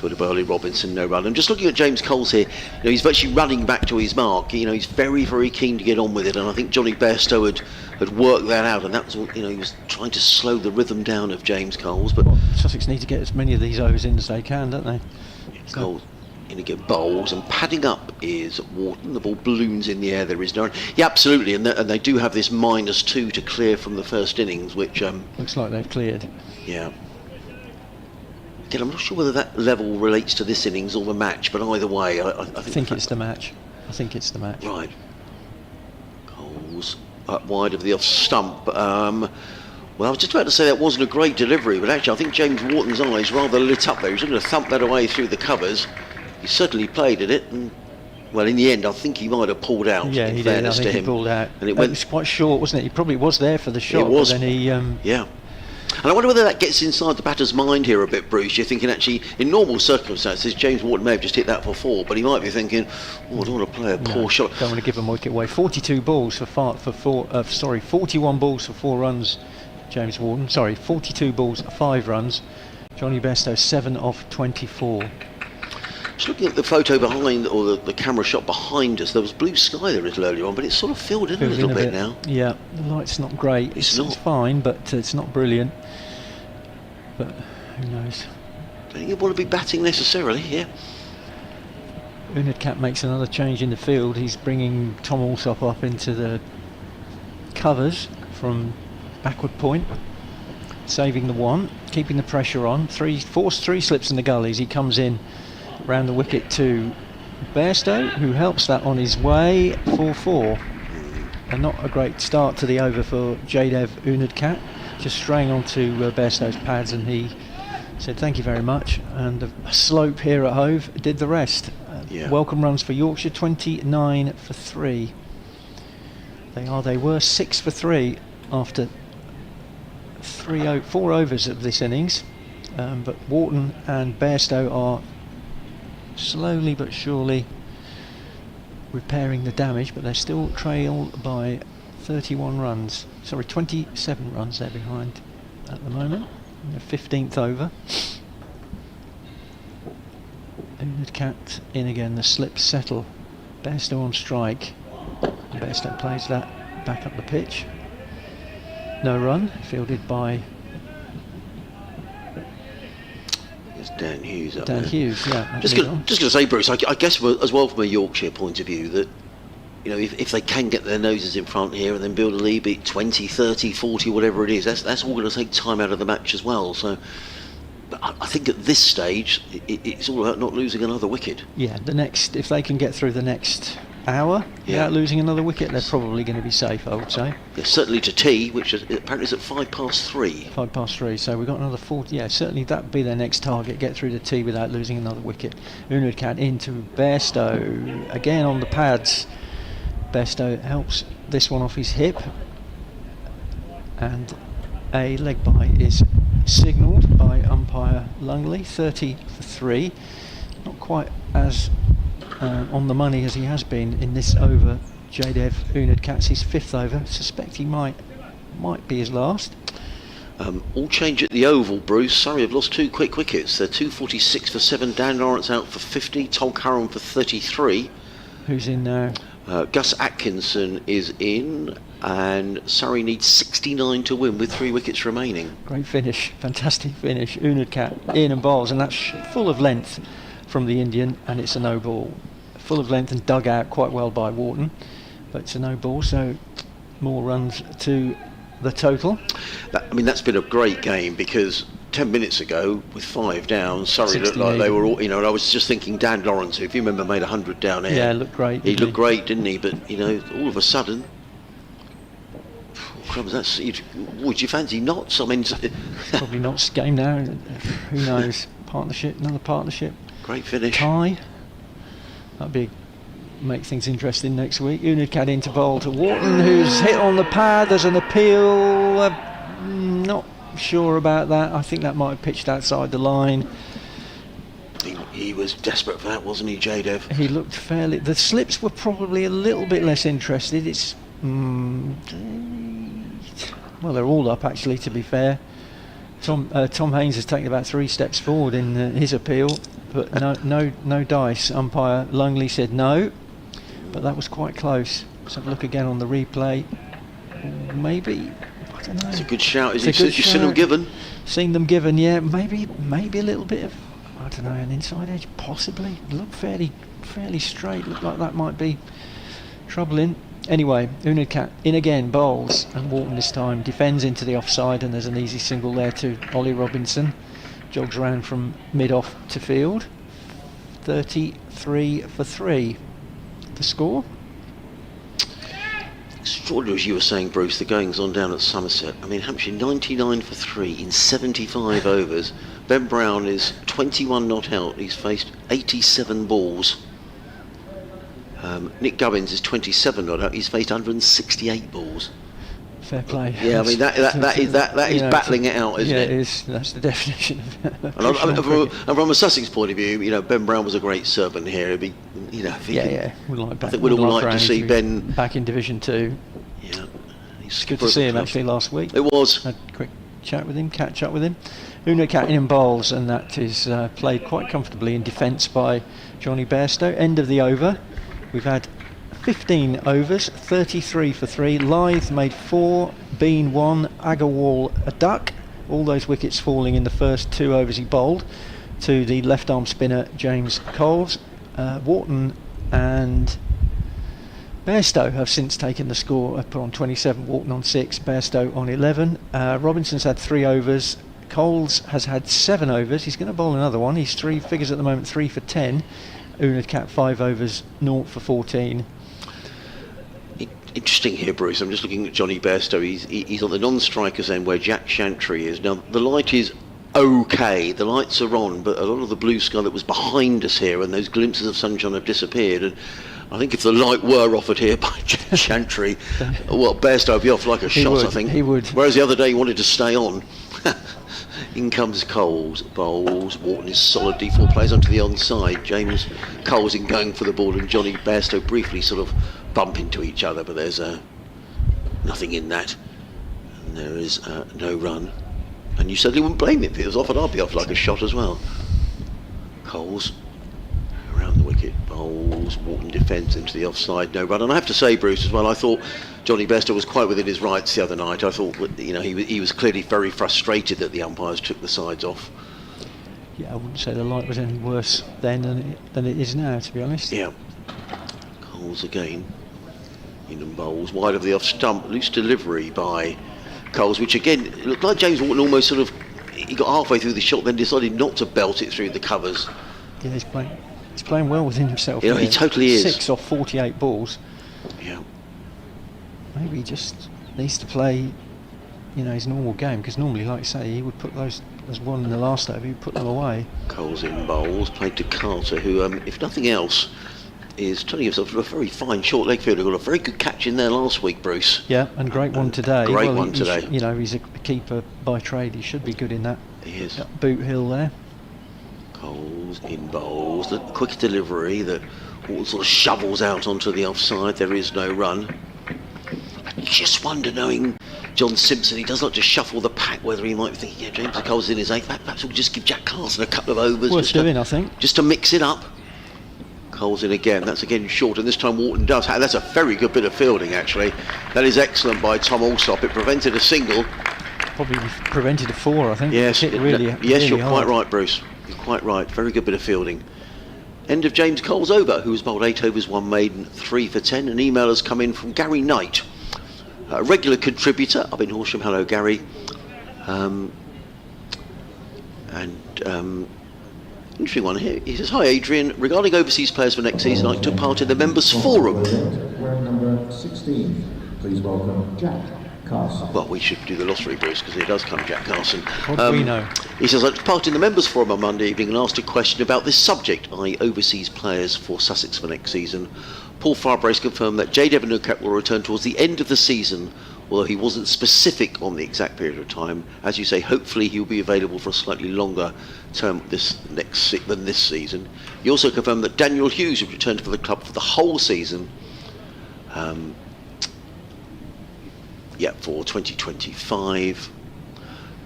For the Burley Robinson, no run. I'm just looking at James Coles here. He's virtually running back to his mark. He's very, very keen to get on with it, and I think Johnny Bairstow had worked that out, and that was, he was trying to slow the rhythm down of James Coles. But Sussex need to get as many of these overs in as they can, don't they? Coles in again, bowls, and padding up is Wharton. The ball balloons in the air. There is no. Yeah, absolutely, and they do have this -2 to clear from the first innings, which looks like they've cleared. Yeah. Again, I'm not sure whether that level relates to this innings or the match, but either way, I think it's the match. I think it's the match. Right. Coles up wide of the off stump. Well, I was just about to say that wasn't a great delivery, but actually I think James Wharton's eyes rather lit up there. He was going to thump that away through the covers. He certainly played at it, and well, in the end, I think he might have pulled out. Yeah, he did. I think he pulled out. And it was quite short, wasn't it? He probably was there for the shot. It was. But then he. Yeah. And I wonder whether that gets inside the batter's mind here a bit, Bruce. You're thinking, actually, in normal circumstances, James Wharton may have just hit that for 4, but he might be thinking, oh, I don't want to play a poor shot. Don't want to give him a wicket away. 42 balls for 41 balls for 4 runs. James Wharton. Sorry, 42 balls, 5 runs. Johnny Bairstow 7 off 24. Just looking at the photo behind, or the camera shot behind us, there was blue sky there a little earlier on, but it's sort of filled in a little bit now. Yeah, the light's not great. It's fine, but it's not brilliant. But who knows? Don't think you want to be batting necessarily, yeah. Unadkat makes another change in the field. He's bringing Tom Alsop up into the covers from backward point, saving the 1, keeping the pressure on. 3 slips in the gullies. He comes in round the wicket to Bairstow, who helps that on his way for 4. And not a great start to the over for Jaydev Unadkat, just straying onto Bairstow's pads, and he said thank you very much, and a slope here at Hove did the rest. Welcome runs for Yorkshire, 29 for 3. They were 6 for 3 after 4 overs of this innings, but Wharton and Bairstow are slowly but surely repairing the damage, but they're still trailed by 31 runs. Sorry, 27 runs they're behind at the moment. The 15th over. Unadkat in again, the slips settle. Bairstow on strike. Bairstow plays that back up the pitch. No run, fielded by Dan Hughes up Dan there. Hughes, yeah. Just going to say, Bruce, I guess as well from a Yorkshire point of view, that if they can get their noses in front here and then build a lead, be it 20, 30, 40, whatever it is, that's all going to take time out of the match as well. So but I think at this stage, it's all about not losing another wicket. Yeah, if they can get through the next hour without losing another wicket, they're probably going to be safe, I would say. Yeah, certainly to tea, which apparently is at 3:05. 3:05, so we've got another 40. Yeah, certainly that would be their next target, get through to tea without losing another wicket. Unadkat into Bairstow, again on the pads. Bairstow helps this one off his hip, and a leg bye is signalled by umpire Lungley, 30 for 3. Not quite as on the money as he has been in this over. Jaydev Unadkat's his 5th over. Suspect he might be his last. All change at the Oval, Bruce. Surrey have lost 2 quick wickets. They're 246 for 7. Dan Lawrence out for 50. Tom Curran for 33. Who's in now? Gus Atkinson is in, and Surrey needs 69 to win with 3 wickets remaining. Great finish, fantastic finish. Unadkat in and bowls, and that's full of length from the Indian, and it's a no ball. Full of length and dug out quite well by Wharton, but it's a no ball, so more runs to the total. That's been a great game, because 10 minutes ago, with 5 down, Surrey looked like they were all, and I was just thinking Dan Lawrence, who, if you remember, made 100 down here. Yeah, looked great. He looked great, didn't he? But, all of a sudden, crumbs, would you fancy Notts? Probably Notts game now. Who knows? Another partnership. Great finish. Tie. That'd make things interesting next week. Unadkat into bowl to Wharton, who's hit on the pad. There's an appeal. Not sure about that. I think that might have pitched outside the line. He was desperate for that, wasn't he, Jaydev? He looked fairly. The slips were probably a little bit less interested. It's well, they're all up actually, to be fair. Tom Haynes has taken about 3 steps forward in his appeal, but no dice. Umpire Lungley said no, but that was quite close. Let's have a look again on the replay. Maybe, I don't know. It's a good shout. You've seen them given. Seen them given, yeah. Maybe a little bit of. I don't know, an inside edge possibly. Looked fairly straight. Looked like that might be troubling. Anyway, Unicat in again, bowls, and Wharton this time defends into the offside, and there's an easy single there to Ollie Robinson. Jogs around from mid-off to field. 33 for 3. The score. Extraordinary, as you were saying, Bruce, the goings on down at Somerset. I mean, Hampshire 99 for 3 in 75 overs. Ben Brown is 21 not out. He's faced 87 balls. Nick Gubbins is 27 not out. He's faced 168 balls. Fair play. Yeah, I mean that is battling it out, isn't it? Yeah, it is. That's the definition of it. And from a Sussex point of view, you know, Ben Brown was a great servant here. It'd be, you know, if he I think we'd all like to see Ben back in Division 2. Yeah, It's good to see him actually last week. It was. Had a quick chat with him, catch up with him. Unicat in bowls, and that is played quite comfortably in defence by Johnny Bairstow. End of the over. We've had 15 overs, 33 for 3. Lythe made 4, Bean 1, Agarwal a duck. All those wickets falling in the first 2 overs he bowled to the left arm spinner James Coles. Wharton and Bairstow have since taken the score up on 27, Wharton on 6, Bairstow on 11. Robinson's had 3 overs. Coles has had 7 overs. He's going to bowl another one. He's 3 figures at the moment, 3 for 10. Unicat 5 overs, 0 for 14. Interesting here, Bruce. I'm just looking at Johnny Bairstow. He's on the non-strikers end where Jack Chantry is. Now, the light is okay. The lights are on, but a lot of the blue sky that was behind us here and those glimpses of sunshine have disappeared. And I think if the light were offered here by Jack Chantry, well, Bairstow would be off like a shot, I think. He would. Whereas the other day he wanted to stay on. In comes Coles, bowls. Wharton is solid D4, plays onto the onside. James Coles in going for the ball, and Johnny Bairstow briefly sort of bump into each other, but there's nothing in that. And there is no run. And you certainly wouldn't blame it if it was off, and I'd be off like a shot as well. Coles around the wicket, bowls. Wharton defends into the offside, no run. And I have to say, Bruce, as well, I thought Johnny Bairstow was quite within his rights the other night. I thought, you know, he was clearly very frustrated that the umpires took the sides off. Yeah, I wouldn't say the light was any worse then than it is now, to be honest. Yeah. Coles again. In and bowls wide of the off stump. Loose delivery by Coles, which again looked like James Wharton almost sort of, he got halfway through the shot, then decided not to belt it through the covers. Yeah, he's playing well within himself. You know, he totally is. 6 off 48 balls. Yeah. Maybe he just needs to play, you know, his normal game, because normally, like you say, he would put those, as one in the last over, he would put them away. Coles in bowls, played to Carter, who, if nothing else, is turning himself into a very fine short leg fielder. Got a very good catch in there last week, Bruce. Yeah, and great one today. Great one today. You know, he's a keeper by trade. He should be good in that. He is. Boot hill there. Coles in bowls, the quick delivery that all sort of shovels out onto the offside. There is no run. I just wonder, knowing John Simpson, he does not just shuffle the pack, whether he might think, yeah, James Coles in his 8th, perhaps we'll just give Jack Carson a couple of overs. Worth doing, I think. Just to mix it up. Coles in again, that's again short, and this time Wharton does. That's a very good bit of fielding, actually. That is excellent by Tom Alsop. It prevented a single. Probably prevented a 4, I think. Yes, hit really, yes, really you're hard. quite right, Bruce. You're quite right. Very good bit of fielding. End of James Coles over, who was bowled 8 overs, 1 maiden, 3 for 10. An email has come in from Gary Knight, a regular contributor up in Horsham. Hello, Gary. Interesting one here. He says, hi Adrian, regarding overseas players for next season, I took part in the members forum. Wearing number 16, please welcome Jack Carson. Well, we should do the lottery, Bruce, because here does come Jack Carson. What do we know? He says, I took part in the members forum on Monday evening and asked a question about this subject, i.e. overseas players for Sussex for next season. Paul Farbrace confirmed that J. Devon Newcap will return towards the end of the season, although he wasn't specific on the exact period of time. As you say, hopefully he'll be available for a slightly longer term than this season. He also confirmed that Daniel Hughes would return to the club for the whole season. For 2025.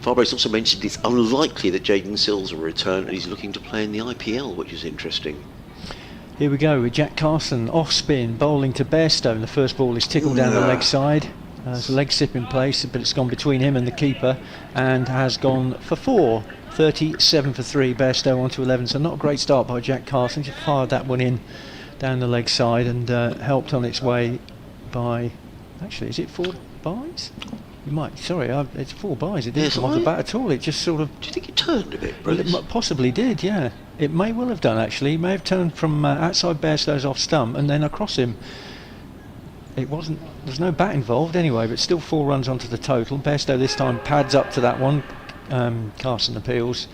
Farbrace also mentioned it's unlikely that Jaden Sills will return, and he's looking to play in the IPL, which is interesting. Here we go with Jack Carson off spin, bowling to Bairstow. The first ball is tickled down the leg side. There's a leg sip in place, but it's gone between him and the keeper and has gone for 4. 37 for 3, Bairstow on to 11. So not a great start by Jack Carson. Just fired that one in down the leg side and helped on its way by, actually, is it 4 buys? You might, sorry, it's 4 buys. It didn't come off the bat at all. It just sort of... Do you think it turned a bit, Well, Bruce? it possibly did, yeah. It may well have done, actually. It may have turned from outside Bairstow's off stump and then across him. It wasn't... There's no bat involved anyway, but still 4 runs onto the total. Bairstow this time pads up to that one. Carson appeals.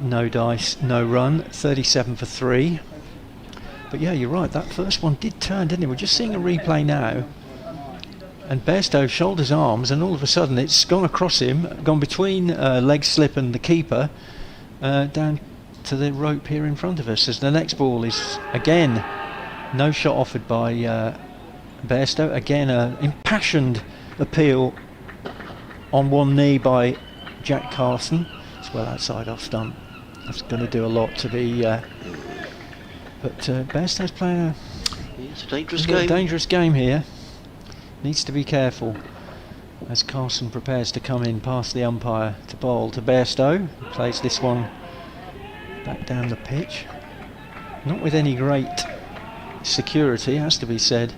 No dice, no run. 37 for 3. But yeah, you're right. That first one did turn, didn't it? We're just seeing a replay now. And Bairstow shoulders arms, and all of a sudden it's gone across him, gone between leg slip and the keeper, down to the rope here in front of us. As the next ball is again no shot offered by Bairstow. Again, an impassioned appeal on one knee by Jack Carson. It's well outside off stump. That's going to do a lot to be. But Bairstow's playing It's a dangerous a game. dangerous game here. Needs to be careful as Carson prepares to come in past the umpire to bowl to Bairstow. He plays this one back down the pitch. Not with any great security, has to be said.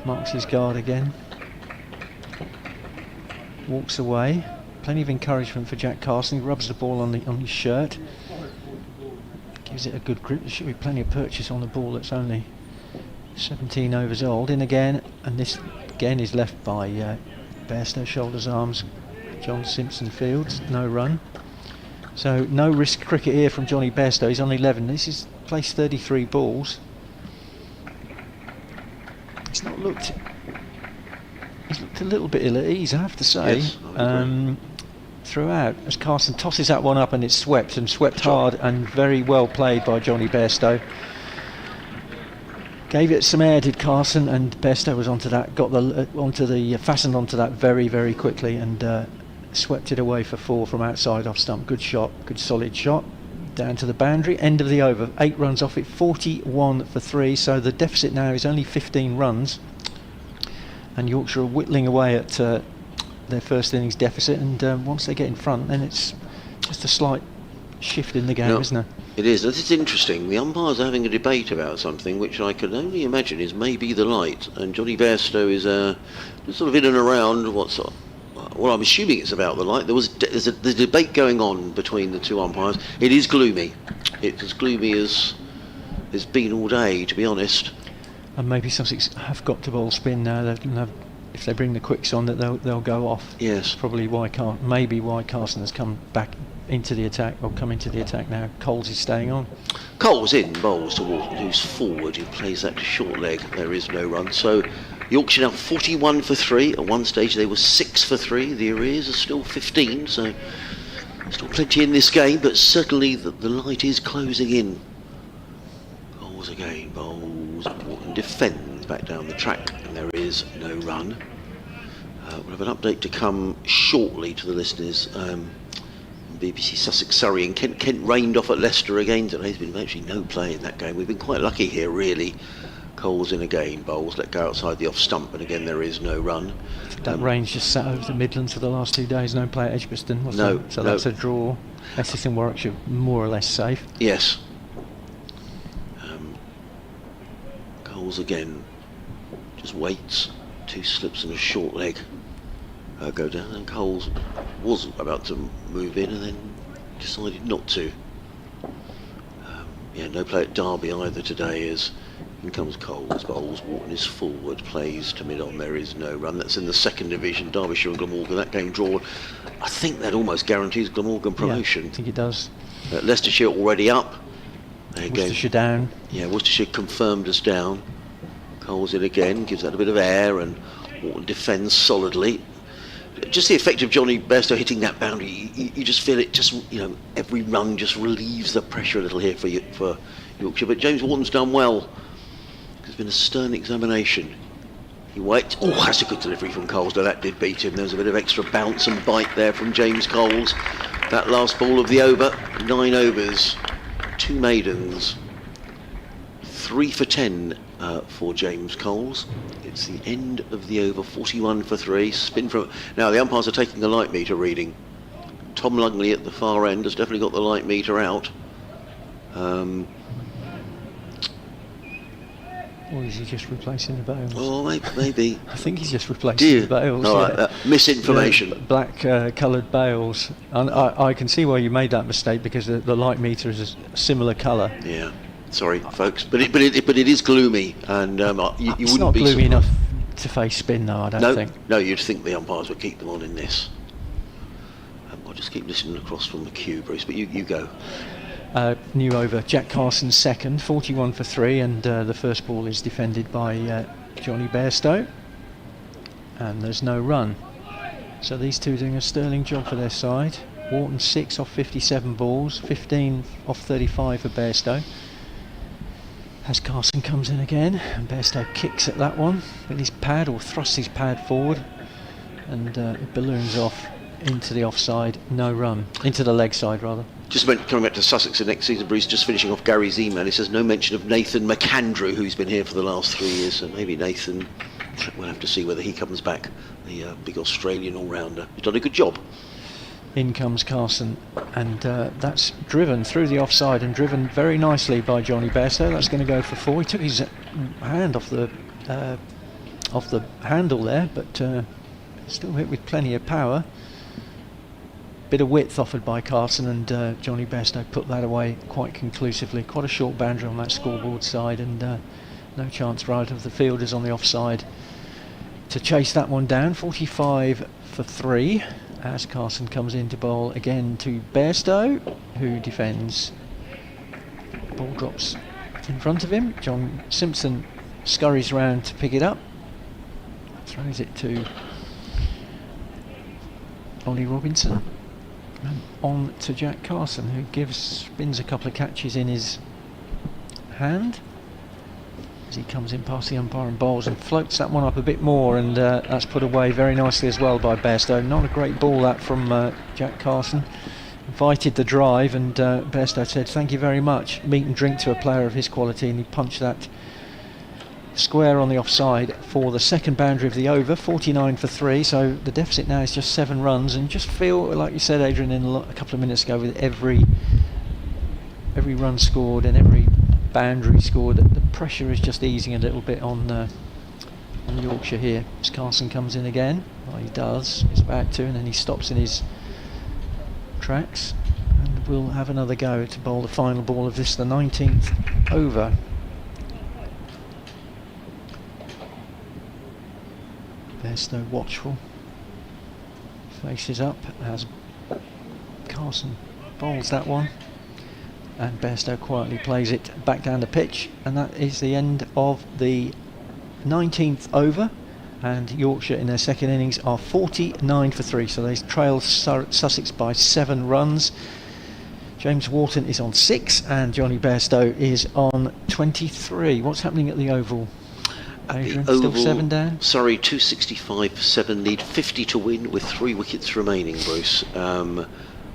Marks his guard again. Walks away. Plenty of encouragement for Jack Carson. He rubs the ball on his shirt. Gives it a good grip. There should be plenty of purchase on the ball that's only 17 overs old. In again, and this again is left by Bairstow, shoulders, arms. John Simpson fields, no run. So no risk cricket here from Johnny Bairstow. He's on 11. This is placed 33 balls. He's not looked. He's looked a little bit ill at ease, I have to say. Yes, I agree. Throughout, as Carson tosses that one up and it's swept hard and very well played by Johnny Bairstow. Gave it some air, did Carson, and Bairstow was onto that, got the fastened onto that very, very quickly and swept it away for 4 from outside off stump. Good shot, good solid shot. Down to the boundary, end of the over. 8 runs off it, 41 for 3. So the deficit now is only 15 runs, and Yorkshire are whittling away at their first innings deficit. And once they get in front, then it's just a slight shift in the game, isn't there? It is. This is interesting. The umpires are having a debate about something which I can only imagine is maybe the light. And Johnny Bairstow is sort of in and around what's... Well, I'm assuming it's about the light. There's a debate going on between the two umpires. It is gloomy. It's as gloomy as it's been all day, to be honest. And maybe Sussex have got to bowl spin now. If they bring the quicks on, that they'll go off. Yes. Probably why Carson has come back into the attack, or come into the attack now. Coles is staying on. Coles in, bowls to Walton, who's forward, who plays that to short leg. There is no run. So Yorkshire now 41 for 3. At one stage they were 6 for 3. The arrears are still 15, so still plenty in this game, but certainly the light is closing in. Coles again, bowls. Walton defends back down the track, and there is no run. We'll have an update to come shortly to the listeners. BBC Sussex, Surrey and Kent rained off at Leicester again today. There's been virtually no play in that game. We've been quite lucky here, really. Coles in again, bowls let go outside the off stump, and again there is no run. That rain's just sat over the Midlands for the last 2 days. No play at Edgbaston. No, so no. that's a draw. Essex and Warwickshire more or less safe. Yes. Coles again, just waits. 2 slips and a short leg go down, and Coles was about to move in and then decided not to. No play at Derby either today, as in comes Coles, bowls, Walton is forward, plays to mid-on, there is no run. That's in the second division, Derbyshire and Glamorgan, that game drawn. I think that almost guarantees Glamorgan promotion. Yeah, I think it does. Leicestershire already up. Worcestershire down. Yeah, Worcestershire confirmed as down. Coles in again, gives that a bit of air, and Walton defends solidly. Just the effect of Johnny Bairstow hitting that boundary, you just feel it, just, every run just relieves the pressure a little here for Yorkshire. But James Walton's done well. It's been a stern examination. He waits. Oh, that's a good delivery from Coles. Now that did beat him. There was a bit of extra bounce and bite there from James Coles. That last ball of the over, 9 overs, 2 maidens, 3 for 10 for James Coles. It's the end of the over, 41 for 3. Spin from... Now the umpires are taking the light meter reading. Tom Lungley at the far end has definitely got the light meter out. Or is he just replacing the bails? Oh, maybe. I think he's just replacing the bails. All right, yeah. misinformation. The black coloured bails. And I can see why you made that mistake, because the light meter is a similar colour. Yeah, sorry, folks, but it is gloomy, and you It's wouldn't not be gloomy surprised. enough to face spin, though, I don't think. No, you'd think the umpires would keep them on in this. I'll just keep listening across from the queue, Bruce, but you go. New over, Jack Carson second, 41 for 3, and the first ball is defended by Johnny Bairstow, and there's no run. So these two doing a sterling job for their side. Wharton 6 off 57 balls, 15 off 35 for Bairstow. As Carson comes in again, and Bairstow kicks at that one with his pad, or thrusts his pad forward, and it balloons off into the offside, no run, into the leg side rather. Just coming back to Sussex the next season, Bruce, just finishing off Gary's email, he says no mention of Nathan McAndrew, who's been here for the last 3 years, so maybe Nathan, we'll have to see whether he comes back, the big Australian all-rounder. He's done a good job. In comes Carson, and that's driven through the offside and driven very nicely by Johnny Bairstow. That's going to go for 4. He took his hand off the handle there, but still hit with plenty of power. Bit of width offered by Carson, and Johnny Bairstow put that away quite conclusively. Quite a short boundary on that scoreboard side, and no chance for either of the fielders on the offside to chase that one down. 45 for 3 as Carson comes in to bowl again to Bairstow, who defends. Ball drops in front of him. John Simpson scurries round to pick it up, throws it to Ollie Robinson. And on to Jack Carson, who spins a couple of catches in his hand as he comes in past the umpire and bowls, and floats that one up a bit more, and that's put away very nicely as well by Bairstow. Not a great ball that from Jack Carson. Invited the drive, and Bairstow said thank you very much, meat and drink to a player of his quality, and he punched that square on the offside for the second boundary of the over. 49 for 3, so the deficit now is just 7 runs, and just feel like you said, Adrian, a couple of minutes ago, with every run scored and every boundary scored, the pressure is just easing a little bit on Yorkshire here. As Carson comes in again, well, he does, he's about to, and then he stops in his tracks, and we'll have another go to bowl the final ball of this, the 19th over. Bairstow watchful, faces up as Carson bowls that one, and Bairstow quietly plays it back down the pitch, and that is the end of the 19th over, and Yorkshire in their second innings are 49 for 3, so they trail Sussex by 7 runs. James Wharton is on 6 and Johnny Bairstow is on 23. What's happening at the Oval? Adrian, the still Oval, 7 down? Sorry, 265 for 7, need 50 to win with 3 wickets remaining, Bruce.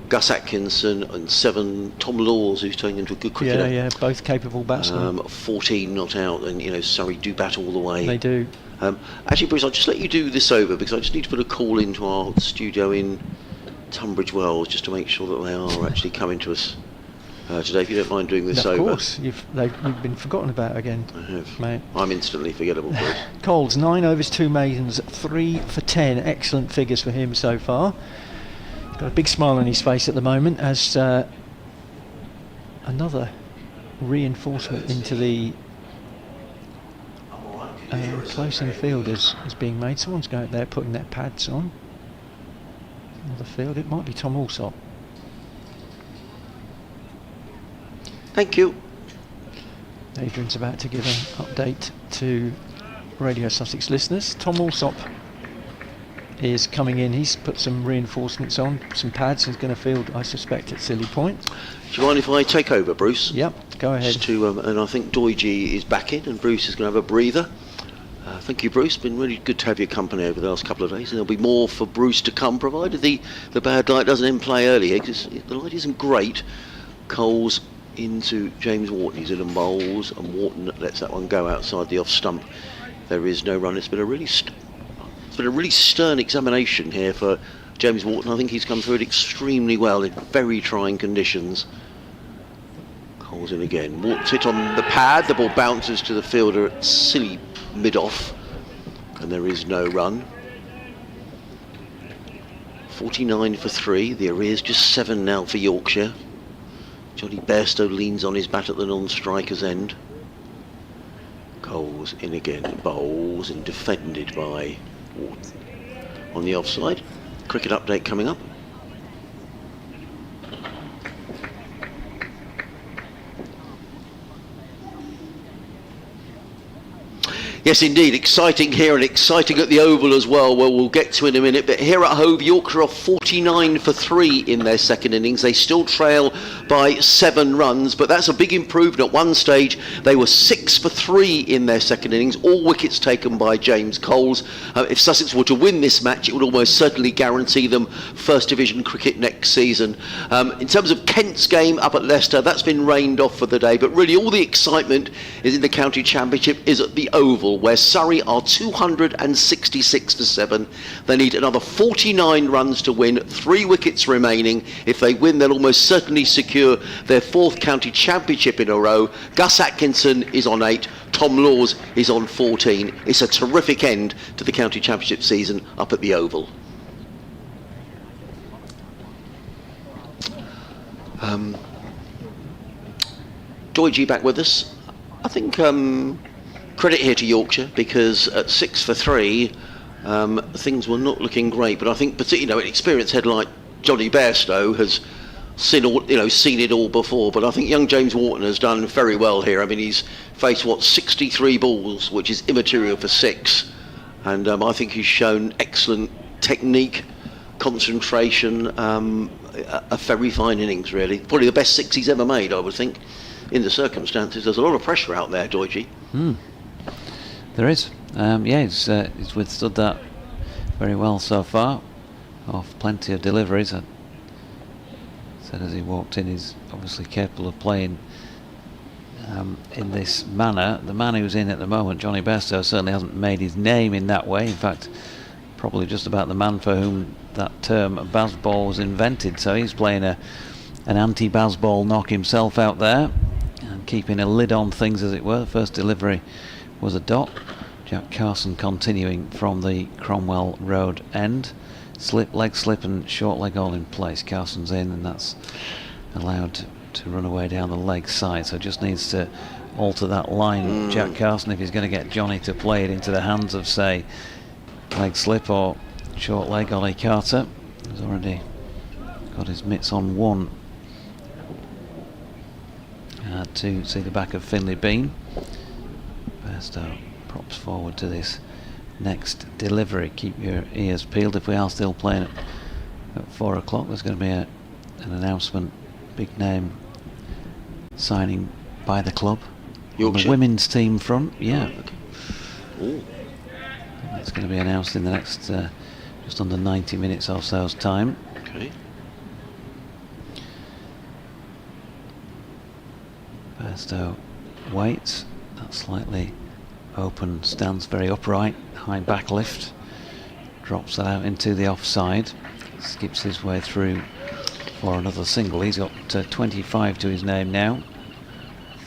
Gus Atkinson and 7, Tom Laws, who's turning into a good cricketer. Yeah, both capable batsmen. 14 not out, and Surrey do bat all the way. They do. Actually, Bruce, I'll just let you do this over, because I just need to put a call into our studio in Tunbridge Wells just to make sure that they are actually coming to us today, if you don't mind doing this over. Of course, you've been forgotten about again. I have. Mate. I'm instantly forgettable, Bruce. Coles, 9 overs, 2 maidens, 3 for 10. Excellent figures for him so far. Got a big smile on his face at the moment as another reinforcement into the close in field is being made. Someone's going out there putting their pads on. Another field, it might be Tom Alsop. Thank you. Adrian's about to give an update to Radio Sussex listeners. Tom Alsop is coming in. He's put some reinforcements on, some pads. He's going to field, I suspect, at Silly Point. Do you mind if I take over, Bruce? Yep, go ahead. Just to, and I think Doige is back in, and Bruce is going to have a breather. Thank you, Bruce. Been really good to have your company over the last couple of days, and there'll be more for Bruce to come, provided the bad light doesn't end play early here, because the light isn't great. Coles into James Wharton. He's in and bowls, and Wharton lets that one go outside the off stump. There is no run. It's been a really stern examination here for James Wharton, I think he's come through it extremely well in very trying conditions. Coles in again. Wharton's hit on the pad. The ball bounces to the fielder at silly mid-off. And there is no run. 49 for 3. The arrears just 7 now for Yorkshire. Johnny Bairstow leans on his bat at the non-striker's end. Coles in again. Bowls and defended by Wharton. On the offside. Cricket update coming up. Yes, indeed, exciting here and exciting at the Oval as well, where we'll get to in a minute. But here at Hove, Yorkshire are 49 for 3 in their second innings. They still trail by 7 runs, but that's a big improvement. At one stage, they were 6 for 3 in their second innings, all wickets taken by James Coles. If Sussex were to win this match, it would almost certainly guarantee them First Division cricket next season. In terms of Kent's game up at Leicester, that's been rained off for the day, but really all the excitement is in the County Championship is at the Oval, where Surrey are 266 for 7. They need another 49 runs to win, 3 wickets remaining. If they win, they'll almost certainly secure their 4th County Championship in a row. Gus Atkinson is on 8, Tom Laws is on 14. It's a terrific end to the County Championship season up at the Oval. Joy G back with us. I think credit here to Yorkshire, because at 6 for 3 things were not looking great, but I think particularly an experienced head like Johnny Bairstow has seen it all before. But I think young James Wharton has done very well here. I mean, he's faced 63 balls, which is immaterial for 6, and I think he's shown excellent technique, concentration, a very fine innings really. Probably the best 6 he's ever made, I would think, in the circumstances. There's a lot of pressure out there, Doige. There is. He's withstood that very well so far, off plenty of deliveries. I said as he walked in, he's obviously capable of playing in this manner. The man who's in at the moment, Johnny Bairstow, certainly hasn't made his name in that way. In fact, probably just about the man for whom that term Bazball was invented. So he's playing an anti-Bazball knock himself out there and keeping a lid on things, as it were. The first delivery was a dot. Jack Carson continuing from the Cromwell Road end. Leg slip and short leg all in place. Carson's in, and that's allowed to run away down the leg side. So just needs to alter that line, Jack Carson, if he's going to get Johnny to play it into the hands of, say, leg slip or short leg. Ollie Carter has already got his mitts on one to see the back of Finlay Bean. Bairstow props forward to this next delivery. Keep your ears peeled. If we are still playing at 4 o'clock, there's going to be an announcement, big name signing by the club. Yorkshire. On the women's team front, yeah. Oh, okay. It's going to be announced in the next just under 90 minutes or so's time. Okay. Bairstow waits. That slightly open stance, very upright, high back lift. Drops that out into the offside. Skips his way through for another single. He's got 25 to his name now.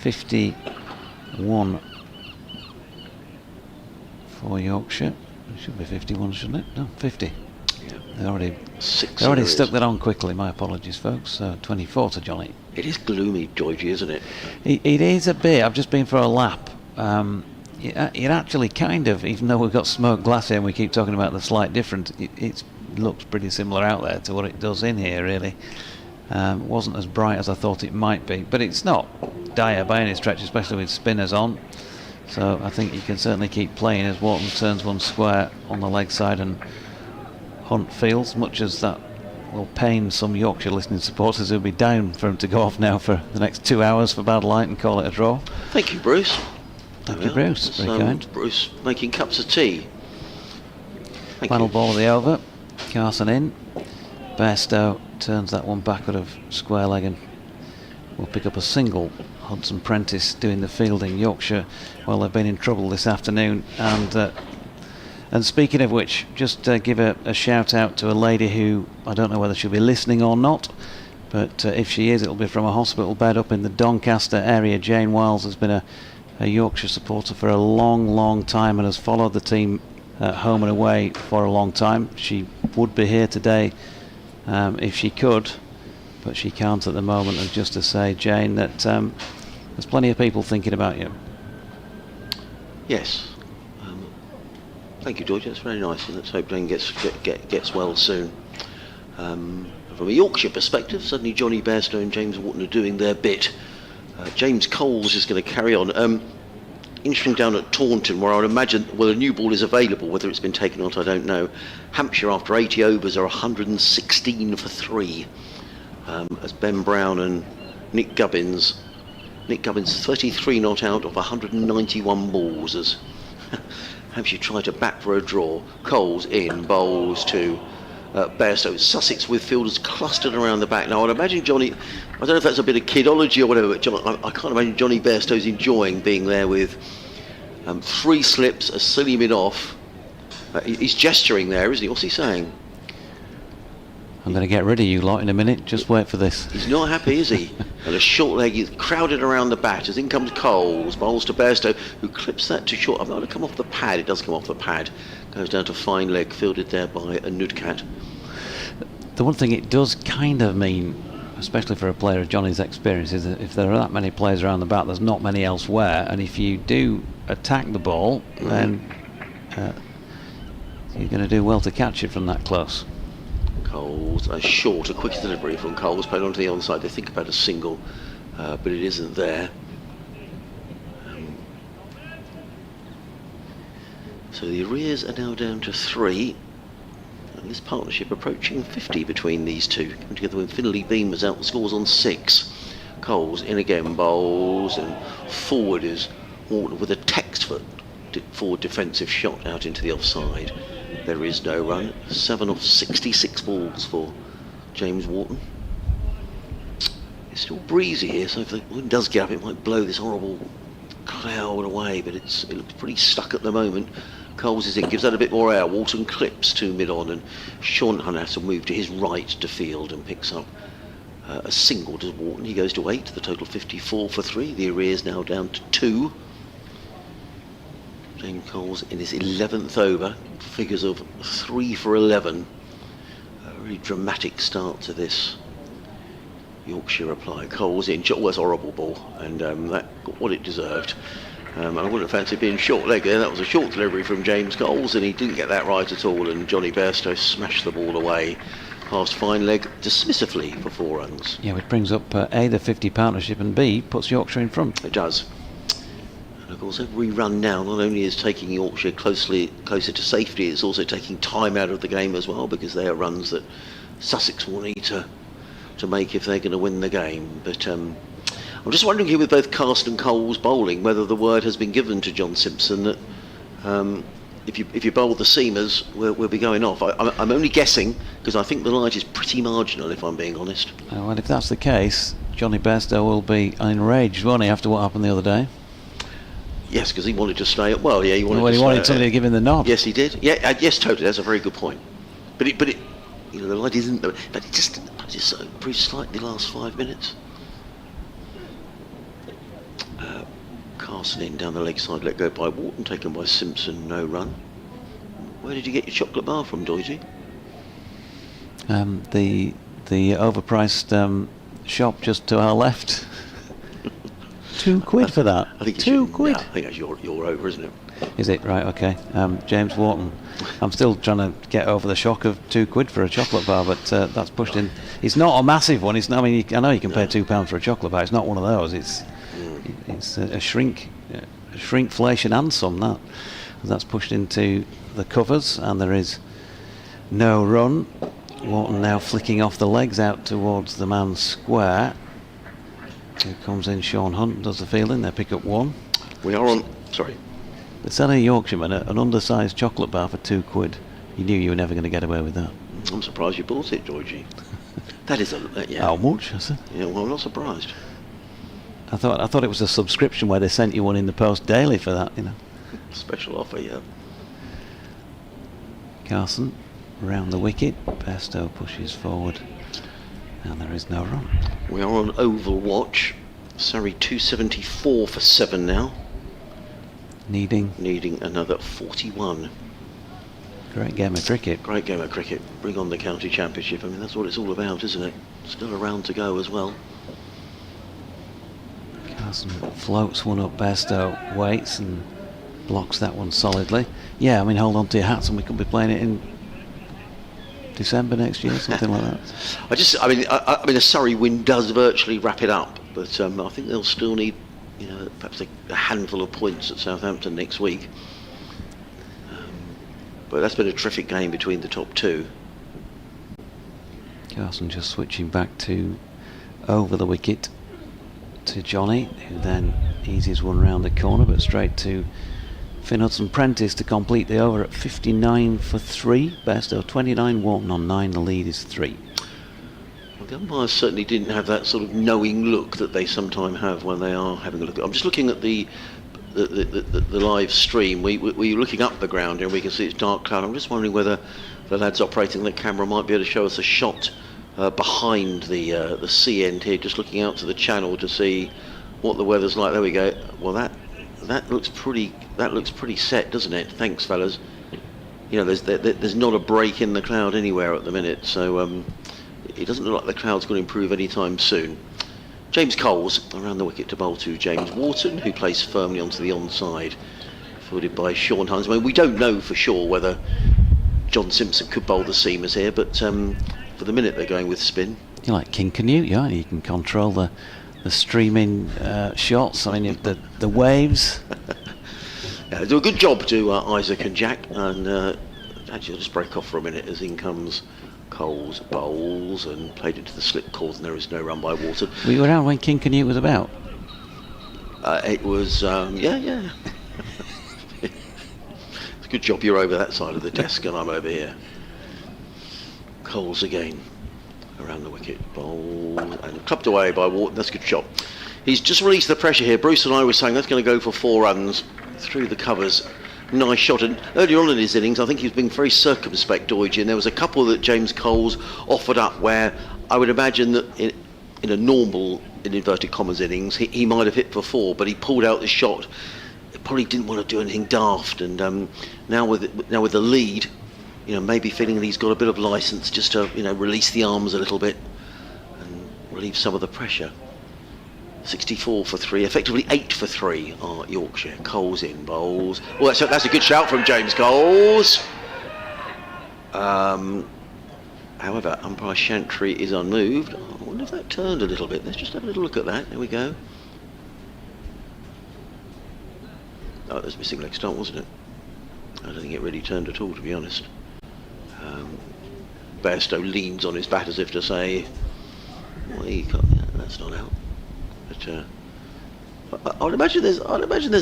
51 for Yorkshire. It should be 51, shouldn't it? No, 50. Yeah. They already stuck that on quickly. My apologies, folks. 24 to Johnny. It is gloomy, Georgie, isn't it? It is a bit. I've just been for a lap. It actually kind of, even though we've got smoked glass here and we keep talking about the slight difference, it looks pretty similar out there to what it does in here, really. It wasn't as bright as I thought it might be, but it's not dire by any stretch, especially with spinners on. So I think you can certainly keep playing as Wharton turns one square on the leg side and Hunt fields, much as that will pain some Yorkshire listening supporters who'll be down for him to go off now for the next 2 hours for bad light and call it a draw. Thank you, Bruce. Thank you, Bruce. Very kind. Bruce making cups of tea. Final ball of the over. Carson in. Bairstow turns that one backward of square leg and will pick up a single. Hudson Prentice doing the fielding. Yorkshire, well, they've been in trouble this afternoon, and And speaking of which, just give a shout out to a lady who, I don't know whether she'll be listening or not, but if she is, it'll be from a hospital bed up in the Doncaster area. Jane Wiles has been a Yorkshire supporter for a long time and has followed the team home and away for a long time. She would be here today if she could, but she can't at the moment. And just to say, Jane, that there's plenty of people thinking about you. Yes. Thank you, George. That's very nice, and let's hope Jane gets well soon. From a Yorkshire perspective, suddenly Johnny Bairstow and James Wharton are doing their bit. James Coles is going to carry on. Interesting down at Taunton, where I would imagine, well, a new ball is available. Whether it's been taken or not, I don't know. Hampshire, after 80 overs, are 116 for 3. As Ben Brown and Nick Gubbins 33 not out of 191 balls as Hampshire try to bat for a draw. Coles in, bowls to Bairstow. Sussex with fielders clustered around the back. Now I'd imagine Johnny, I don't know if that's a bit of kidology or whatever, but I can't imagine Johnny Bairstow's enjoying being there with 3 slips, a silly mid off. He's gesturing there, isn't he? What's he saying? I'm going to get rid of you lot in a minute, just wait for this. He's not happy, is he? And a short leg is crowded around the bat as in comes Coles, bowls to Bairstow, who clips that to short. I'm not going to come off the pad, it does come off the pad. Goes down to fine leg, fielded there by a Nudcat. The one thing it does kind of mean, especially for a player of Johnny's experience, is that if there are that many players around the bat, there's not many elsewhere, and if you do attack the ball, then you're going to do well to catch it from that close. Coles, a short, a quick delivery from Coles, played onto the onside. They think about a single, but it isn't there. So the arrears are now down to 3. And this partnership approaching 50 between these two. Coming together when Finley Beam was out, the scores on 6. Coles in again, bowls, and forward is Wharton with a textbook forward defensive shot out into the offside. There is no run. 7 off 66 balls for James Wharton. It's still breezy here, so if the wind does get up, it might blow this horrible cloud away, but it looks pretty stuck at the moment. Coles is in, gives that a bit more air. Wharton clips to mid-on, and Sean Hunter has to move to his right to field and picks up a single to Wharton. He goes to 8, the total 54 for 3. The arrears now down to 2. James Coles in his 11th over, figures of 3 for 11. A really dramatic start to this Yorkshire reply. Coles in, well, it's a horrible ball, and that got what it deserved. I wouldn't fancy being short leg there. That was a short delivery from James Coles, and he didn't get that right at all, and Johnny Bairstow smashed the ball away past fine leg dismissively for 4 runs. Yeah, which brings up A, the 50 partnership, and B, puts Yorkshire in front. It does. And of course, every run now not only is taking Yorkshire closer to safety, it's also taking time out of the game as well, because they are runs that Sussex will need to make if they're going to win the game. But I'm just wondering here, with both Cast and Coles bowling, whether the word has been given to John Simpson that if you bowl the seamers, we'll be going off. I'm only guessing, because I think the light is pretty marginal, if I'm being honest. Well, if that's the case, Johnny Bairstow will be enraged, won't he, after what happened the other day? Yes, because he wanted to stay at, well, yeah, he wanted somebody to give him the nod. Yes, he did. Yeah, yes, totally. That's a very good point. But it, you know, the light isn't. But it just improved slightly the last 5 minutes. Carson in down the leg side, let go by Wharton, taken by Simpson, no run. Where did you get your chocolate bar from, Doisy? The overpriced shop just to our left. £2 for that. I think £2. No, I think that's your over, isn't it? Is it? Right, okay. James Wharton. I'm still trying to get over the shock of £2 for a chocolate bar, but that's pushed in. It's not a massive one. It's not, I mean, I know you can pay £2 for a chocolate bar. It's not one of those. It's a shrinkflation and some, that. That's pushed into the covers, and there is no run. Wharton now flicking off the legs out towards the man square. Here comes in Sean Hunt, does the fielding. They pick up 1. We are on. Sorry. But selling a Yorkshireman an undersized chocolate bar for £2. You knew you were never going to get away with that. I'm surprised you bought it, Georgie. That is yeah. How much? I said. Yeah, well, I'm not surprised. I thought it was a subscription where they sent you one in the post daily for that, you know. Special offer, yeah. Carson round the wicket. Bairstow pushes forward, and there is no run. We are on oval watch. Surrey 274 for 7 now. Needing Another 41. great game of cricket. Great game of cricket. Bring on the county championship. I mean, that's what it's all about, isn't it? Still a round to go as well. Carson floats one up. Bairstow waits and blocks that one solidly. Yeah, I mean, hold on to your hats, and we could be playing it in December next year, something like that. I mean, a Surrey win does virtually wrap it up, but I think they'll still need, perhaps a handful of points at Southampton next week. But that's been a terrific game between the top two. Carson just switching back to over the wicket to Johnny, who then eases one round the corner, but straight to Finn Hudson-Prentice to complete the over at 59 for 3. Bairstow 29, Wharton on 9. The lead is 3. Well, the umpires certainly didn't have that sort of knowing look that they sometimes have when they are having a look. I'm just looking at the live stream. We're looking up the ground and we can see it's dark cloud. I'm just wondering whether the lads operating the camera might be able to show us a shot behind the sea end here, just looking out to the channel to see what the weather's like. There we go. Well, that looks pretty set, doesn't it? Thanks, fellas. There's not a break in the cloud anywhere at the minute, so it doesn't look like the cloud's going to improve anytime soon. James Coles around the wicket to bowl to James Wharton, who plays firmly onto the onside, fielded by Sean Huns. I mean, we don't know for sure whether John Simpson could bowl the seamers here, but for the minute they're going with spin. You're like King Canute, aren't you? You can control the streaming shots. I mean, the waves. Yeah, they do a good job to Isaac and Jack, and actually I'll just break off for a minute as in comes Coles, bowls and played into the slip cord, and there is no run by Wharton. Were you around when King Canute was about? It was, yeah. It's a good job you're over that side of the desk and I'm over here. Coles again around the wicket, bowl and clubbed away by Wharton. That's a good shot. He's just released the pressure here. Bruce and I were saying that's going to go for 4 runs through the covers. Nice shot, and earlier on in his innings I think he's been very circumspect, Doidge, and there was a couple that James Coles offered up where I would imagine that in a normal, in inverted commas, innings he might have hit for 4, but he pulled out the shot. He probably didn't want to do anything daft, and now with the lead, maybe feeling that he's got a bit of licence just to release the arms a little bit and relieve some of the pressure. 64 for 3, effectively 8 for 3 are Yorkshire. Coles in, bowls. Well, that's a good shout from James Coles. However, umpire Chantry is unmoved. I wonder if that turned a little bit. Let's just have a little look at that. There we go. Oh, there's a missing leg start, wasn't it? I don't think it really turned at all, to be honest. Bairstow leans on his bat as if to say, well, that's not out. But I'd imagine there's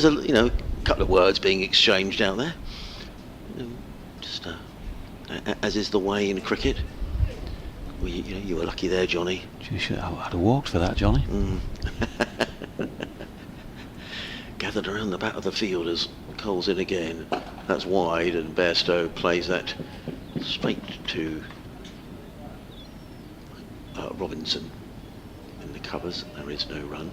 a couple of words being exchanged out there. Just as is the way in cricket. Well, you were lucky there, Johnny. I'd have walked for that, Johnny. Gathered around the back of the field as Coles in again. That's wide, and Bairstow plays that straight to Robinson. The covers, there is no run.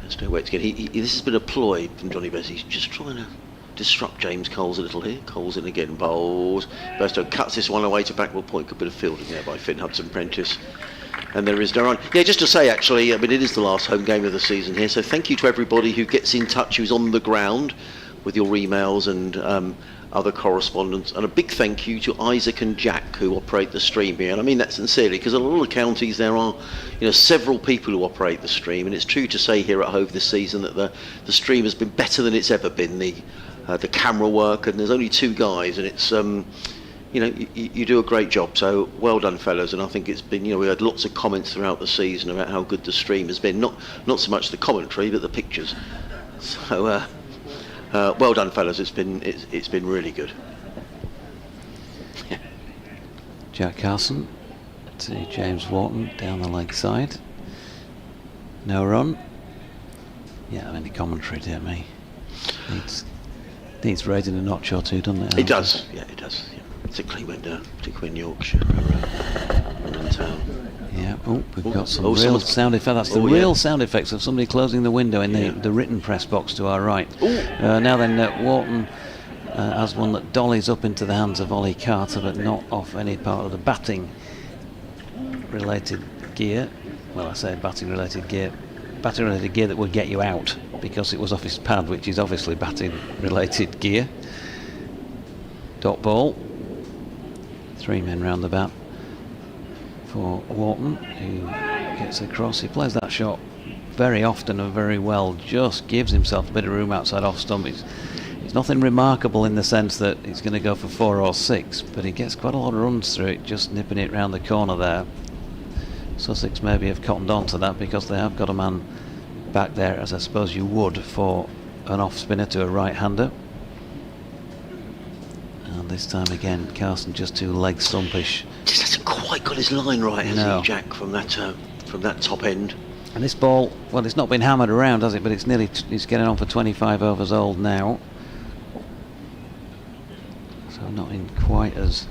There's no way to get. This has been a ploy from Johnny Bess. He's just trying to disrupt James Coles a little here. Coles in again, bowls. Bairstow cuts this one away to backward point. Good bit of fielding there by Finn Hudson-Prentice. And there is no run. Yeah, just to say actually, I mean, it is the last home game of the season here, so thank you to everybody who gets in touch, who's on the ground with your emails and other correspondence, and a big thank you to Isaac and Jack who operate the stream here, and I mean that sincerely, because in a lot of counties there are several people who operate the stream, and it's true to say here at Hove this season that the stream has been better than it's ever been, the camera work, and there's only 2 guys, and it's you do a great job, so well done fellas. And I think it's been, we had lots of comments throughout the season about how good the stream has been, not so much the commentary but the pictures, so well done fellas, it's been really good. Jack Carson to James Wharton down the leg side, no run. Yeah, I mean the commentary, dear me, Needs raising a notch or two, doesn't it? It does, yeah, it does. Yeah. Particularly in Yorkshire or in town. Yeah, we've got some oh, real sound effects. That's the oh, real yeah. sound effects of somebody closing the window in the written press box to our right. Now then, Wharton has one that dollies up into the hands of Ollie Carter, but not off any part of the batting-related gear. Well, I say batting-related gear. Batting-related gear that will get you out, because it was off his pad, which is obviously batting-related gear. Dot ball. 3 men round the bat for Wharton, who gets across. He plays that shot very often and very well, just gives himself a bit of room outside off stump. It's nothing remarkable in the sense that he's going to go for 4 or 6, but he gets quite a lot of runs through it, just nipping it round the corner there. Sussex maybe have cottoned on to that because they have got a man back there, as I suppose you would for an off spinner to a right-hander. And this time again, Carson just too leg stumpish. Just hasn't quite got his line right, has No. he, Jack, from that top end. And this ball, well, it's not been hammered around, has it? But it's nearly, it's getting on for 25 overs old now. So not in quite as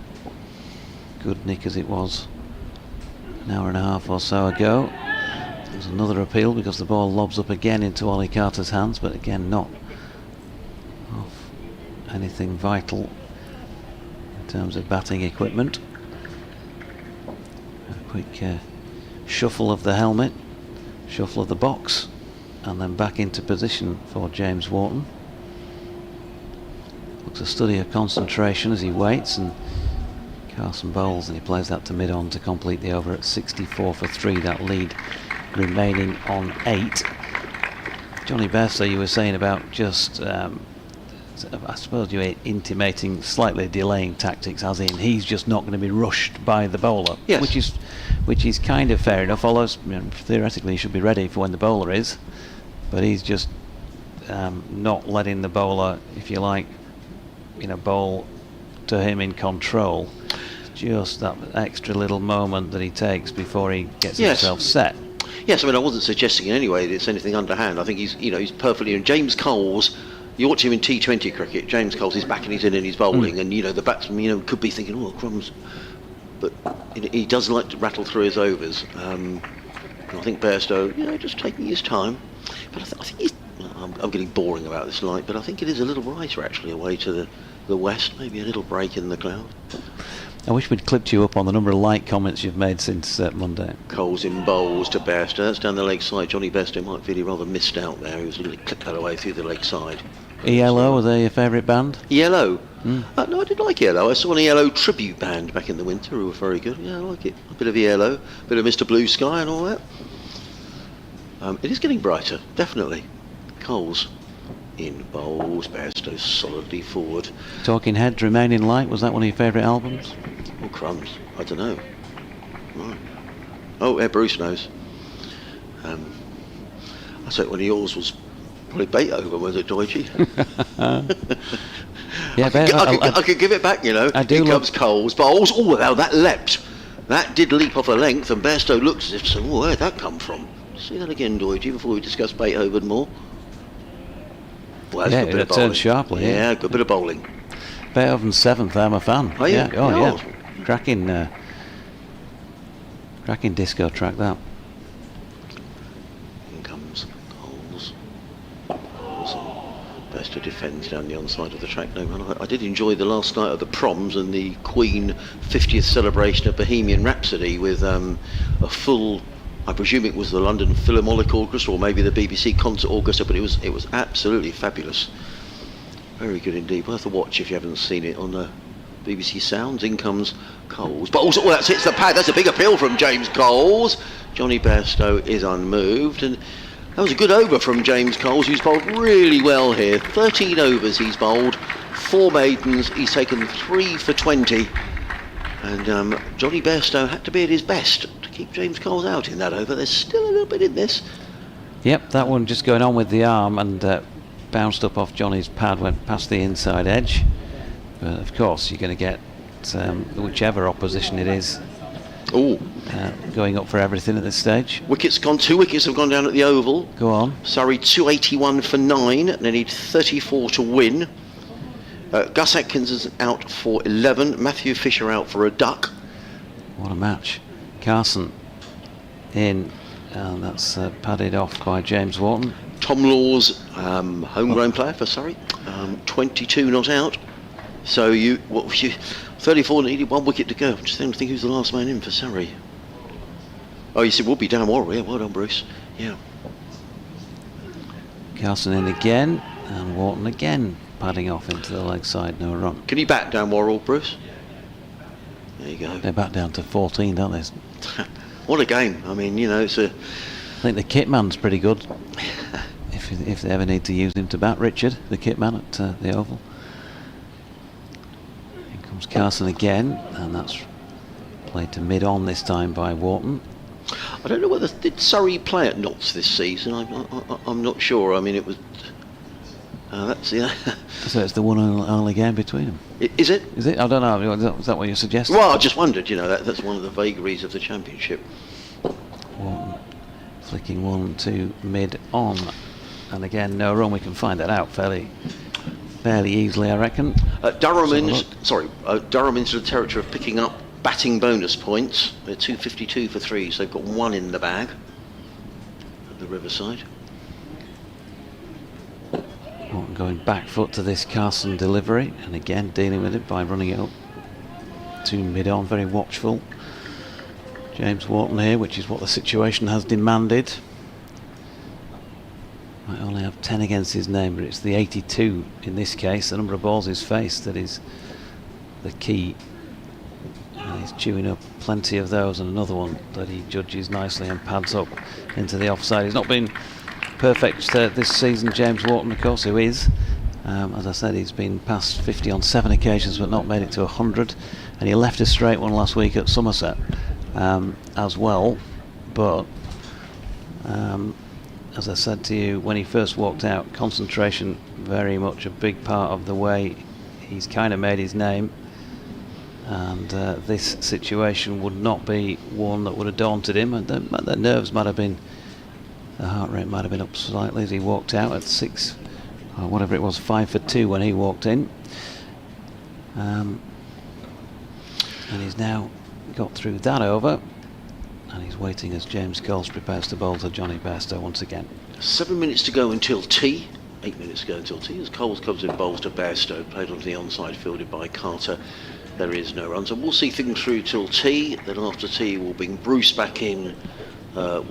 good nick as it was an hour and a half or so ago. There's another appeal because the ball lobs up again into Ollie Carter's hands, but again not off anything vital in terms of batting equipment. A quick shuffle of the helmet, shuffle of the box, and then back into position for James Wharton. Looks a study of concentration as he waits, and Carson bowls, and he plays that to mid-on to complete the over at 64 for 3. That lead remaining on 8. Johnny Bairstow, you were saying about just I suppose you were intimating slightly delaying tactics, as in he's just not going to be rushed by the bowler. Yes. Which is kind of fair enough, although theoretically he should be ready for when the bowler is, but he's just not letting the bowler, if you like, bowl to him in control. Just that extra little moment that he takes before he gets himself set. Yes, I mean, I wasn't suggesting in any way that it's anything underhand. I think he's perfectly. And James Coles, you watch him in T20 cricket. James Coles is back and he's in and he's bowling, and the batsman, could be thinking, oh crumbs, but he does like to rattle through his overs. And I think Bairstow, just taking his time. But I think he's. I'm getting boring about this light, but I think it is a little brighter actually away to the west. Maybe a little break in the cloud. I wish we'd clipped you up on the number of light comments you've made since Monday. Coles in bowls to Bairstow. That's down the leg side. Johnny Bairstow might feel he rather missed out there. He was really clipped that away through the leg side. ELO, are they your favourite band? ELO? No, I did like ELO. I saw an ELO tribute band back in the winter who were very good. Yeah, I like it. A bit of ELO, a bit of Mr. Blue Sky and all that. It is getting brighter, definitely. Coles in bowls, Bairstow solidly forward. Talking Heads, Remaining Light, was that one of your favourite albums? Oh, crumbs, I don't know. Right. Oh, Bruce knows. I think one of yours was probably Beethoven, was it, Deutsche? Yeah, I could give it back, Here comes Coles, bowls. Oh, now that leapt. That did leap off a length, and Bairstow looks as if, where'd that come from? See that again, Deutsche, before we discuss Beethoven more. Well, that's a good bit of bowling. Turned sharply. Yeah, good bit of bowling. Beethoven's 7th, I'm a fan. Oh, yeah? Yeah. Cracking disco track, that. In comes Coles. Bairstow defends down the onside of the track. No run. I did enjoy the last night of the proms and the Queen 50th celebration of Bohemian Rhapsody with a full. I presume it was the London Philharmonic Orchestra or maybe the BBC Concert Orchestra, but it was absolutely fabulous. Very good indeed. Worth a watch if you haven't seen it on the BBC Sounds. In comes Coles. But also, that hits the pad. That's a big appeal from James Coles. Johnny Bairstow is unmoved, and that was a good over from James Coles, who's bowled really well here. 13 overs he's bowled, 4 maidens. He's taken 3 for 20. And Johnny Bairstow had to be at his best to keep James Coles out in that over. There's still a little bit in this. Yep, that one just going on with the arm and bounced up off Johnny's pad, went past the inside edge. But of course, you're going to get whichever opposition it is going up for everything at this stage. Wickets gone. 2 wickets have gone down at the Oval. Go on. Surrey 281 for 9. They need 34 to win. Gus Atkins is out for 11. Matthew Fisher out for a duck. What a match. Carson in, and that's padded off by James Wharton. Tom Laws, homegrown player for Surrey, 22 not out. So what was you? 34 needed 1 wicket to go. I'm just trying to think who's the last man in for Surrey. Oh, you said would be Dan Worrell. Yeah, well done, Bruce. Yeah. Carson in again, and Wharton again padding off into the leg side, no run. Can you bat Dan Worrell, Bruce? There you go. They're back down to 14, don't they? What a game. I mean, it's a... I think the kit man's pretty good. if they ever need to use him to bat, Richard, the kit man at the Oval. Here comes Carson again, and that's played to mid-on this time by Wharton. I don't know whether... Did Surrey play at Notts this season? I'm not sure. I mean, it was... that's So it's the one and only game between them. Is it? Is it? I don't know. Is that what you're suggesting? Well, I just wondered. That's one of the vagaries of the championship. Wharton flicking 1 to mid-on, and again no run. We can find that out fairly easily, I reckon. Durham into the territory of picking up batting bonus points. They're 252 for 3, so they've got 1 in the bag at the Riverside. Wharton going back foot to this Carson delivery, and again dealing with it by running it up to mid-on, very watchful. James Wharton here, which is what the situation has demanded. Might only have 10 against his name, but it's the 82 in this case, the number of balls he's faced, that is the key. And he's chewing up plenty of those, and another one that he judges nicely and pads up into the offside. He's not been perfect this season, James Wharton, of course, who is. As I said, he's been past 50 on 7 occasions, but not made it to 100. And he left a straight one last week at Somerset as well. But as I said to you when he first walked out, concentration very much a big part of the way he's kind of made his name. And this situation would not be one that would have daunted him. And the nerves might have been... The heart rate might have been up slightly as he walked out at 6, or whatever it was, 5 for 2 when he walked in. And he's now got through that over, and he's waiting as James Coles prepares to bowl to Johnny Bairstow once again. 7 minutes to go until tea. 8 minutes to go until tea. As Coles comes in, bowls to Bairstow, played onto the onside, fielded by Carter. There is no run, so we'll see things through till tea. Then after tea, we'll bring Bruce back in.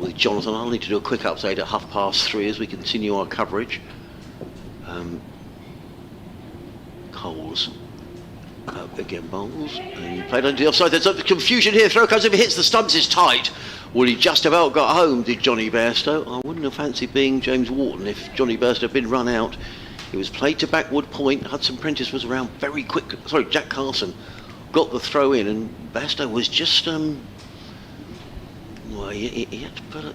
With Jonathan. I'll need to do a quick update at 3:30 as we continue our coverage. Coles again bowls and played under the offside. There's a confusion here. Throw comes in, hits the stumps, is tight. Well, he just about got home, did Johnny Bairstow. I wouldn't have fancied being James Wharton if Johnny Bairstow had been run out. He was played to backward point. Hudson Prentice was around very quick. Sorry, Jack Carson got the throw in, and Bairstow was just well, he had to put a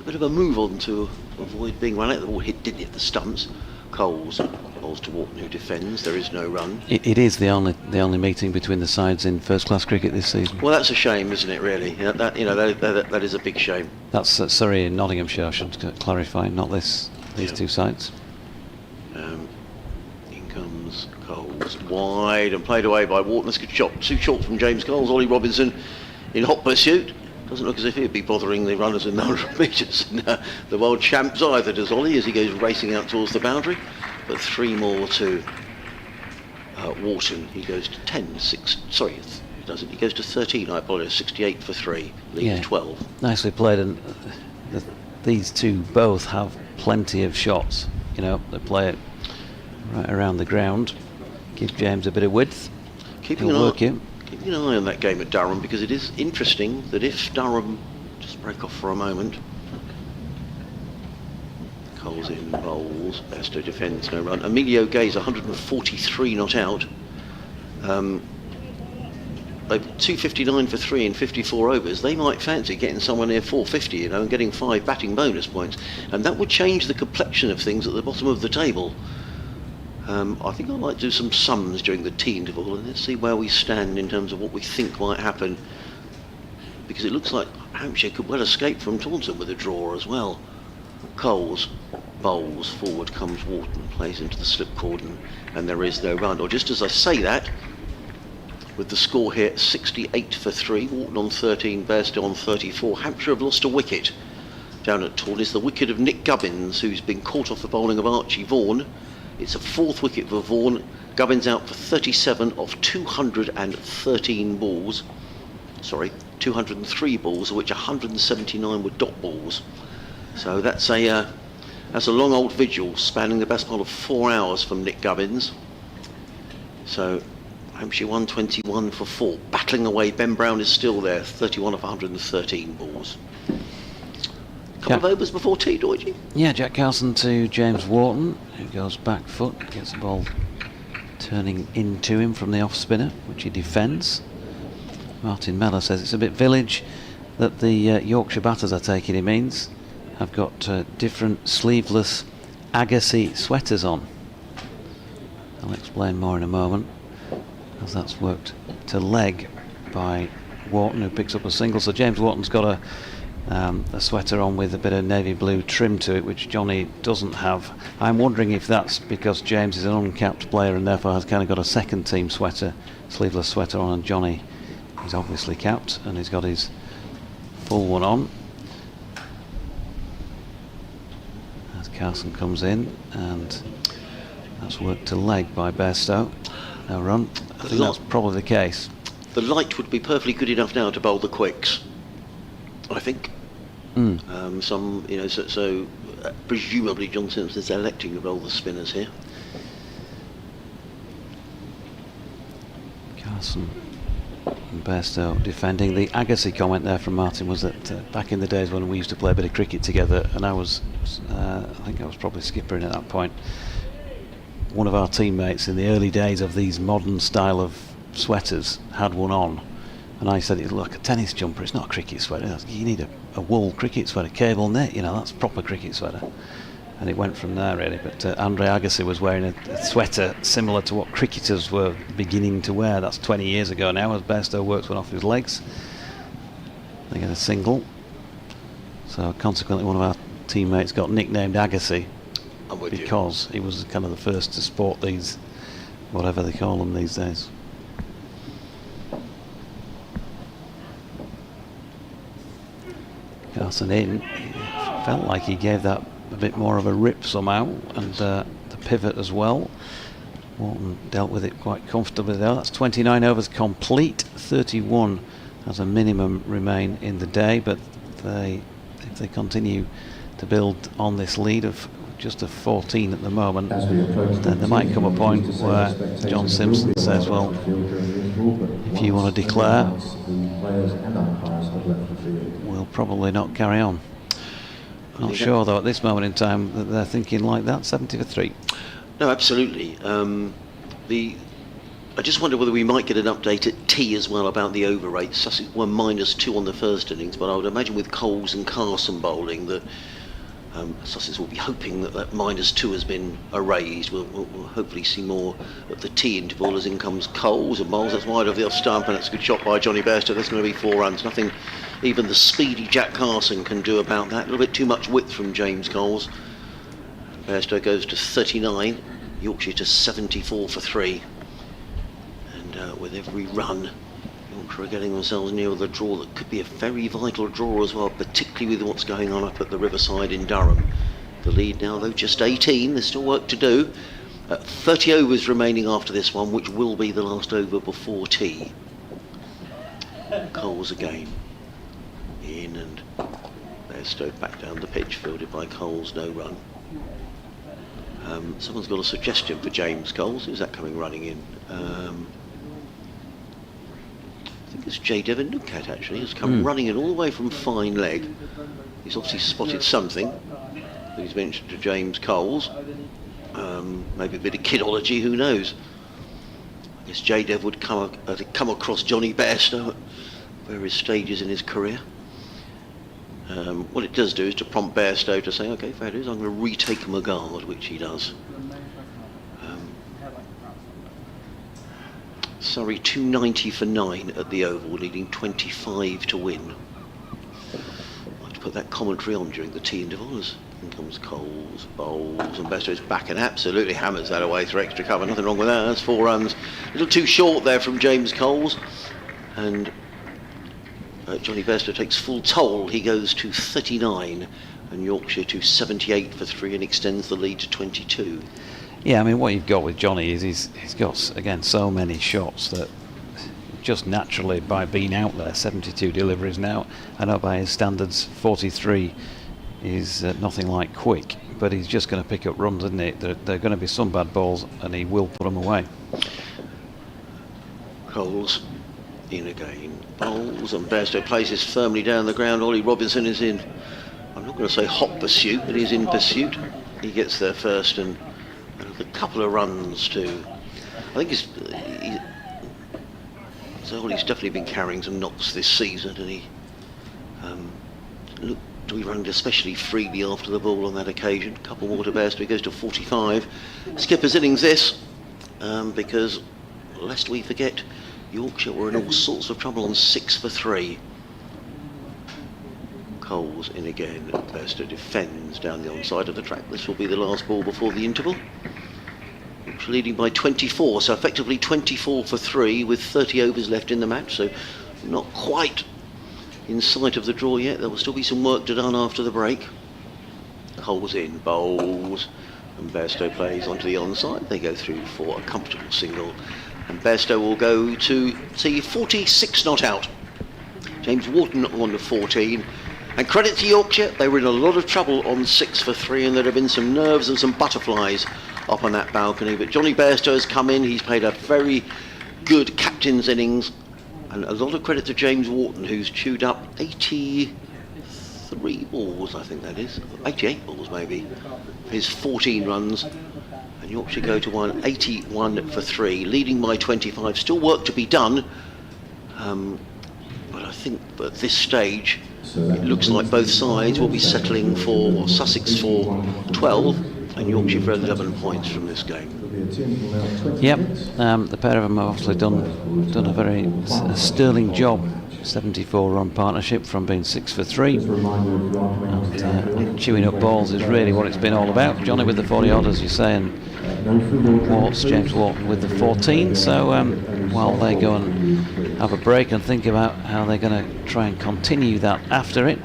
bit of a move on to avoid being run out. The ball didn't hit the stumps. Coles bowls to Wharton, who defends. There is no run. It is the only meeting between the sides in first-class cricket this season. Well, that's a shame, isn't it? Really, that is a big shame. That's Surrey and Nottinghamshire, I should clarify, not these two sides. In comes Coles wide and played away by Wharton. That's a good shot. 2 short from James Coles. Ollie Robinson in hot pursuit. Doesn't look as if he'd be bothering the runners in the 100 metres. The world champs either, does Ollie, as he goes racing out towards the boundary. But 3 more to Wharton. He goes to 10, 6, sorry, he doesn't. He goes to 13, I apologise, 68 for 3, leaves 12. Nicely played, and these two both have plenty of shots. They play it right around the ground, give James a bit of width. Keeping an eye on that game at Durham, because it is interesting that if Durham just break off for a moment. Coles in, bowls, Bairstow defends, no run. Emilio Gay's 143 not out. They've 259 for 3 in 54 overs. They might fancy getting somewhere near 450, and getting 5 batting bonus points, and that would change the complexion of things at the bottom of the table. I think I might do some sums during the tea interval, and let's see where we stand in terms of what we think might happen, because it looks like Hampshire could well escape from Taunton with a draw as well. Coles bowls, forward comes Wharton, plays into the slip cordon, and there is no run. Or just as I say that, with the score here 68 for 3, Wharton on 13, Bairstow on 34. Hampshire have lost a wicket down at Taunton. The wicket of Nick Gubbins, who's been caught off the bowling of Archie Vaughan. It's a 4th wicket for Vaughan. Gubbins out for 37 of 213 balls. Sorry, 203 balls, of which 179 were dot balls. So that's a long old vigil spanning the best part of 4 hours from Nick Gubbins. So Hampshire 121 for 4, battling away. Ben Brown is still there, 31 of 113 balls. Couple of overs before tea, Doidgy? Yeah, Jack Carson to James Wharton, who goes back foot, gets the ball turning into him from the off spinner, which he defends. Martin Mellor says it's a bit village that the Yorkshire batters, I take it he means, have got different sleeveless Agassi sweaters on. I'll explain more in a moment, as that's worked to leg by Wharton, who picks up a single. So James Wharton's got a sweater on with a bit of navy blue trim to it, which Johnny doesn't have. I'm wondering if that's because James is an uncapped player and therefore has kind of got a second team sweater, sleeveless sweater on, and Johnny is obviously capped and he's got his full one on. As Carson comes in, and that's worked to leg by Bairstow. No run. I think that's probably the case. The light would be perfectly good enough now to bowl the quicks, I think. Some, you know, so presumably John Simpson is electing to roll the spinners here. Carson and Bairstow defending. The Agassi comment there from Martin was that back in the days when we used to play a bit of cricket together, and I think I was probably skippering at that point, one of our teammates in the early days of these modern style of sweaters had one on, and I said, look, a tennis jumper, it's not a cricket sweater, you need a wool cricket sweater, cable knit, you know, that's proper cricket sweater. And it went from there really. But Andre Agassi was wearing a sweater similar to what cricketers were beginning to wear. That's 20 years ago now, as Bairstow works one off his legs. They get a single, so consequently one of our teammates got nicknamed Agassi because he was kind of the first to sport these, whatever they call them these days. Carson in, felt like he gave that a bit more of a rip somehow, and the pivot as well. Wharton dealt with it quite comfortably there. That's 29 overs complete, 31 as a minimum remain in the day, but if they continue to build on this lead of just a 14 at the moment, then there might come a point where John Simpson says, well, if you want to declare, we'll probably not carry on. Not sure though at this moment in time that they're thinking like that. 70 for 3. No, absolutely. I just wonder whether we might get an update at tea as well about the over rate. Sussex were -2 on the first innings, but I would imagine with Coles and Carson bowling that Sussex will be hoping that -2 has been erased. We'll hopefully see more at the tea interval as in comes Coles and bowls. That's wide of the off stump, and it's a good shot by Johnny Bairstow. That's going to be 4 runs. Nothing even the speedy Jack Carson can do about that. A little bit too much width from James Coles. Bairstow goes to 39, Yorkshire to 74 for 3. And with every run, Yorkshire are getting themselves near the draw that could be a very vital draw as well, particularly with what's going on up at the Riverside in Durham. The lead now, though, just 18. There's still work to do. 30 overs remaining after this one, which will be the last over before tea. Coles again. In, and Bairstow back down the pitch, fielded by Coles, no run. Someone's got a suggestion for James Coles. Who's that coming running in? I think it's J. Devon Nucat actually. He's come running in all the way from fine leg. He's obviously spotted something that he's mentioned to James Coles. Maybe a bit of kidology, who knows? I guess J. Dev would come across Johnny Bairstow at various stages in his career. What it does do is to prompt Bairstow to say, okay, fair dues, I'm going to retake my guard, which he does. Surrey 290 for 9 at the Oval, leading 25 to win. I'd like to put that commentary on during the tea intervals. In comes Coles, bowls, and Bestow's back and absolutely hammers that away through extra cover. Nothing wrong with that. That's 4 runs. A little too short there from James Coles. And Johnny Bairstow takes full toll. He goes to 39 and Yorkshire to 78 for 3 and extends the lead to 22. Yeah, I mean, what you've got with Johnny is he's got, again, so many shots that just naturally, by being out there, 72 deliveries now, I know by his standards 43 is nothing like quick, but he's just going to pick up runs, isn't it? There are going to be some bad balls and he will put them away. Coles in again, bowls, and Bairstow places firmly down the ground. Ollie Robinson is in, I'm not going to say hot pursuit, but he's in pursuit. He gets there first and a couple of runs too. I think he's definitely been carrying some knocks this season, and he looked to be running especially freely after the ball on that occasion. A couple more to Bairstow, he goes to 45. Skipper's innings this, because lest we forget, Yorkshire were in all sorts of trouble on 6 for 3. Coles in again. Bairstow defends down the onside of the track. This will be the last ball before the interval. Yorkshire leading by 24, so effectively 24 for 3 with 30 overs left in the match, so not quite in sight of the draw yet. There will still be some work to done after the break. Coles in, bowls, and Bairstow plays onto the onside. They go through for a comfortable single, and Bairstow will go to 46 not out. James Wharton on the 14. And credit to Yorkshire, they were in a lot of trouble on 6 for 3, and there have been some nerves and some butterflies up on that balcony. But Johnny Bairstow has come in, he's played a very good captain's innings, and a lot of credit to James Wharton, who's chewed up 83 balls, I think that is, 88 balls maybe, his 14 runs. And Yorkshire go to 81 for 3, leading by 25. Still work to be done, but I think at this stage it looks like both sides will be settling for Sussex for 12 and Yorkshire for 11 points from this game. Yep, the pair of them have obviously done a very sterling job. 74 run partnership from being 6 for 3, and chewing up balls is really what it's been all about. Johnny with the 40 odd, as you say, and James Wharton with the 14. So while they go and have a break and think about how they're going to try and continue that after it,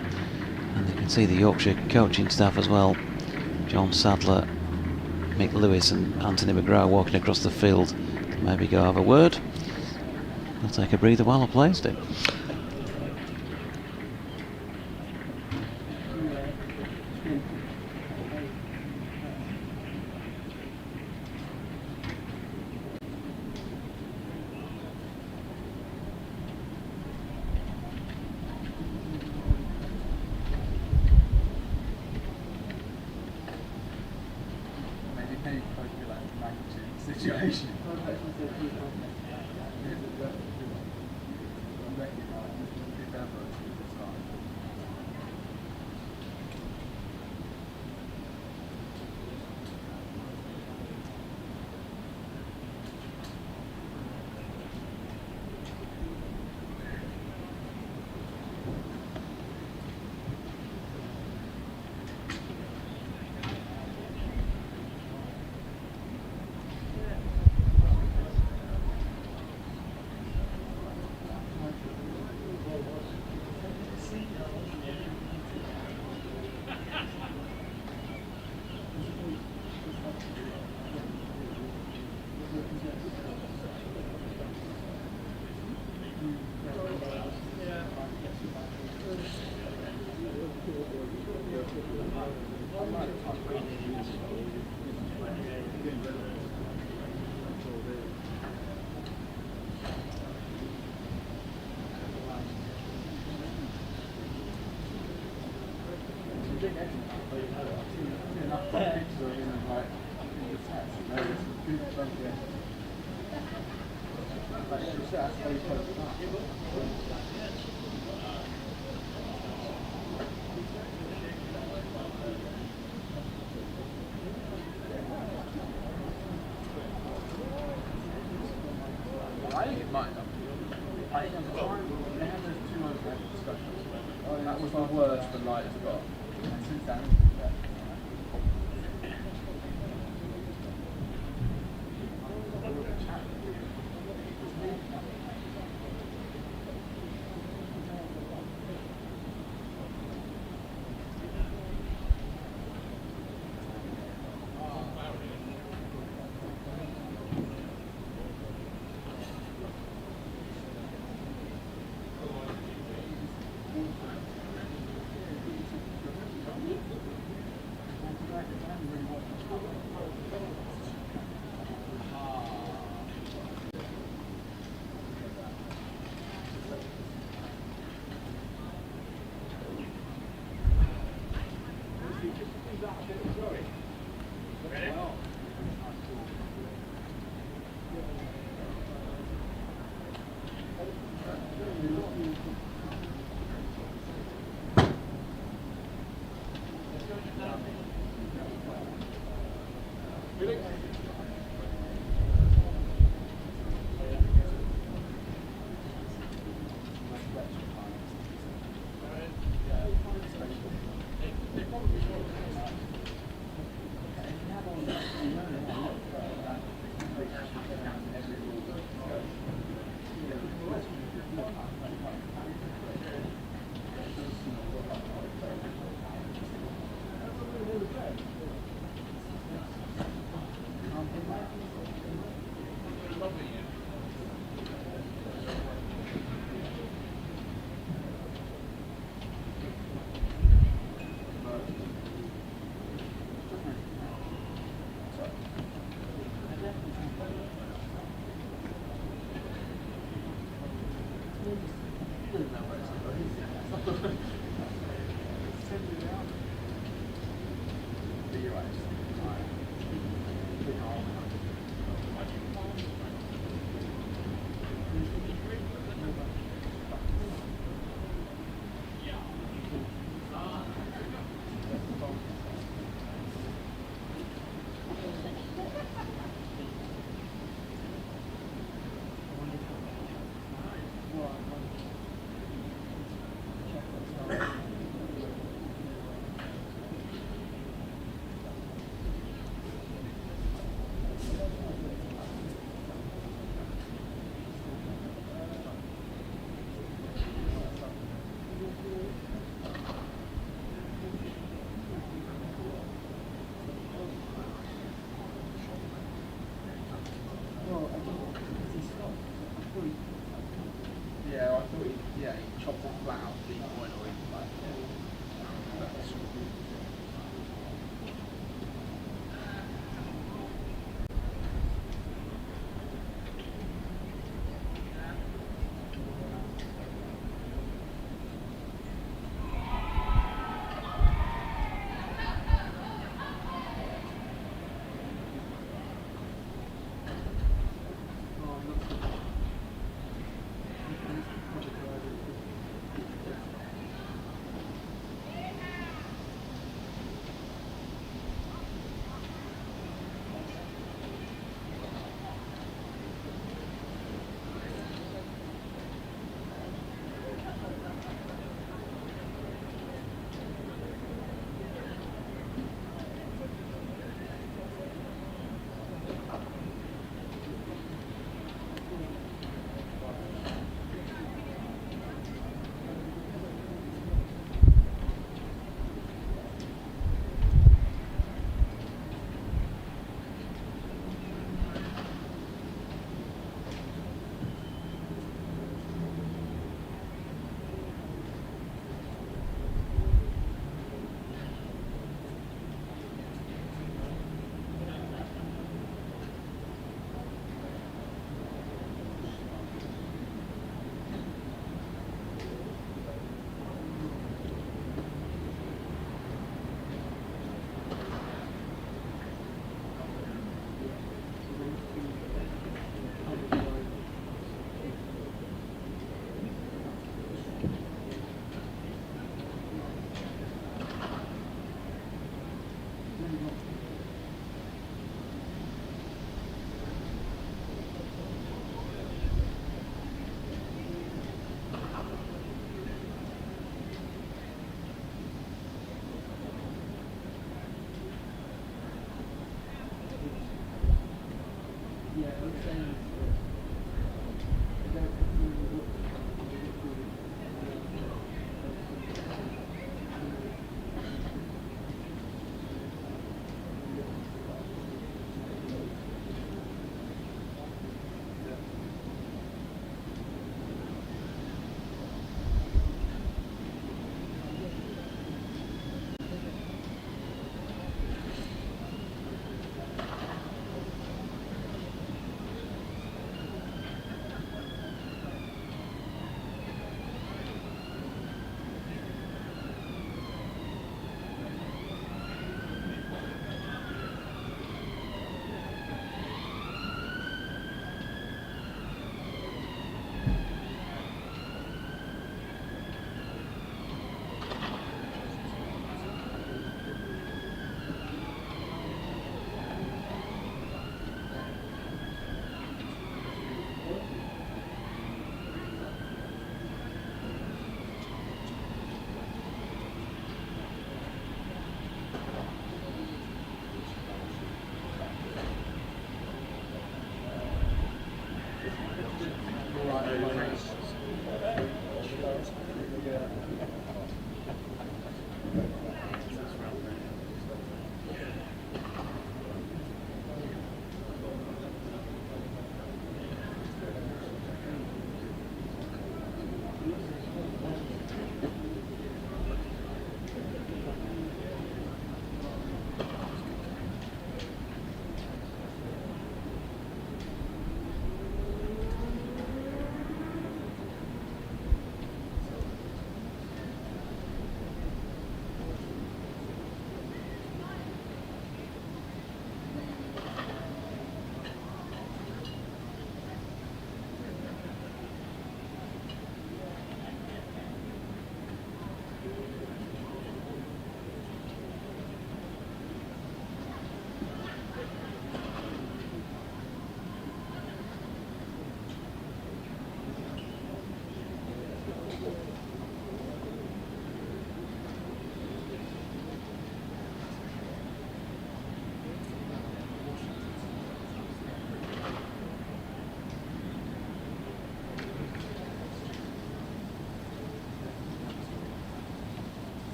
and you can see the Yorkshire coaching staff as well, John Sadler, Mick Lewis and Anthony McGrath walking across the field to maybe go have a word. They'll take a breather while the players do. Situation. I think it might not. I think at the time, they had those 2 discussions. That was the worst the Light has got.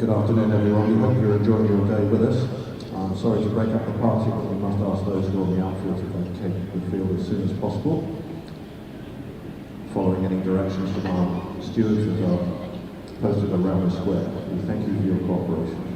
Good afternoon, everyone. We hope you're enjoying your day with us. I'm sorry to break up the party, but we must ask those who are on the outfield to vacate the field as soon as possible, following any directions from our stewards that are posted around the square. We thank you for your cooperation.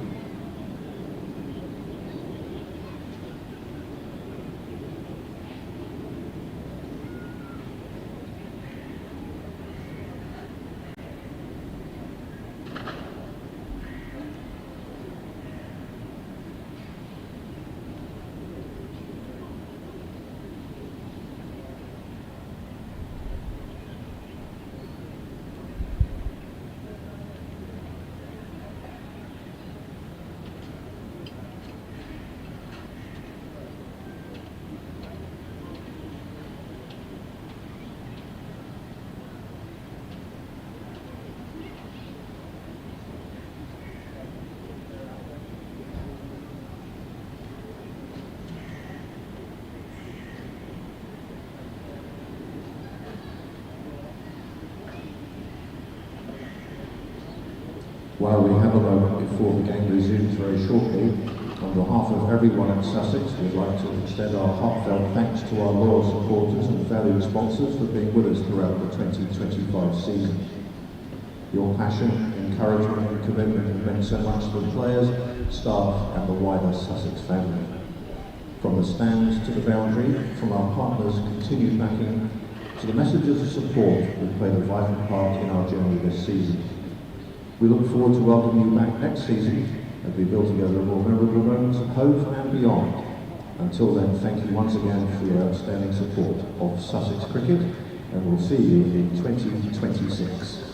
While we have a moment before the game resumes very shortly, on behalf of everyone at Sussex, we'd like to extend our heartfelt thanks to our loyal supporters and valued sponsors for being with us throughout the 2025 season. Your passion, encouragement and commitment have meant so much to the players, staff and the wider Sussex family. From the stands to the boundary, from our partners' continued backing to the messages of support that played a vital part in our journey this season. We look forward to welcoming you back next season as we build together more memorable moments of hope and beyond. Until then, thank you once again for your outstanding support of Sussex cricket, and we'll see you in 2026.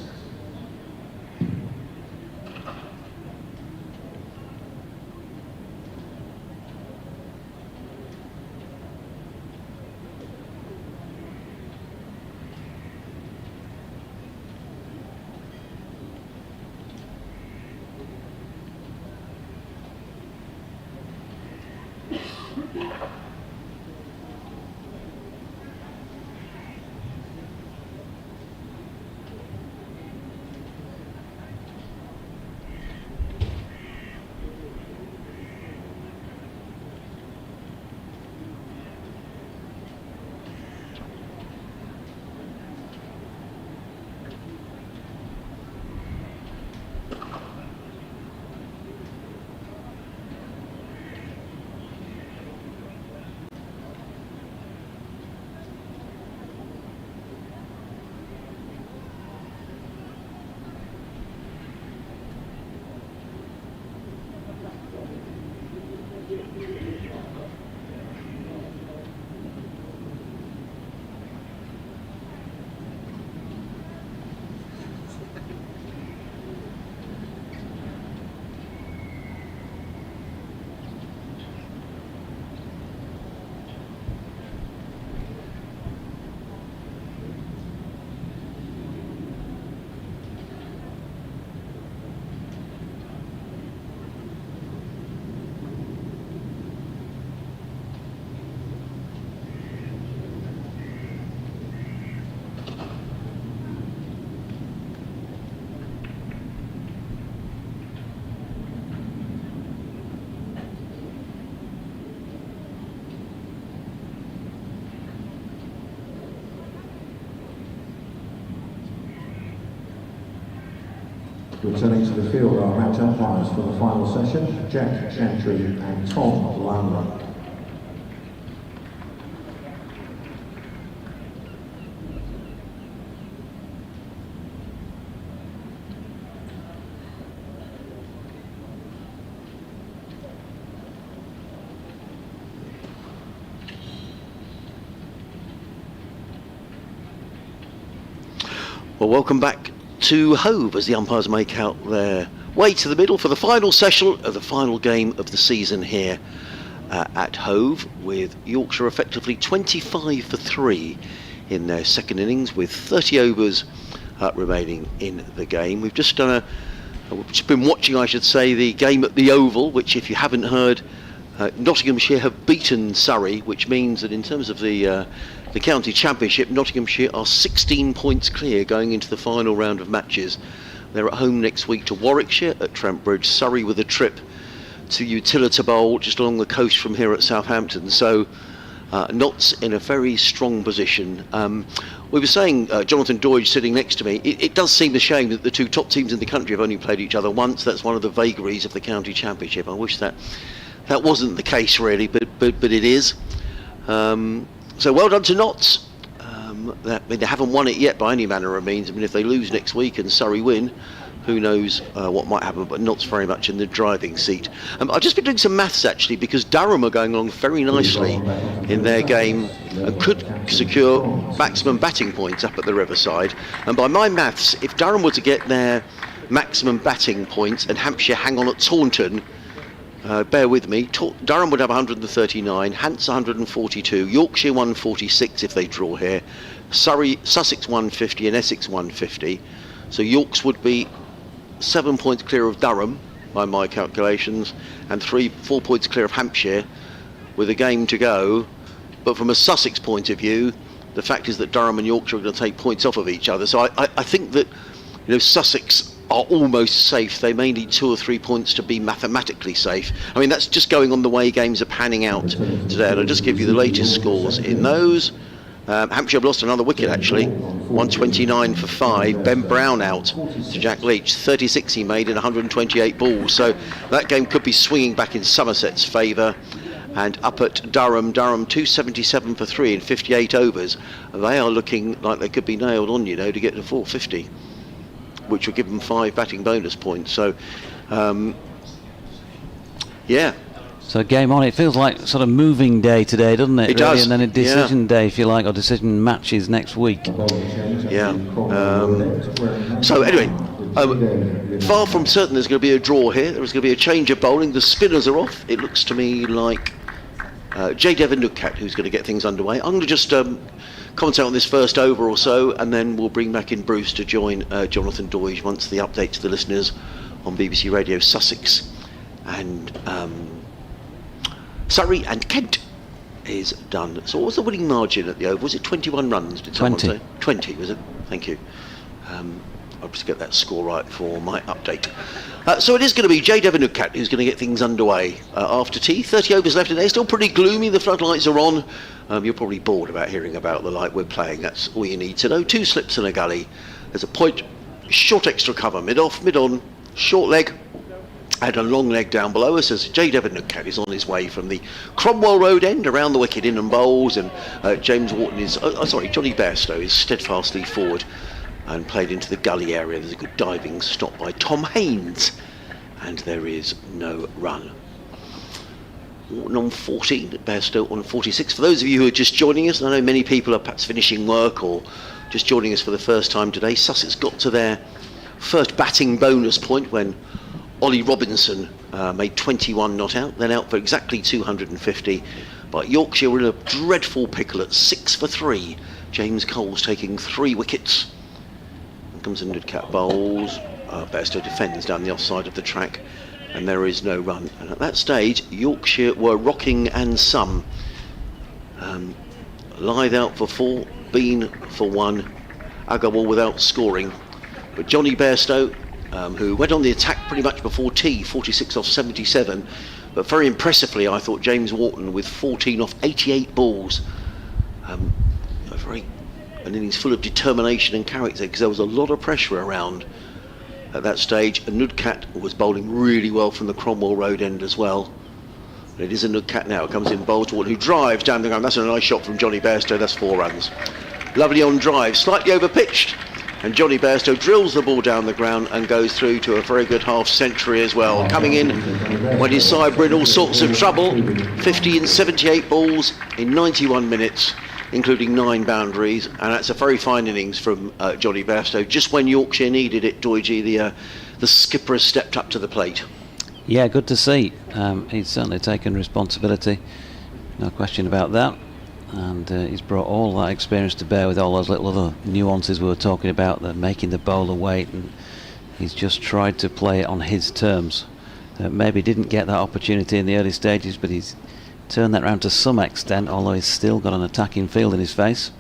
Returning to the field are match umpires for the final session, Jack Chantry and Tom Landler. Well, welcome back to Hove as the umpires make out their way to the middle for the final session of the final game of the season here at Hove, with Yorkshire effectively 25 for 3 in their second innings with 30 overs remaining in the game. We've just been watching, I should say, the game at the Oval, which, if you haven't heard, Nottinghamshire have beaten Surrey, which means that in terms of the County Championship, Nottinghamshire are 16 points clear going into the final round of matches. They're at home next week to Warwickshire at Trent Bridge, Surrey with a trip to Utilita Bowl just along the coast from here at Southampton. So Notts in a very strong position. We were saying, Jonathan Doidge sitting next to me, it does seem a shame that the two top teams in the country have only played each other once. That's one of the vagaries of the County Championship. I wish that wasn't the case really, but it is. So well done to Notts. They haven't won it yet by any manner of means. I mean, if they lose next week and Surrey win, who knows what might happen, but Notts very much in the driving seat. I've just been doing some maths actually, because Durham are going along very nicely in their game and could secure maximum batting points up at the Riverside. And by my maths, if Durham were to get their maximum batting points and Hampshire hang on at Taunton, bear with me, Durham would have 139, Hants 142, Yorkshire 146 if they draw here, Sussex 150 and Essex 150. So Yorks would be 7 points clear of Durham by my calculations, and 4 points clear of Hampshire with a game to go. But from a Sussex point of view, the fact is that Durham and Yorkshire are going to take points off of each other. So I think that, Sussex are almost safe. They may need 2 or 3 points to be mathematically safe. I mean, that's just going on the way games are panning out today. And I'll just give you the latest scores in those. Hampshire have lost another wicket actually, 129 for 5. Ben Brown out to Jack Leach, 36 he made in 128 balls. So that game could be swinging back in Somerset's favour. And up at Durham 277 for 3 in 58 overs. They are looking like they could be nailed on, to get to 450. Which will give them 5 batting bonus points. So, yeah. So game on. It feels like sort of moving day today, doesn't it? It does. And then a decision day, if you like, or decision matches next week. Yeah. So anyway, far from certain there's going to be a draw here. There's going to be a change of bowling. The spinners are off. It looks to me like J. Devon Nugcat who's going to get things underway. I'm going to just commentate on this first over or so, and then we'll bring back in Bruce to join Jonathan Doidge once the update to the listeners on BBC Radio Sussex and Surrey and Kent is done. So what was the winning margin at the over? Was it 21 runs? Did 20. Someone say? 20, was it? Thank you. I'll just get that score right for my update. So it is going to be J. Devon Nugcat who's going to get things underway after tea. 30 overs left in there. Still pretty gloomy. The floodlights are on. You're probably bored about hearing about the light we're playing. That's all you need to know. 2 slips and a gully. There's a point, short extra cover, mid-off, mid-on, short leg, and a long leg down below us as J. Devon Nugcat is on his way from the Cromwell Road end around the wicket in and bowls, and James Wharton is, Johnny Bairstow is steadfastly forward and played into the gully area. There's a good diving stop by Tom Haynes, and there is no run. Wharton on 14, Bairstow on 46. For those of you who are just joining us, I know many people are perhaps finishing work or just joining us for the first time today. Sussex got to their first batting bonus point when Ollie Robinson made 21 not out, then out for exactly 250. But Yorkshire were in a dreadful pickle at 6 for 3. James Cole's taking 3 wickets. Comes in Nugcat bowls. Bairstow defends down the offside of the track, and there is no run. And at that stage, Yorkshire were rocking and some. Lythe out for 4, Bean for 1, Agarwal without scoring. But Johnny Bairstow, who went on the attack pretty much before tea, 46 off 77. But very impressively, I thought James Wharton with 14 off 88 balls. An innings full of determination and character, because there was a lot of pressure around at that stage. And Nudcat was bowling really well from the Cromwell Road end as well. It is a Nudcat now. It comes in bowls, who drives down the ground. That's a nice shot from Johnny Bairstow. That's 4 runs. Lovely on drive, slightly over pitched, and Johnny Bairstow drills the ball down the ground and goes through to a very good half century as well. Coming in when his side were in all sorts of trouble, 50 in 78 balls in 91 minutes, including 9 boundaries, and that's a very fine innings from Johnny Bairstow. Just when Yorkshire needed it, Doige, the skipper, has stepped up to the plate. Yeah, good to see. He's certainly taken responsibility, no question about that. And he's brought all that experience to bear with all those little other nuances we were talking about, that making the bowler wait, and he's just tried to play it on his terms. Maybe didn't get that opportunity in the early stages, but he's turned that round to some extent, although he's still got an attacking field in his face.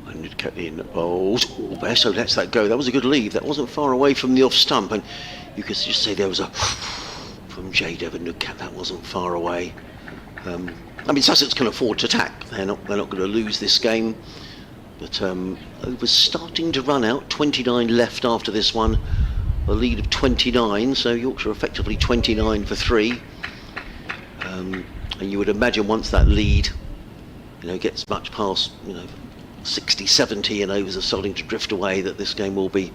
And it kept in bowls. Bairstow lets that go. That was a good lead. That wasn't far away from the off stump, and you could just say there was a from J. Devon Nudcat. That wasn't far away. I mean, Sussex can afford to attack. They're not going to lose this game. But overs starting to run out. 29 left after this one. A lead of 29. So Yorkshire effectively 29 for 3. And you would imagine once that lead, gets much past, 60, 70, and overs are starting to drift away, that this game will be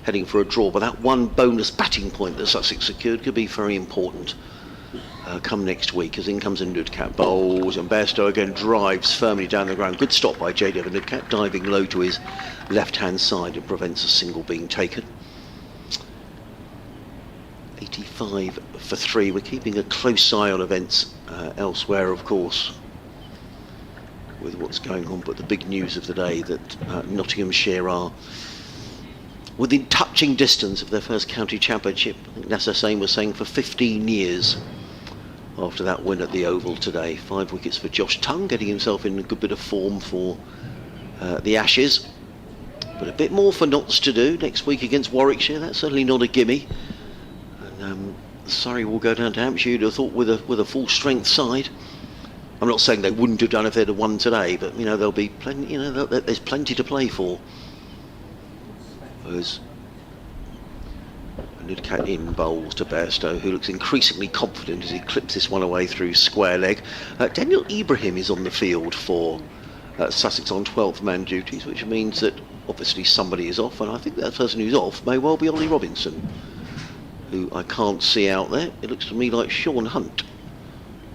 heading for a draw. But that one bonus batting point that Sussex secured could be very important. Come next week, as in comes a Nudcat bowls, and Bairstow again drives firmly down the ground. Good stop by J. Devon Nudcat, diving low to his left hand side. It prevents a single being taken. 85 for 3. We're keeping a close eye on events elsewhere, of course, with what's going on, but the big news of the day that Nottinghamshire are within touching distance of their first county championship. I think Nasser Sain was saying for 15 years after that win at the Oval today. 5 wickets for Josh Tongue, getting himself in a good bit of form for the Ashes. But a bit more for Notts to do next week against Warwickshire. That's certainly not a gimme. And Surrey will go down to Hampshire, you'd have thought, with a full strength side. I'm not saying they wouldn't have done if they'd have won today, but there'll be plenty. There's plenty to play for. As Nudcat in bowls to Bairstow, who looks increasingly confident as he clips this one away through square leg. Daniel Ibrahim is on the field for Sussex on 12th man duties, which means that obviously somebody is off, and I think that person who's off may well be Ollie Robinson, who I can't see out there. It looks to me like Sean Hunt.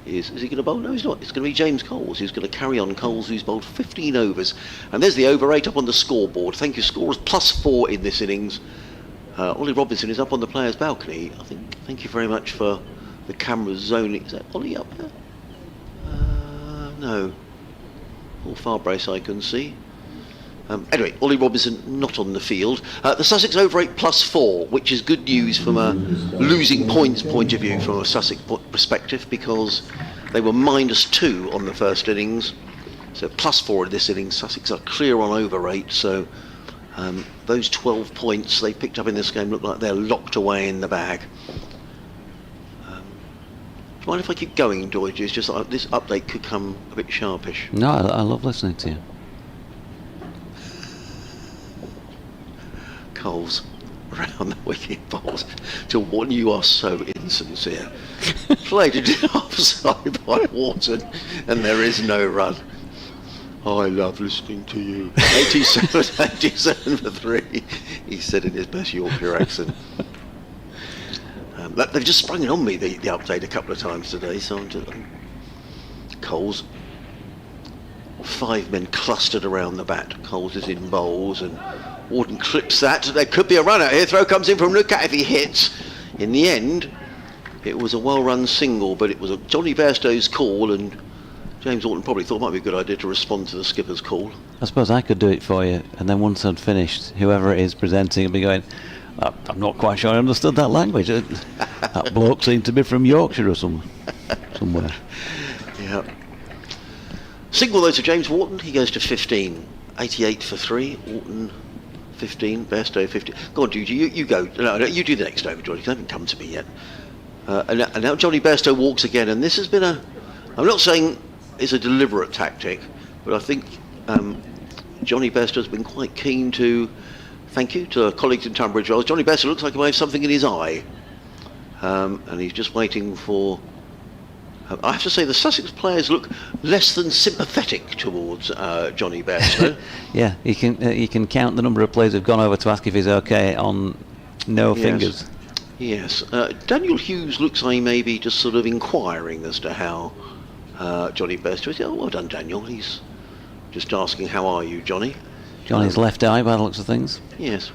Is he going to bowl? No, he's not. It's going to be James Coles who's going to carry on. Coles, who's bowled 15 overs. And there's the over 8 up on the scoreboard. Thank you, scorers +4 in this innings. Ollie Robinson is up on the players' balcony. I think. Thank you very much for the camera zoning. Is that Ollie up there? No. All far brace I can see. Anyway, Ollie Robinson not on the field. The Sussex over 8 +4, which is good news from a losing points point of view, from a Sussex perspective, because they were -2 on the first innings. So +4 in this innings. Sussex are clear on over 8. So those 12 points they picked up in this game look like they're locked away in the bag. Do you mind if I keep going, Doige? It's just that this update could come a bit sharpish. No, I love listening to you. Coles round the wicket bowls to warn you are so insincere. Played it offside by Wharton, and there is no run. I love listening to you. 87 for 3, he said in his best Yorkshire accent. They've just sprung it on me, the update, a couple of times today, so I'm just... Coles. 5 men clustered around the bat. Coles is in bowls, and Wharton clips that. There could be a run out here. Throw comes in from Nudcat if he hits. In the end, it was a well-run single, but it was a Johnny Bairstow's call, and James Wharton probably thought it might be a good idea to respond to the skipper's call. I suppose I could do it for you, and then once I'd finished, whoever it is presenting would be going, I'm not quite sure I understood that language. That bloke seemed to be from Yorkshire or somewhere. Yeah. Single though to James Wharton, he goes to 15. 88 for 3, Wharton 15, Bairstow 15. Go on, Judy, you go. No, you do the next over, Johnny, because they haven't come to me yet. And now Johnny Bairstow walks again, and this has been I'm not saying it's a deliberate tactic, but I think Johnny Bairstow's been quite keen to thank you to colleagues in Tunbridge Wells. Johnny Bester looks like he may have something in his eye. And he's just waiting for... I have to say the Sussex players look less than sympathetic towards Johnny Bester. Yeah, you can count the number of players who've gone over to ask if he's okay on no fingers. Yes. Daniel Hughes looks like he may be just sort of inquiring as to how Johnny Bester is. Oh, well done, Daniel. He's just asking, how are you, Johnny? Johnny's left eye by the looks of things. Yes.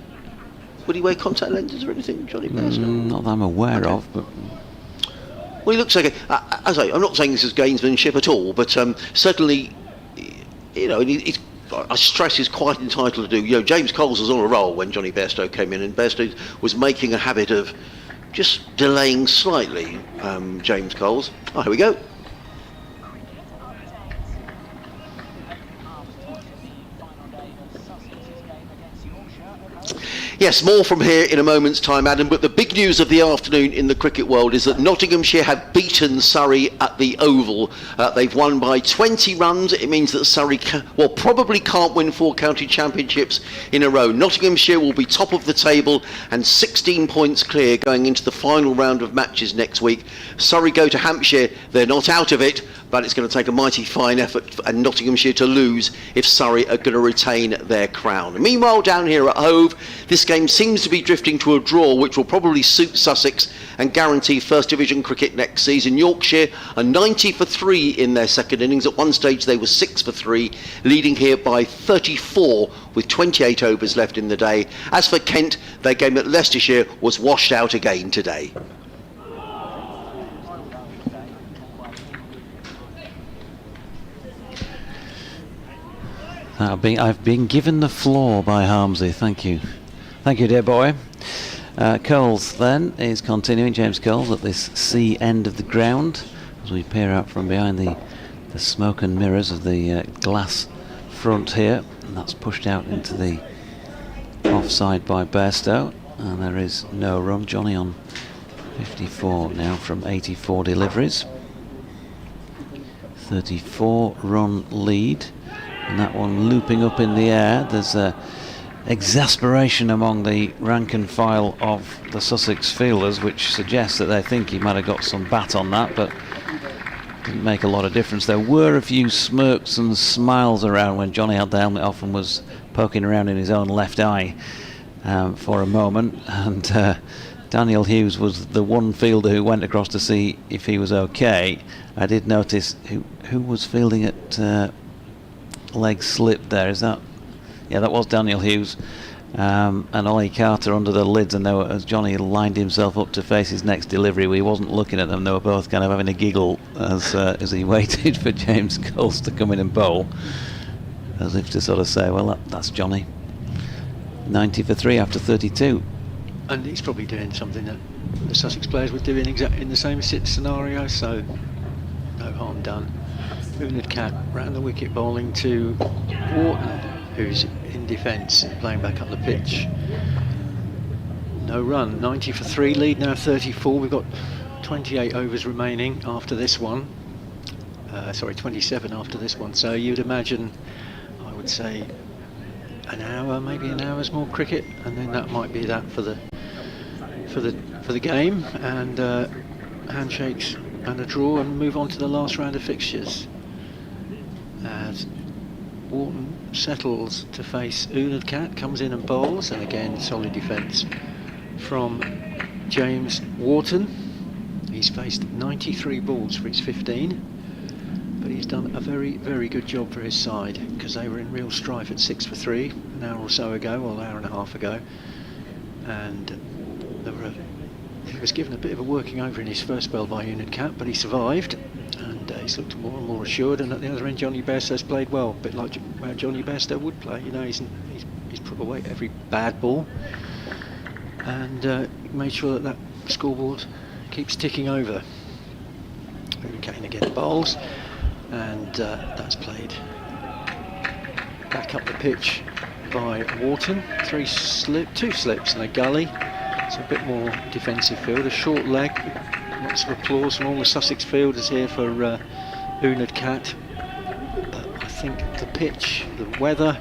Would he wear contact lenses or anything, Johnny Bester? Not that I'm aware of, but... Well, he looks like as I'm not saying this is gamesmanship at all, but certainly, you know, I stress he's quite entitled to do. You know, James Coles was on a roll when Johnny Bairstow came in, and Bairstow was making a habit of just delaying slightly. James Coles. Oh, here we go. Yes, more from here in a moment's time, Adam, but the big news of the afternoon in the cricket world is that Nottinghamshire have beaten Surrey at the Oval. They've won by 20 runs. It means that Surrey probably can't win 4 county championships in a row. Nottinghamshire will be top of the table and 16 points clear going into the final round of matches next week. Surrey go to Hampshire. They're not out of it, but it's going to take a mighty fine effort for Nottinghamshire to lose if Surrey are going to retain their crown. Meanwhile, down here at Hove, this game seems to be drifting to a draw, which will probably suit Sussex and guarantee First Division cricket next season. Yorkshire are 90 for 3 in their second innings. At one stage they were 6 for 3, leading here by 34 with 28 overs left in the day. As for Kent, their game at Leicestershire was washed out again today. I've been given the floor by Harmsy. Thank you. Thank you, dear boy. Coles then is continuing, James Coles, at this C end of the ground as we peer out from behind the smoke and mirrors of the glass front here. And that's pushed out into the offside by Bairstow. And there is no run. Johnny on 54 now from 84 deliveries. 34 run lead. And that one looping up in the air. There's exasperation among the rank and file of the Sussex fielders, which suggests that they think he might have got some bat on that, but didn't make a lot of difference. There were a few smirks and smiles around when Johnny had the helmet off and was poking around in his own left eye for a moment, and Daniel Hughes was the one fielder who went across to see if he was okay. I did notice who was fielding at leg slip there. Is that? Yeah, that was Daniel Hughes and Ollie Carter under the lids, and as Johnny lined himself up to face his next delivery, he wasn't looking at them. They were both kind of having a giggle as he waited for James Coles to come in and bowl, as if to sort of say, well, that's Johnny. 90 for 3 after 32. And he's probably doing something that the Sussex players would do in the same scenario, so no harm done. Unad Cat round the wicket bowling to Wharton, who's in defence, playing back up the pitch. No run, 90 for 3, lead now 34. We've got 28 overs remaining after this one. 27 after this one. So you'd imagine, I would say, an hour, maybe an hour's more cricket, and then that might be that for the game, and handshakes and a draw, and move on to the last round of fixtures. As Wharton settles to face Unad Cat, comes in and bowls, and again solid defence from James Wharton. He's faced 93 balls for his 15, but he's done a very, very good job for his side, because they were in real strife at 6 for 3 an hour or so ago, or an hour and a half ago, and he was given a bit of a working over in his first spell by Unad Cat, but he survived, and he's looked more and more assured. And at the other end, Johnny Bairstow's played well, a bit like how Johnny Bairstow would play. You know, he's put away every bad ball, and made sure that scoreboard keeps ticking over. Kane again bowls, and that's played back up the pitch by Wharton. 2 slips and a gully. It's a bit more defensive field, a short leg. Lots of applause from all the Sussex fielders here for Unad Cat. But I think the pitch, the weather,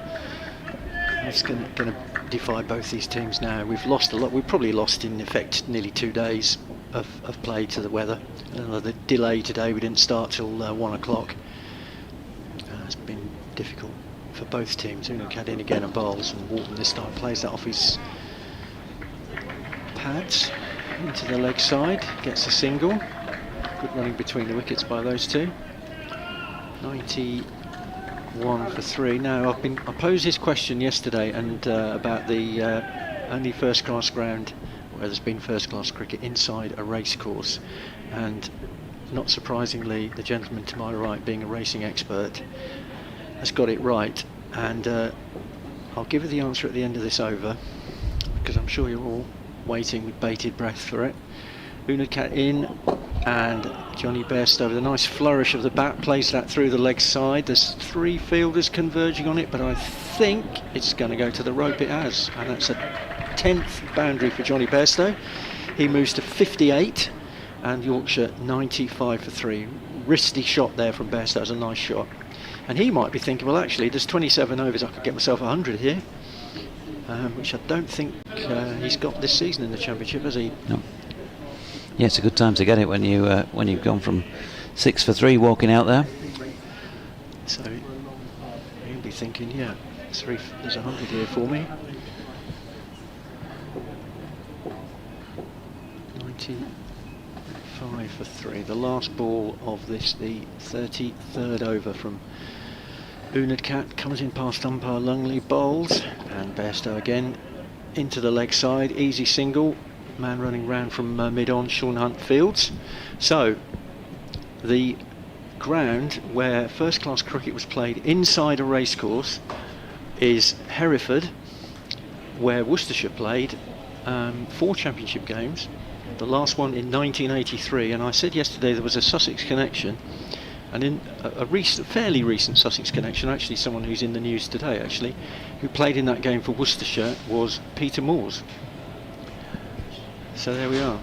it's going to defy both these teams now. We've lost a lot. We've probably lost in effect nearly 2 days of play to the weather. Another delay today. We didn't start till 1 o'clock. It's been difficult for both teams. Unadcat in again and bowls, and Walton this time plays that off his pads into the leg side, gets a single. Good running between the wickets by those two. 91 for 3. Now I posed this question yesterday and about the only first class ground where there's been first class cricket inside a race course, and not surprisingly the gentleman to my right, being a racing expert, has got it right, and I'll give you the answer at the end of this over, because I'm sure you're all waiting with bated breath for it. Unadcat in, and Johnny Bairstow with a nice flourish of the bat plays that through the leg side. There's 3 fielders converging on it, but I think it's going to go to the rope. It has, and that's a 10th boundary for Johnny Bairstow. He moves to 58, and Yorkshire 95 for 3. Wristy shot there from Bairstow. It's a nice shot, and he might be thinking, well, actually there's 27 overs, I could get myself 100 here, which I don't think he's got this season in the Championship, has he? No. Yeah, it's a good time to get it when you've gone from 6 for 3 walking out there. So he'll be thinking, yeah, there's 100 here for me. 95 for 3. The last ball of this, the 33rd over from Unadcat, comes in past umpire Lungley, bowls, and Bairstow again into the leg side, easy single. Man running round from mid-on, Sean Hunt fields. So the ground where first class cricket was played inside a racecourse is Hereford, where Worcestershire played 4 championship games, the last one in 1983, and I said yesterday there was a Sussex connection, and in a fairly recent Sussex connection, actually someone who's in the news today actually, who played in that game for Worcestershire, was Peter Moores. So there we are.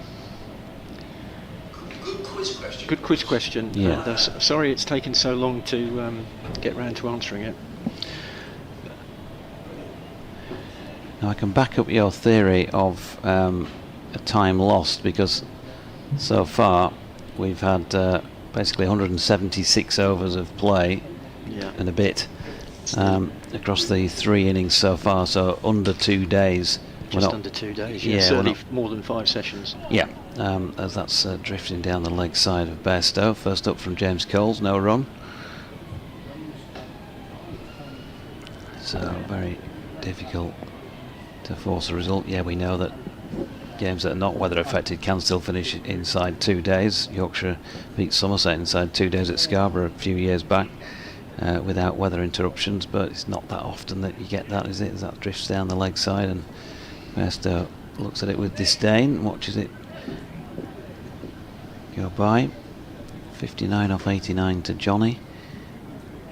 Good quiz question. Good quiz question. Yeah. Sorry it's taken so long to get round to answering it. Now I can back up your theory of a time lost, because so far we've had basically 176 overs of play and a bit across the 3 innings so far, so under 2 days. Just under 2 days, yeah, certainly more than 5 sessions. Yeah, as that's drifting down the leg side of Bairstow. First up from James Coles, no run. So very difficult to force a result. Yeah, we know that games that are not weather affected can still finish inside 2 days. Yorkshire beat Somerset inside 2 days at Scarborough a few years back without weather interruptions, but it's not that often that you get that, is it? As that drifts down the leg side, and Bairstow looks at it with disdain, watches it go by. 59 off 89 to Johnny.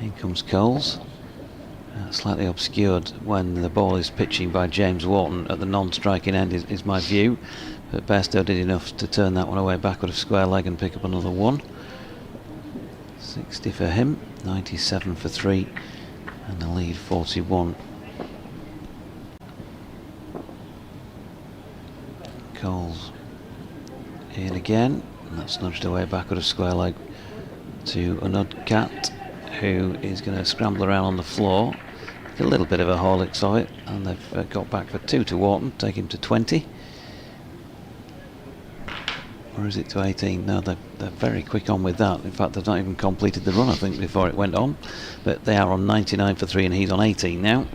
In comes Coles. Slightly obscured when the ball is pitching by James Wharton at the non-striking end is my view, but Bairstow did enough to turn that one away backward of square leg and pick up another one. 60 for him, 97 for 3, and the lead 41. Coles in again, and that's nudged away backward of square leg to Unadcat, who is going to scramble around on the floor. A little bit of a Horlicks of it, and they've got back for 2 to Wharton, take him to 20. Or is it to 18? No, they're very quick on with that. In fact, they've not even completed the run, I think, before it went on. But they are on 99 for 3, and he's on 18 now.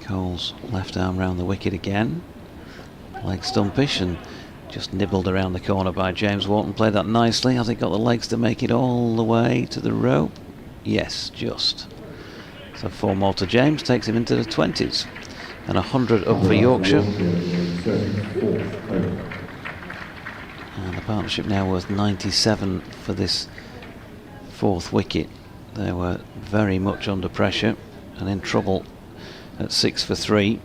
Coles left arm round the wicket again. Leg stumpish, and just nibbled around the corner by James Wharton. Played that nicely. Has it got the legs to make it all the way to the rope? Yes, just. So 4 more to James, takes him into the 20s. And 100 up for Yorkshire. And the partnership now worth 97 for this 4th wicket. They were very much under pressure and in trouble at 6 for 3.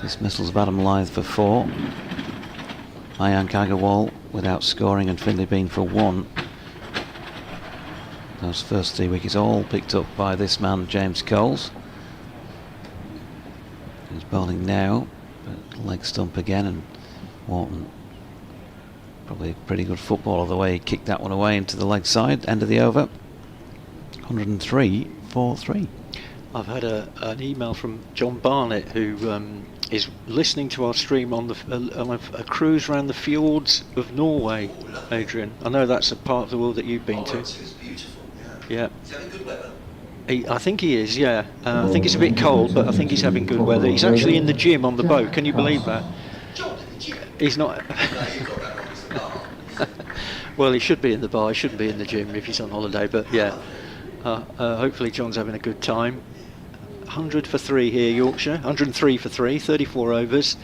Dismissals of Adam Lyth for 4. Mayank Agarwal without scoring, and Finlay Bean for 1. Those first 3 wickets all picked up by this man, James Coles. He's bowling now, but leg stump again, and Wharton probably a pretty good footballer the way he kicked that one away into the leg side, end of the over. 103 for 3. I've had an email from John Barnett, who is listening to our stream on a cruise around the fjords of Norway. Adrian, I know that's a part of the world that you've been to. It's beautiful, Yeah. Is he having good weather? I think he is, yeah. I think it's a bit cold, but I think he's having good weather. He's actually in the gym on the boat. Can you believe that? John, did you? He's not. No, you've got that wrong. It's the bar. Well, he should be in the bar. He shouldn't be in the gym if he's on holiday. But yeah, hopefully John's having a good time. 100 for 3 here, Yorkshire. 103 for 3, 34 overs,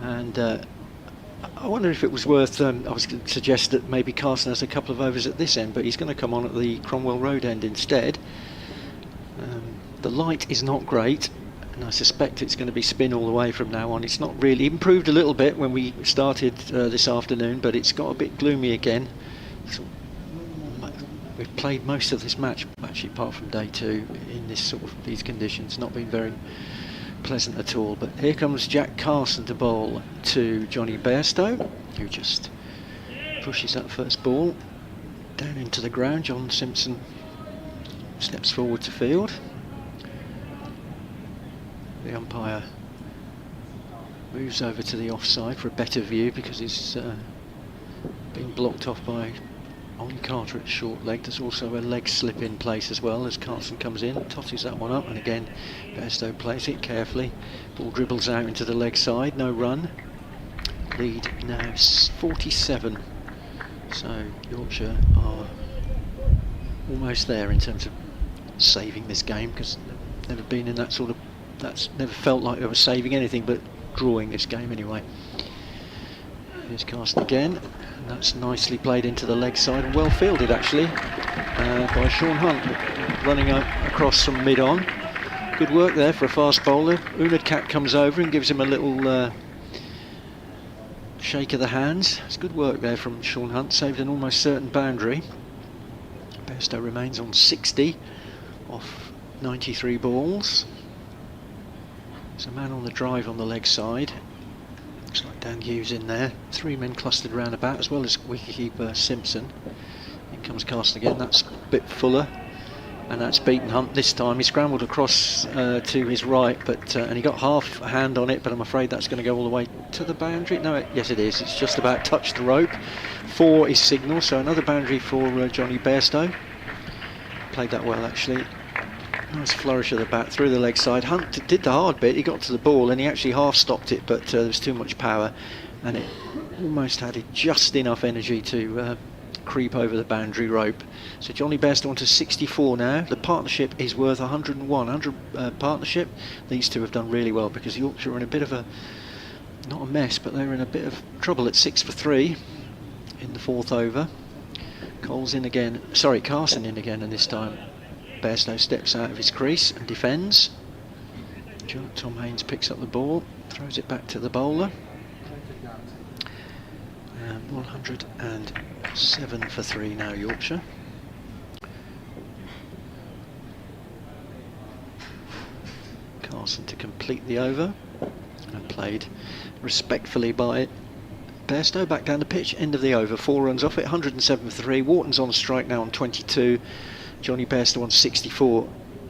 and I wonder if it was worth. I was going to suggest that maybe Carson has a couple of overs at this end, but he's going to come on at the Cromwell Road end instead. The light is not great, and I suspect it's going to be spin all the way from now on. It's not really improved a little bit when we started this afternoon, but it's got a bit gloomy again. So we've played most of this match, actually, apart from day 2, in this sort of these conditions. Not been very pleasant at all. But here comes Jack Carson to bowl to Johnny Bairstow, who just pushes that first ball down into the ground. John Simpson steps forward to field. The umpire moves over to the offside for a better view because he's been blocked off by Ollie Carter at short leg. There's also a leg slip in place as well as Carson comes in, tosses that one up, and again Bairstow plays it carefully. Ball dribbles out into the leg side, no run. Lead now 47. So Yorkshire are almost there in terms of saving this game, because they've never been in that sort of, that's never felt like they were saving anything but drawing this game anyway. Here's Carson again, and that's nicely played into the leg side, and well fielded actually by Sean Hunt, running across from mid-on. Good work there for a fast bowler. Unad Kat comes over and gives him a little shake of the hands. It's good work there from Sean Hunt, saved an almost certain boundary. Bairstow remains on 60 off 93 balls. There's a man on the drive on the leg side. Looks like Dan Hughes in there. 3 men clustered round about, as well as wicketkeeper Simpson. In comes Carson again. That's a bit fuller, and that's beaten Hunt this time. He scrambled across to his right, but and he got half a hand on it, but I'm afraid that's going to go all the way to the boundary. No, yes it is. It's just about touched the rope. 4 is signal, so another boundary for Johnny Bairstow. Played that well actually. Nice flourish of the bat through the leg side. Hunt did the hard bit. He got to the ball and he actually half stopped it, but there was too much power, and it almost had just enough energy to creep over the boundary rope. So Johnny Bairstow on to 64 now. The partnership is worth 101. 100 partnership. These two have done really well, because Yorkshire are in a bit of a, not a mess, but they're in a bit of trouble at 6 for 3 in the 4th over. Cole's in again. Sorry, Carson in again, and this time Bairstow steps out of his crease and defends. Tom Haynes picks up the ball, throws it back to the bowler. 107 for 3 now, Yorkshire. Carson to complete the over, and played respectfully by Bairstow. Back down the pitch, end of the over, 4 runs off it, 107 for 3. Wharton's on strike now on 22. Johnny Bairstow on 64,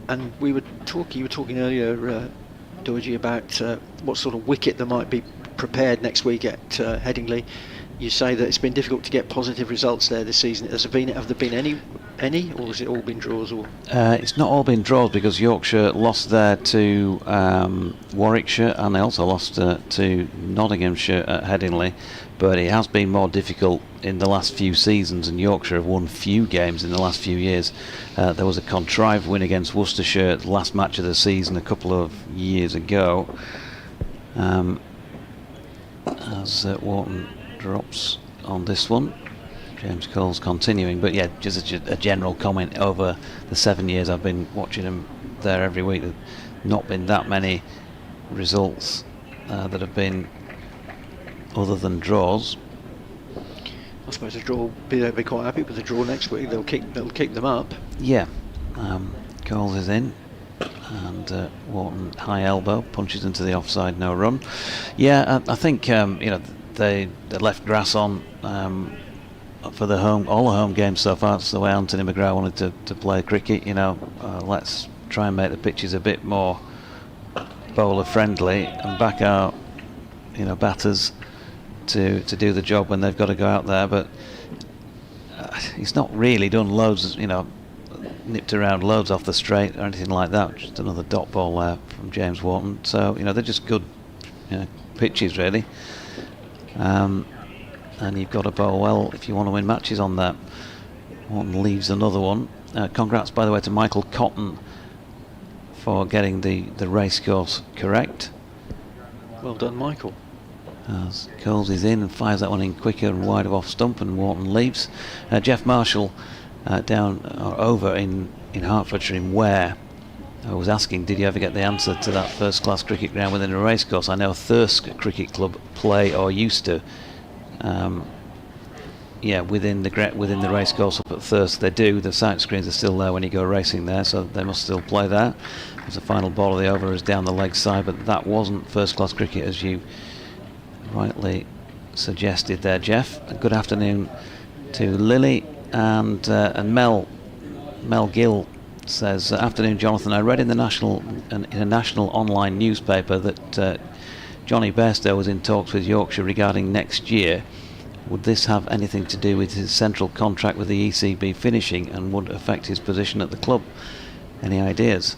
and you were talking earlier, Dorji, about what sort of wicket there might be prepared next week at Headingley. You say that it's been difficult to get positive results there this season. Have there been any, or has it all been draws? Or it's not all been draws, because Yorkshire lost there to Warwickshire, and they also lost to Nottinghamshire at Headingley. But it has been more difficult in the last few seasons, and Yorkshire have won few games in the last few years. There was a contrived win against Worcestershire, the last match of the season a couple of years ago, as Wharton drops on this one. James Cole's continuing, but yeah, just a general comment. Over the 7 years I've been watching him there every week, there's not been that many results that have been other than draws. suppose they'll be quite happy with the draw next week. They'll keep them up. Yeah. Coles is in, and Wharton high elbow punches into the offside, no run. Yeah, I think they left grass on for all the home games so far. That's the way Anthony McGrath wanted to play cricket. Let's try and make the pitches a bit more bowler friendly and back our batters to do the job when they've got to go out there. But he's not really done loads, nipped around loads off the straight or anything like that. Just another dot ball there from James Wharton. So they're just good pitches really, and you've got to bowl well if you want to win matches on that. Wharton leaves another one. Congrats, by the way, to Michael Cotton for getting the racecourse correct. Well done, Michael. As Coles is in and fires that one in quicker and wide of off stump, and Wharton leaves. Jeff Marshall down or over in Hertfordshire in Ware. I was asking, did you ever get the answer to that first class cricket ground within a racecourse? I know Thirsk Cricket Club play or used to. Within the racecourse up at Thirsk they do. The sight screens are still there when you go racing there, so they must still play there. As the final ball of the over is down the leg side, but that wasn't first class cricket as you rightly suggested there, Jeff. Good afternoon to Lily and Mel Gill says, afternoon Jonathan, I read in a national online newspaper that Johnny Bairstow was in talks with Yorkshire regarding next year. Would this have anything to do with his central contract with the ECB finishing and would affect his position at the club? Any ideas?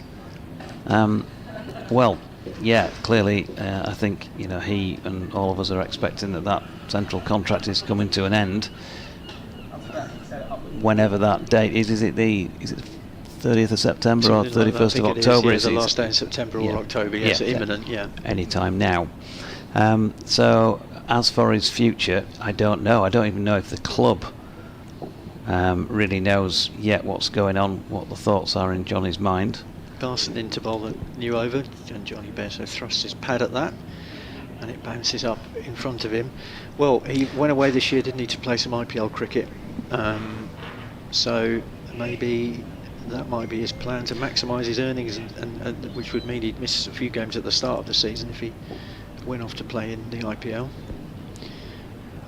Well, yeah, clearly I think he and all of us are expecting that central contract is coming to an end whenever that date is. Is it 30th of September or 31st of October? It's the last day in September or October. Yes, imminent. Yeah, any time now. So as for his future, I don't know. I don't even know if the club really knows yet what's going on, what the thoughts are in Johnny's mind. Garson in to bowl the new over, and Johnny Bairstow thrusts his pad at that, and it bounces up in front of him. Well, he went away this year, didn't he, to play some IPL cricket, so maybe that might be his plan to maximise his earnings, and which would mean he'd miss a few games at the start of the season if he went off to play in the IPL.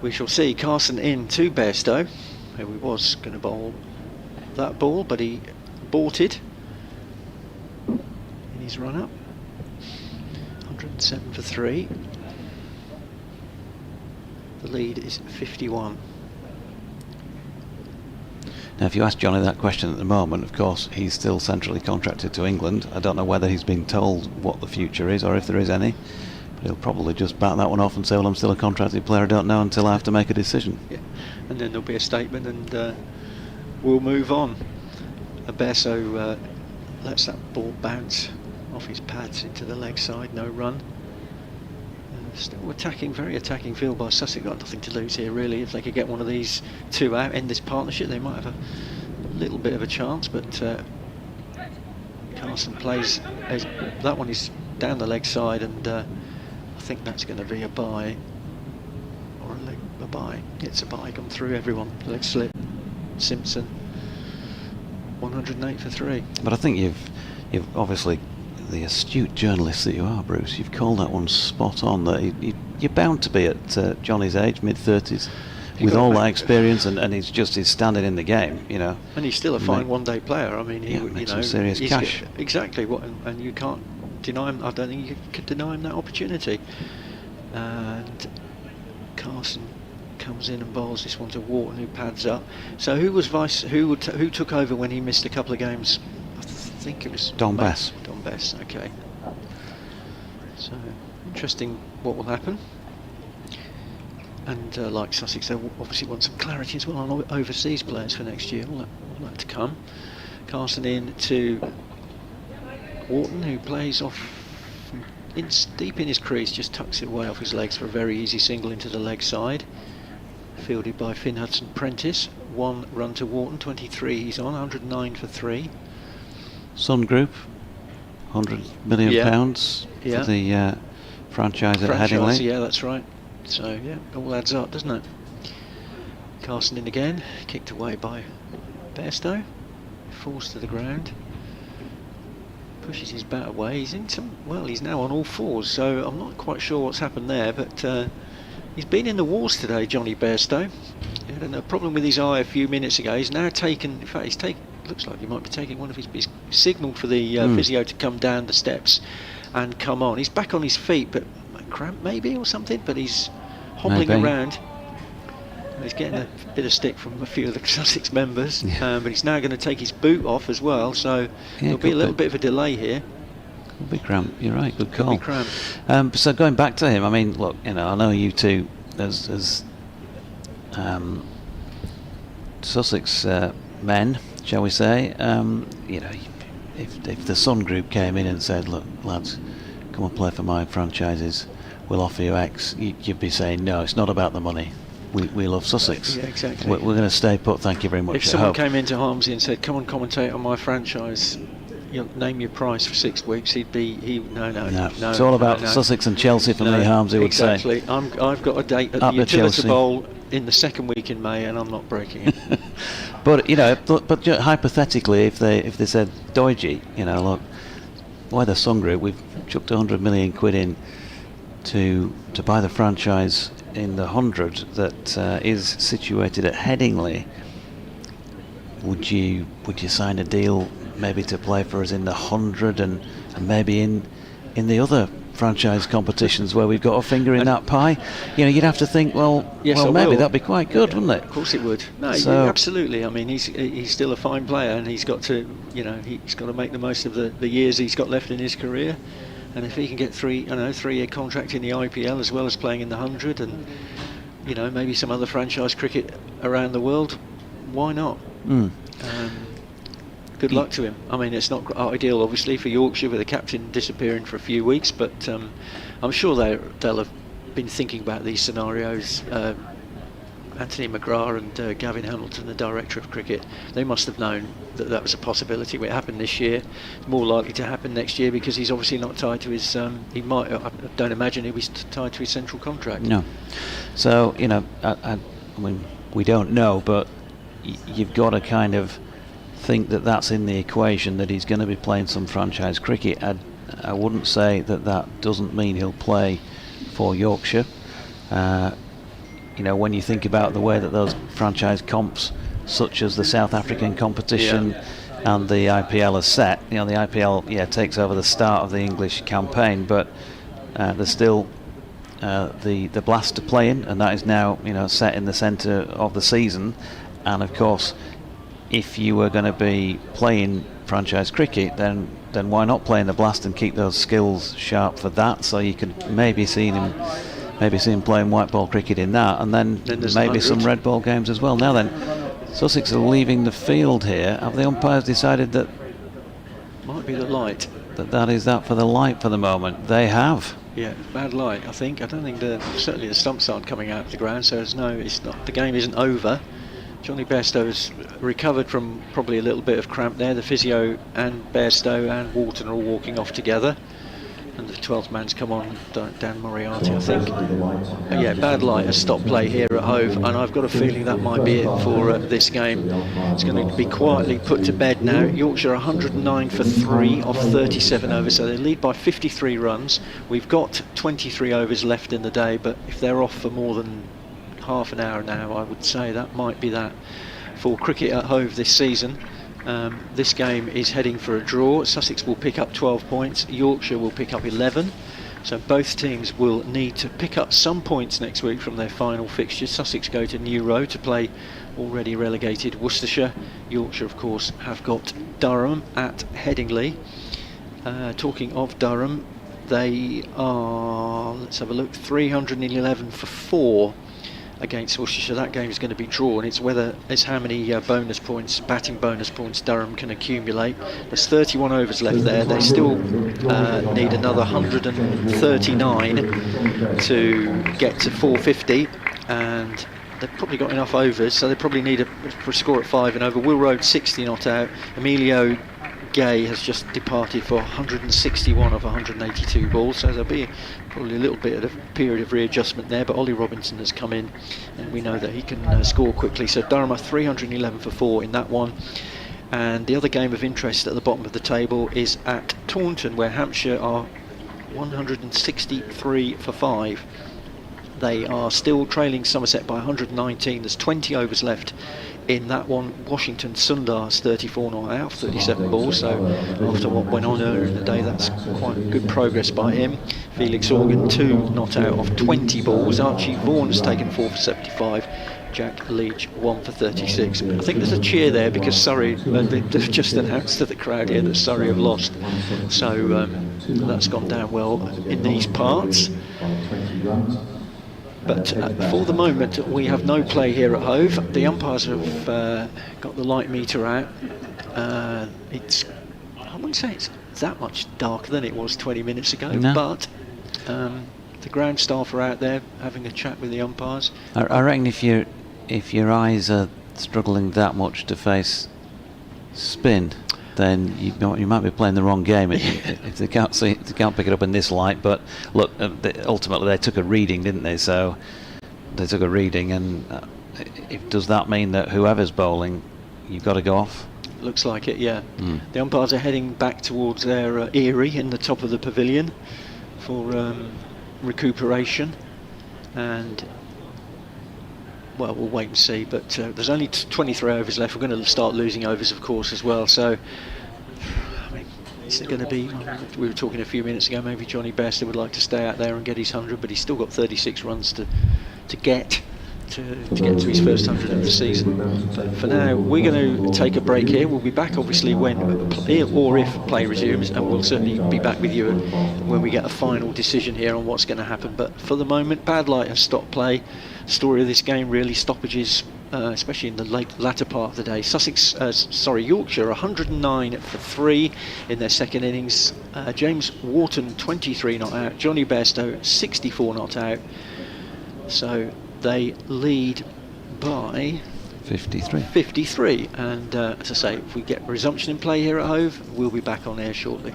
We shall see. Carson in to Bairstow, who was going to bowl that ball, but he aborted in his run up. 107 for 3. The lead is 51. Now, if you ask Johnny that question at the moment, of course, he's still centrally contracted to England. I don't know whether he's been told what the future is or if there is any. But he'll probably just bat that one off and say, well, I'm still a contracted player, I don't know until I have to make a decision. Yeah, and then there'll be a statement and we'll move on. Bairstow lets that ball bounce off his pads into the leg side, no run. Still attacking, very attacking field by Sussex. Got nothing to lose here really. If they could get one of these two out, end this partnership, they might have a little bit of a chance, but Carson plays, that one is down the leg side, and I think that's going to be a bye, or a bye. It's a bye, gone through everyone. Leg slip, Simpson, 108 for 3. But I think you've obviously, the astute journalist that you are, Bruce, you've called that one spot on. That you're bound to be at Johnny's age, mid-30s, with all that experience, and he's standing in the game, And he's still a fine one-day player. I mean, he makes some serious cash. Exactly, and you can't deny him. I don't think you could deny him that opportunity. And Carson comes in and bowls this one to Wharton, who pads up. So who took over when he missed a couple of games? I think it was Don Bess. Don Bess, okay. So interesting what will happen. And like Sussex, they obviously want some clarity as well on overseas players for next year. All that to come. Carson in to Wharton, who plays off deep in his crease, just tucks it away off his legs for a very easy single into the leg side. Fielded by Finn Hudson-Prentice. 1 run to Wharton, 23 he's on, 109 for 3. Sun Group, £100 million for the franchise at Headingley. Yeah, that's right. So yeah, it all adds up, doesn't it? Casting in again, kicked away by Bairstow. Falls to the ground. Pushes his bat away. He's in some. Well, he's now on all fours, so I'm not quite sure what's happened there. But he's been in the wars today, Johnny Bairstow. He had a problem with his eye a few minutes ago. He's now taken. In fact, he's taken. Looks like he might be taking one of his. He's signalled for the physio to come down the steps and come on. He's back on his feet, but cramp maybe or something. But he's hobbling Maybe. around. He's getting a bit of stick from a few of the Sussex members, but he's now going to take his boot off as well, so there'll be a little bit of a delay here. Could be cramp. You're right. Good Could call. be cramp. So going back to him, I mean, look, I know you two as Sussex men, shall we say, if the Sun Group came in and said, look, lads, come and play for my franchises, we'll offer you X, you'd be saying, no, it's not about the money. We love Sussex. Yeah, exactly. We're going to stay put, thank you very much. If someone came into Harmsey and said, come and commentate on my franchise, name your price for 6 weeks, no. It's all about Sussex and Chelsea for me, Harmsey would say. Exactly. I've got a date at the Utility Bowl in the second week in May, and I'm not breaking it. But hypothetically, if they said, Doige, look, why the Sun Group, we've chucked 100 million quid in to buy the franchise in the 100 that is situated at Headingley. Would you sign a deal maybe to play for us in the 100 and maybe in the other franchise competitions where we've got a finger in that pie? You'd have to think, maybe that'd be quite good, wouldn't it? Of course it would. No, absolutely. I mean, he's still a fine player, and he's got to make the most of the years he's got left in his career. And if he can get 3-year contract in the IPL as well as playing in the 100, and maybe some other franchise cricket around the world, why not? Good luck to him. I mean, it's not ideal, obviously, for Yorkshire with the captain disappearing for a few weeks, but I'm sure they'll have been thinking about these scenarios. Anthony McGrath and Gavin Hamilton, the director of cricket, they must have known that was a possibility. It happened this year. It's more likely to happen next year because he's obviously not tied to his. I don't imagine he'll be tied to his central contract. No. So I mean, we don't know, but you've got to kind of think that that's in the equation, that he's going to be playing some franchise cricket. I wouldn't say that doesn't mean he'll play for Yorkshire. When you think about the way that those franchise comps, such as the South African competition and the IPL, are set, the IPL takes over the start of the English campaign, but there's still the Blast to play in, and that is now set in the centre of the season. And of course, if you were going to be playing franchise cricket, then why not play in the Blast and keep those skills sharp for that? So you could maybe see him playing white ball cricket in that, and then maybe some red ball games as well. Now then, Sussex are leaving the field here. Have the umpires decided that might be the light? That is that for the light for the moment? They have. Yeah, bad light. I think. I don't think certainly the stumps aren't coming out of the ground, so it's not. The game isn't over. Johnny Bairstow has recovered from probably a little bit of cramp there. The physio and Bairstow and Walton are all walking off together. And the 12th man's come on, Dan Moriarty, I think. Bad light has stopped play here at Hove, and I've got a feeling that might be it for this game. It's going to be quietly put to bed now. Yorkshire 109 for 3 off 37 overs, so they lead by 53 runs. We've got 23 overs left in the day, but if they're off for more than half an hour now, I would say that might be that for cricket at Hove this season. This game is heading for a draw. Sussex will pick up 12 points, Yorkshire will pick up 11, so both teams will need to pick up some points next week from their final fixtures. Sussex go to New Row to play already relegated Worcestershire. Yorkshire, of course, have got Durham at Headingley. Talking of Durham, they are, let's have a look, 311 for 4 against Worcestershire. That game is going to be drawn. It's how many bonus points, batting bonus points, Durham can accumulate. There's 31 overs left there. They still need another 139 to get to 450, and they've probably got enough overs, so they probably need a score at 5 and over. Will Road 60 not out. Emilio Gay has just departed for 161 of 182 balls, so there'll be probably a little bit of a period of readjustment there, but Ollie Robinson has come in and we know that he can score quickly. So Durham are 311 for 4 in that one. And the other game of interest at the bottom of the table is at Taunton, where Hampshire are 163 for 5. They are still trailing Somerset by 119. There's 20 overs left in that one. Washington Sundar's 34 not out, 37 balls. So after what went on earlier in the day, that's quite good progress by him. Felix Organ 2 not out of 20 balls. Archie Vaughan's taken 4 for 75. Jack Leach 1 for 36. I think there's a cheer there because Surrey, they've just announced to the crowd here that Surrey have lost. So that's gone down well in these parts. But for the moment, we have no play here at Hove. The umpires have got the light meter out. It's, I wouldn't say it's that much darker than it was 20 minutes ago, no. But the ground staff are out there having a chat with the umpires. I reckon if your eyes are struggling that much to face spin, then you might be playing the wrong game if they can't see, they can't pick it up in this light. But look, ultimately they took a reading, didn't they? So they took a reading, and does that mean that whoever's bowling, you've got to go off? Looks like it, yeah. The umpires are heading back towards their eyrie in the top of the pavilion for recuperation, and well, we'll wait and see, but there's only 23 overs left. We're going to start losing overs, of course, as well. So, I mean, is it going to be, we were talking a few minutes ago, maybe Johnny Bester would like to stay out there and get his 100, but he's still got 36 runs to get to his first 100 of the season. But for now, we're going to take a break here. We'll be back, obviously, when or if play resumes, and we'll certainly be back with you when we get a final decision here on what's going to happen. But for the moment, bad light has stopped play. Story of this game, really, stoppages, especially in the latter part of the day. Yorkshire 109 for 3 in their second innings. James Wharton 23 not out. Johnny Bairstow 64 not out. So they lead by 53. And as I say, if we get resumption in play here at Hove, we'll be back on air shortly.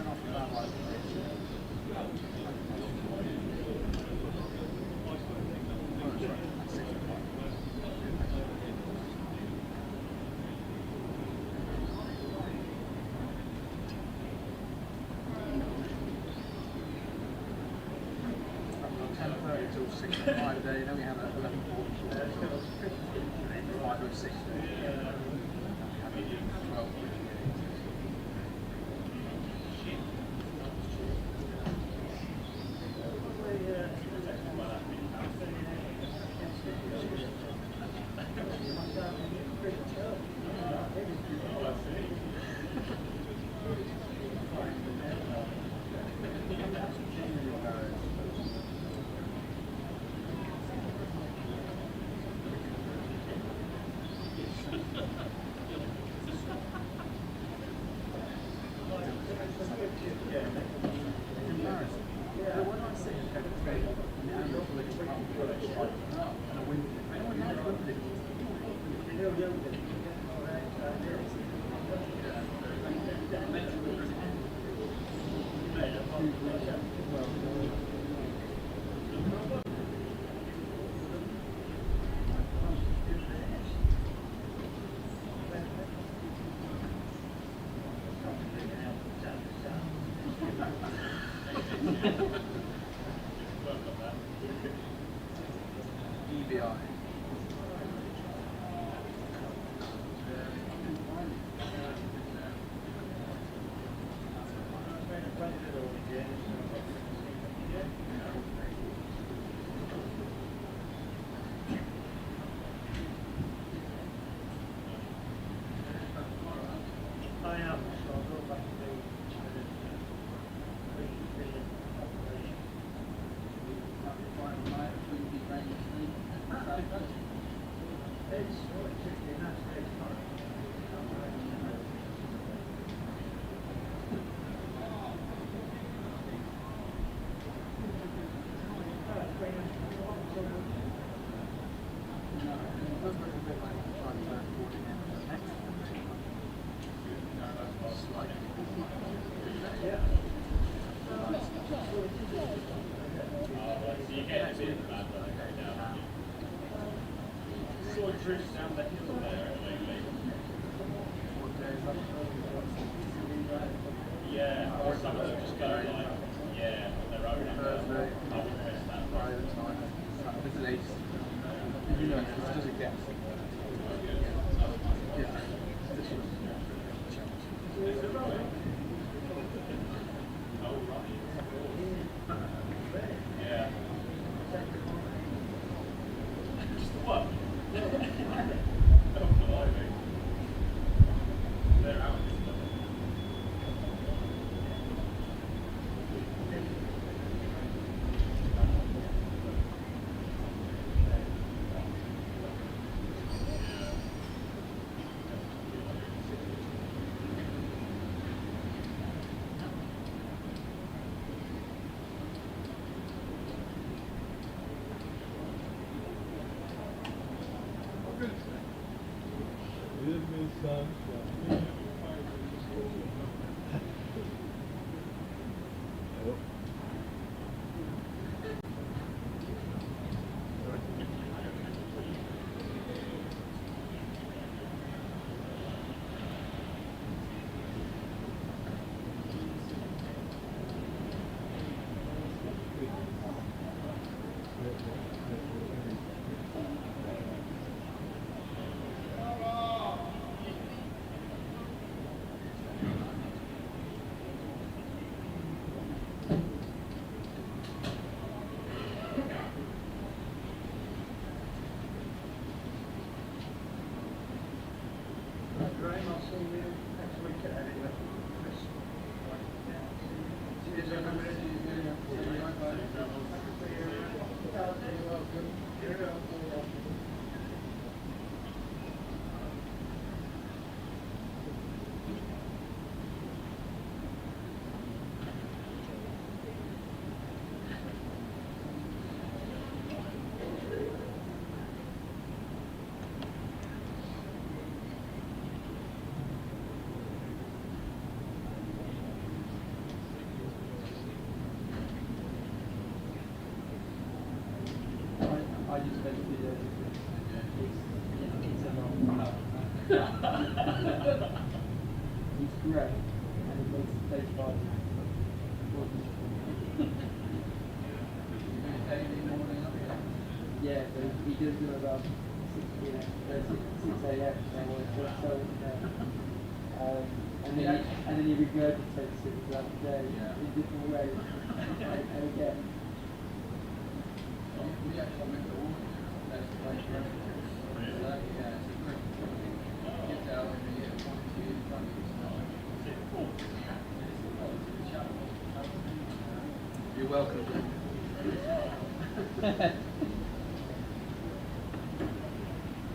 You're welcome.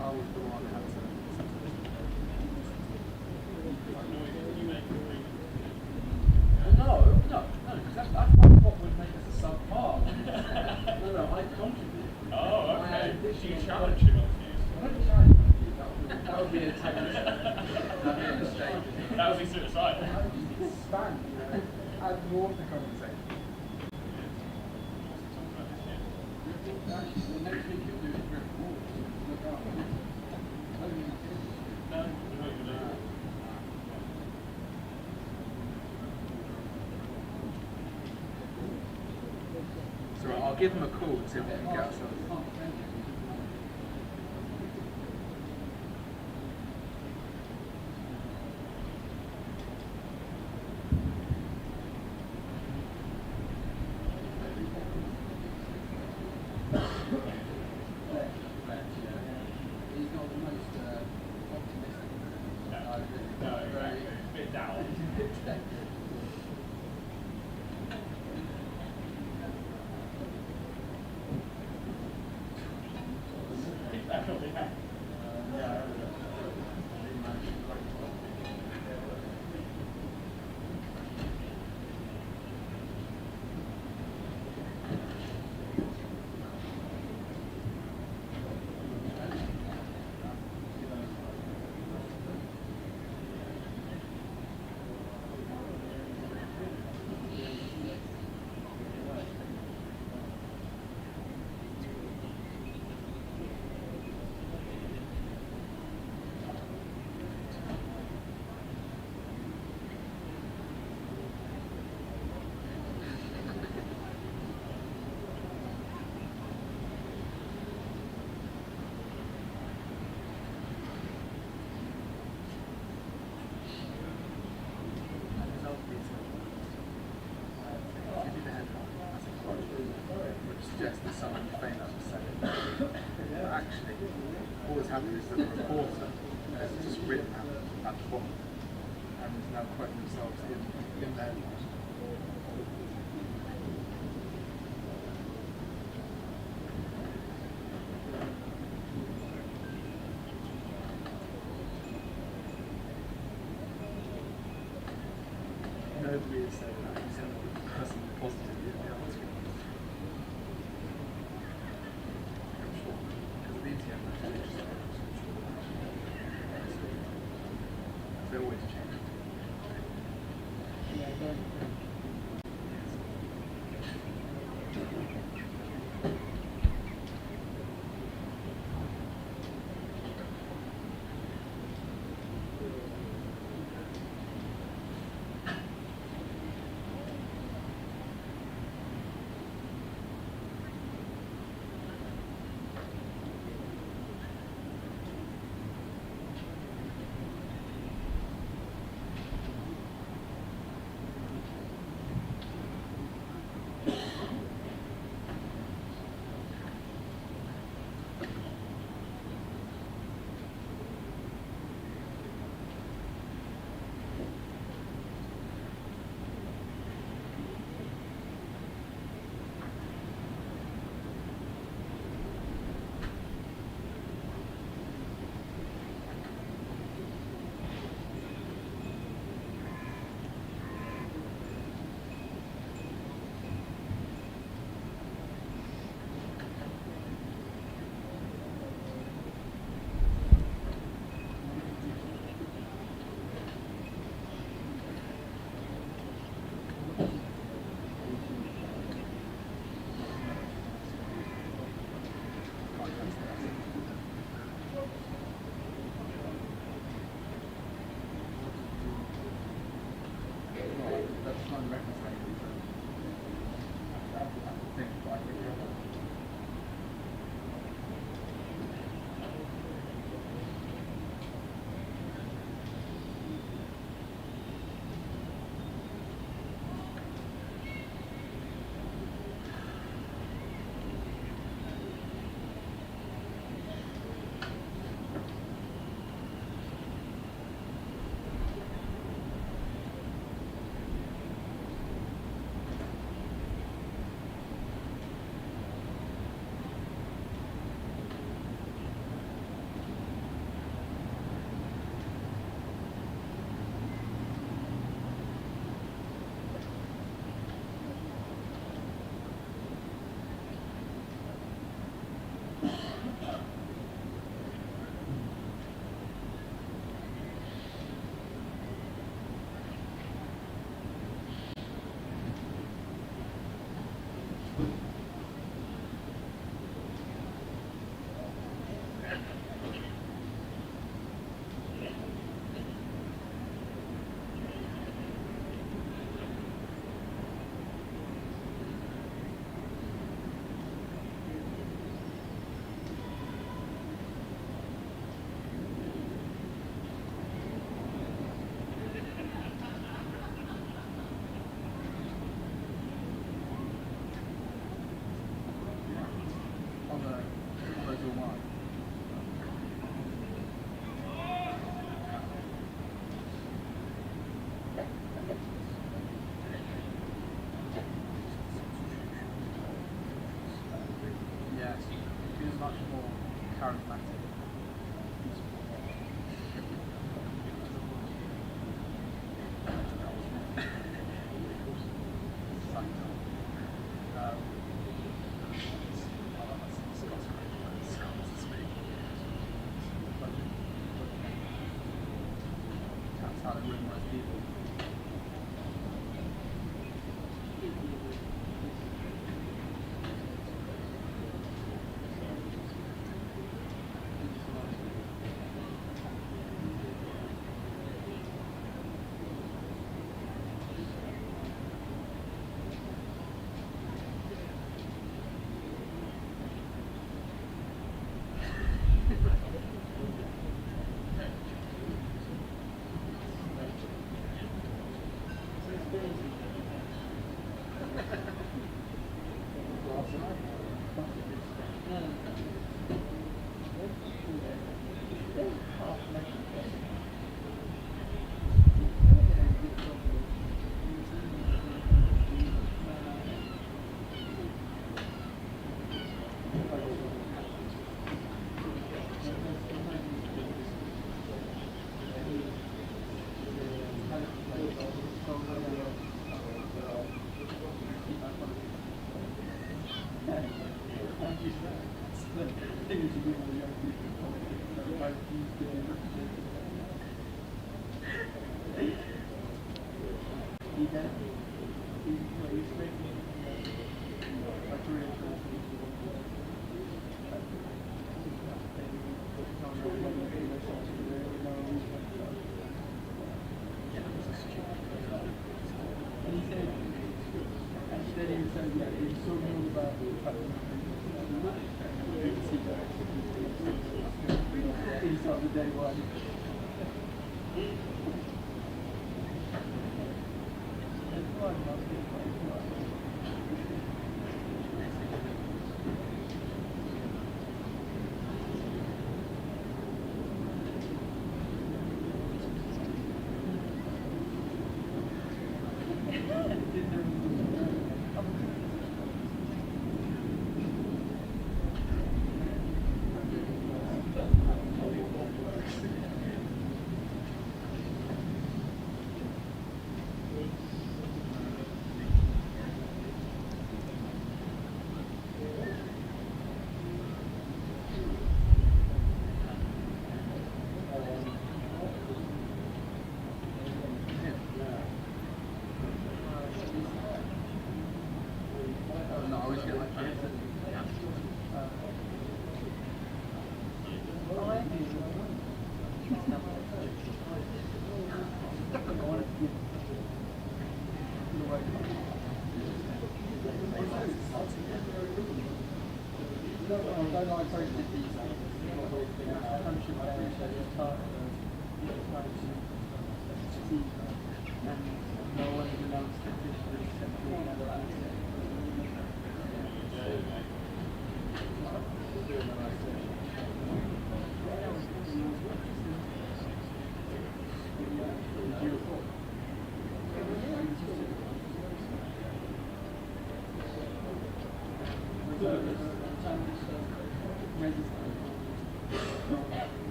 I was the one that had to. No, because that's what would make us a subpar. No, I contribute. Oh, okay. You challenge him on that would be a technique. That'd be a mistake. That would be suicide. Expand, add more to the conversation. Actually, the next week you'll do is drift forward. Look out. So I'll give them a call and see if we can get ourselves. someone famous said it. But actually, what has happened is that the reporter has just written at the bottom and is now quoting themselves in their headlines. Nobody is saying that. He's saying the person positive in the article. I'm sure. Because the ETM actually is they always change.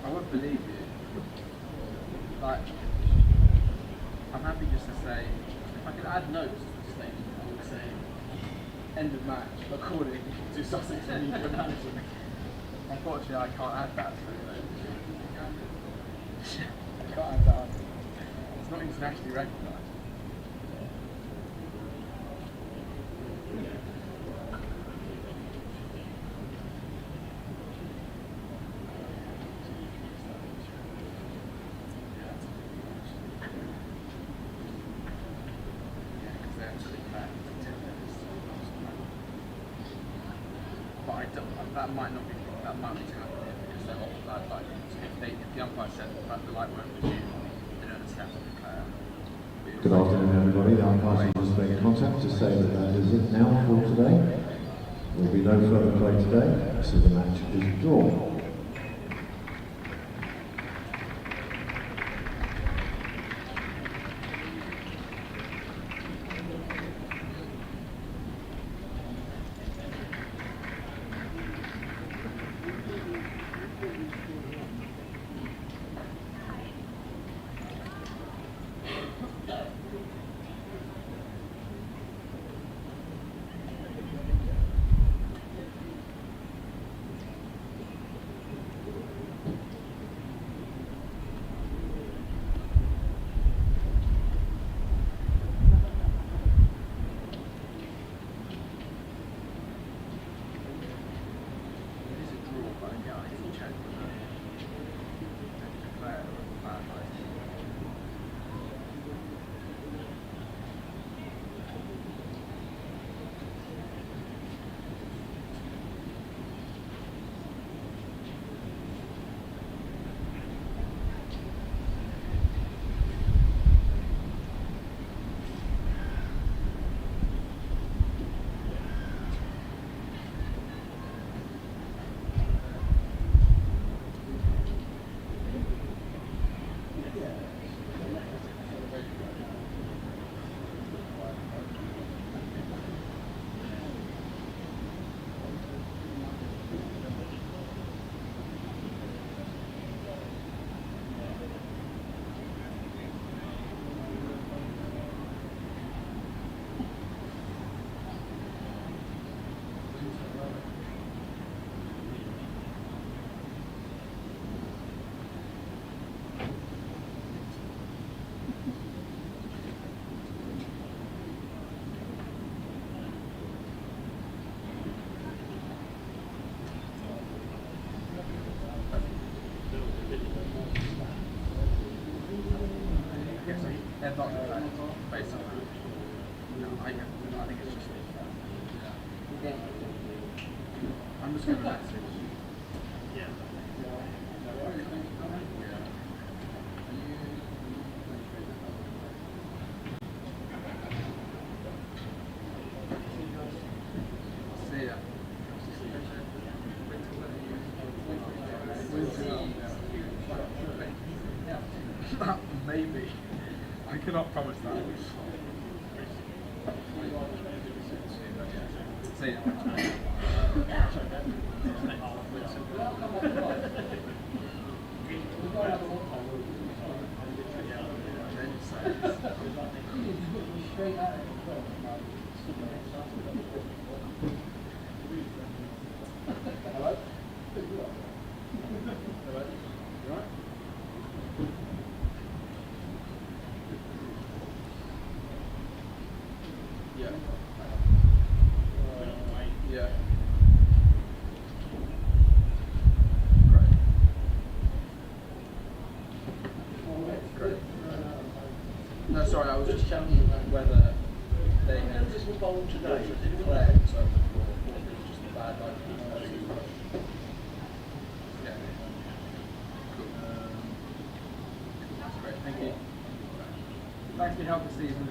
I wouldn't believe you. Like, I'm happy just to say, if I could add notes to the statement, I would say, end of match, according to Sussex media management. Unfortunately, I can't add that, so I can't add that. It's not internationally recognised. But that might not be, that might be too much. set off bad lighting. So if the umpire said that the light won't resume, they don't have to declare. Good afternoon, everybody. The umpires are just making contact to say that that is it now for today. There will be no further play today, so the match is drawn. They're not based on that. No, I think it's just. Yeah. I'm just going to message. Yeah. See ya. Maybe. I cannot promise that. See ya. Yeah. Yeah. Great. Great. No, sorry, I was just checking whether they had just declared so just a bad light. Yeah. Cool. That's great. Thank you. Thanks for your help this season.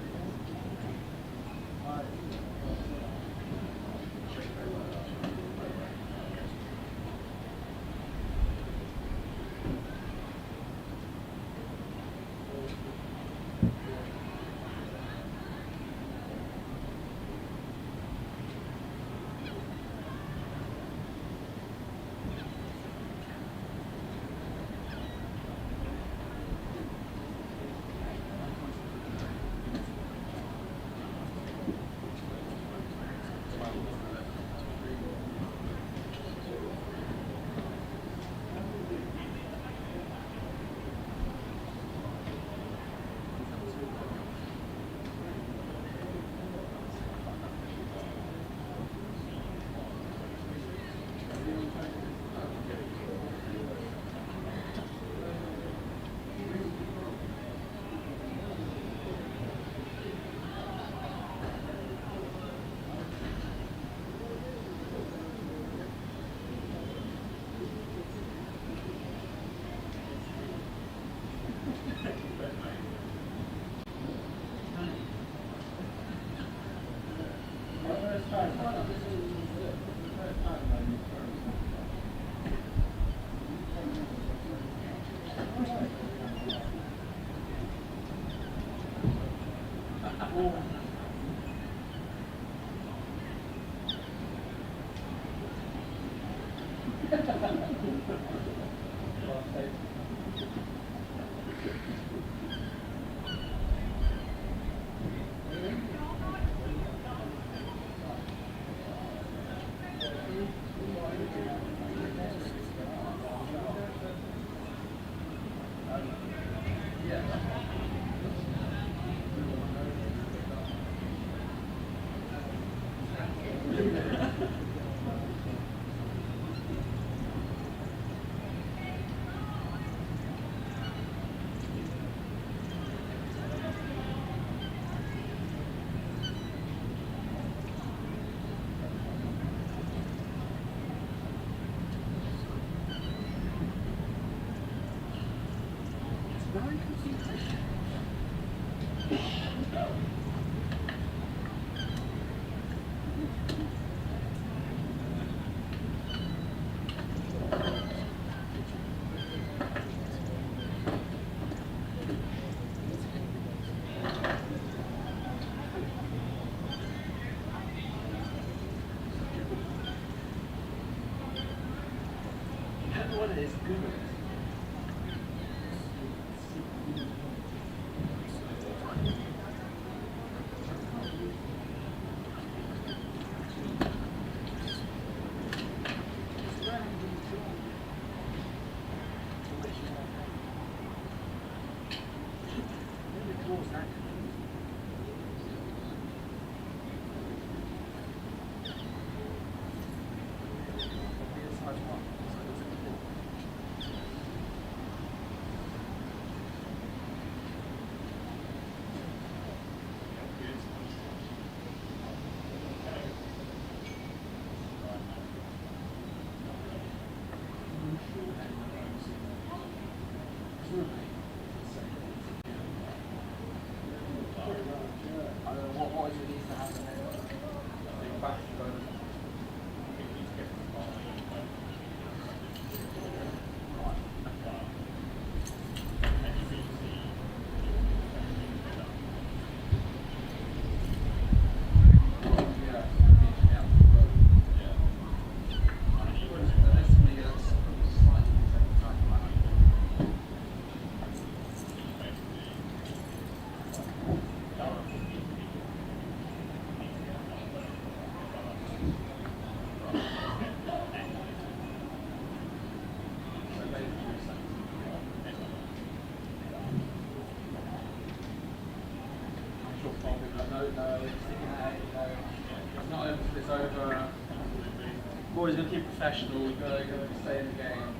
Boys gonna keep professional, we've got to stay in the game.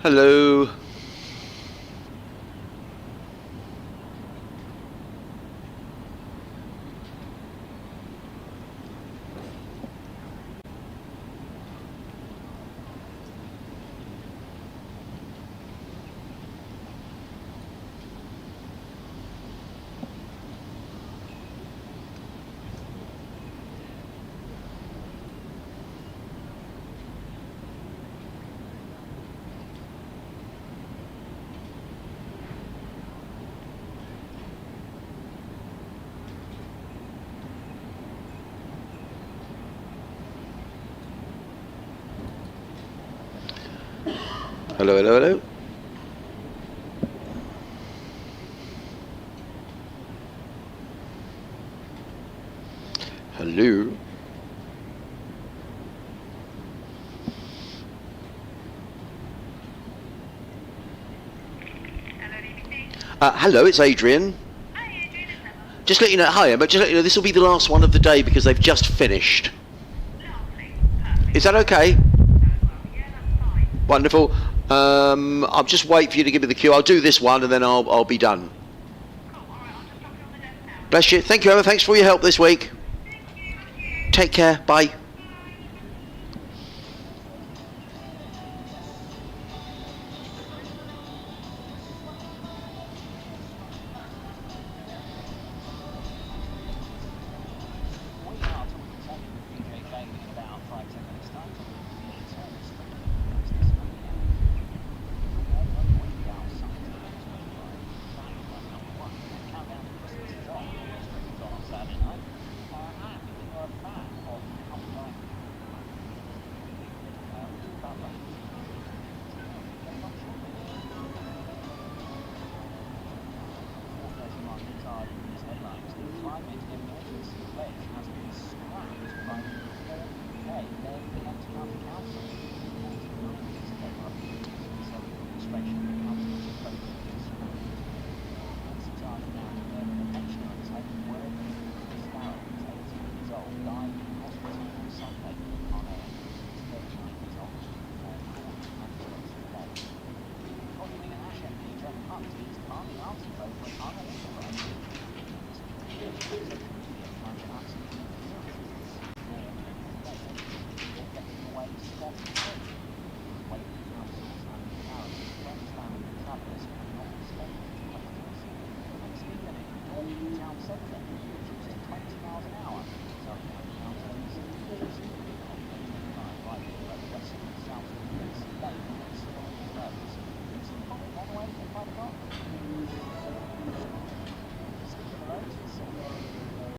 Hello. Hello, hello, hello. Hello. Hello, it's Adrian. Hi, Adrian. Just let you know, hi, but just let you know, this will be the last one of the day because they've just finished. Lovely. Perfect. Is that okay? Yeah, that's fine. Wonderful. I'll just wait for you to give me the cue. I'll do this one and then I'll be done. Cool. All right, I'll just drop you on the desk now. Bless you. Thank you, Emma. Thanks for all your help this week. Thank you. Take care. Bye.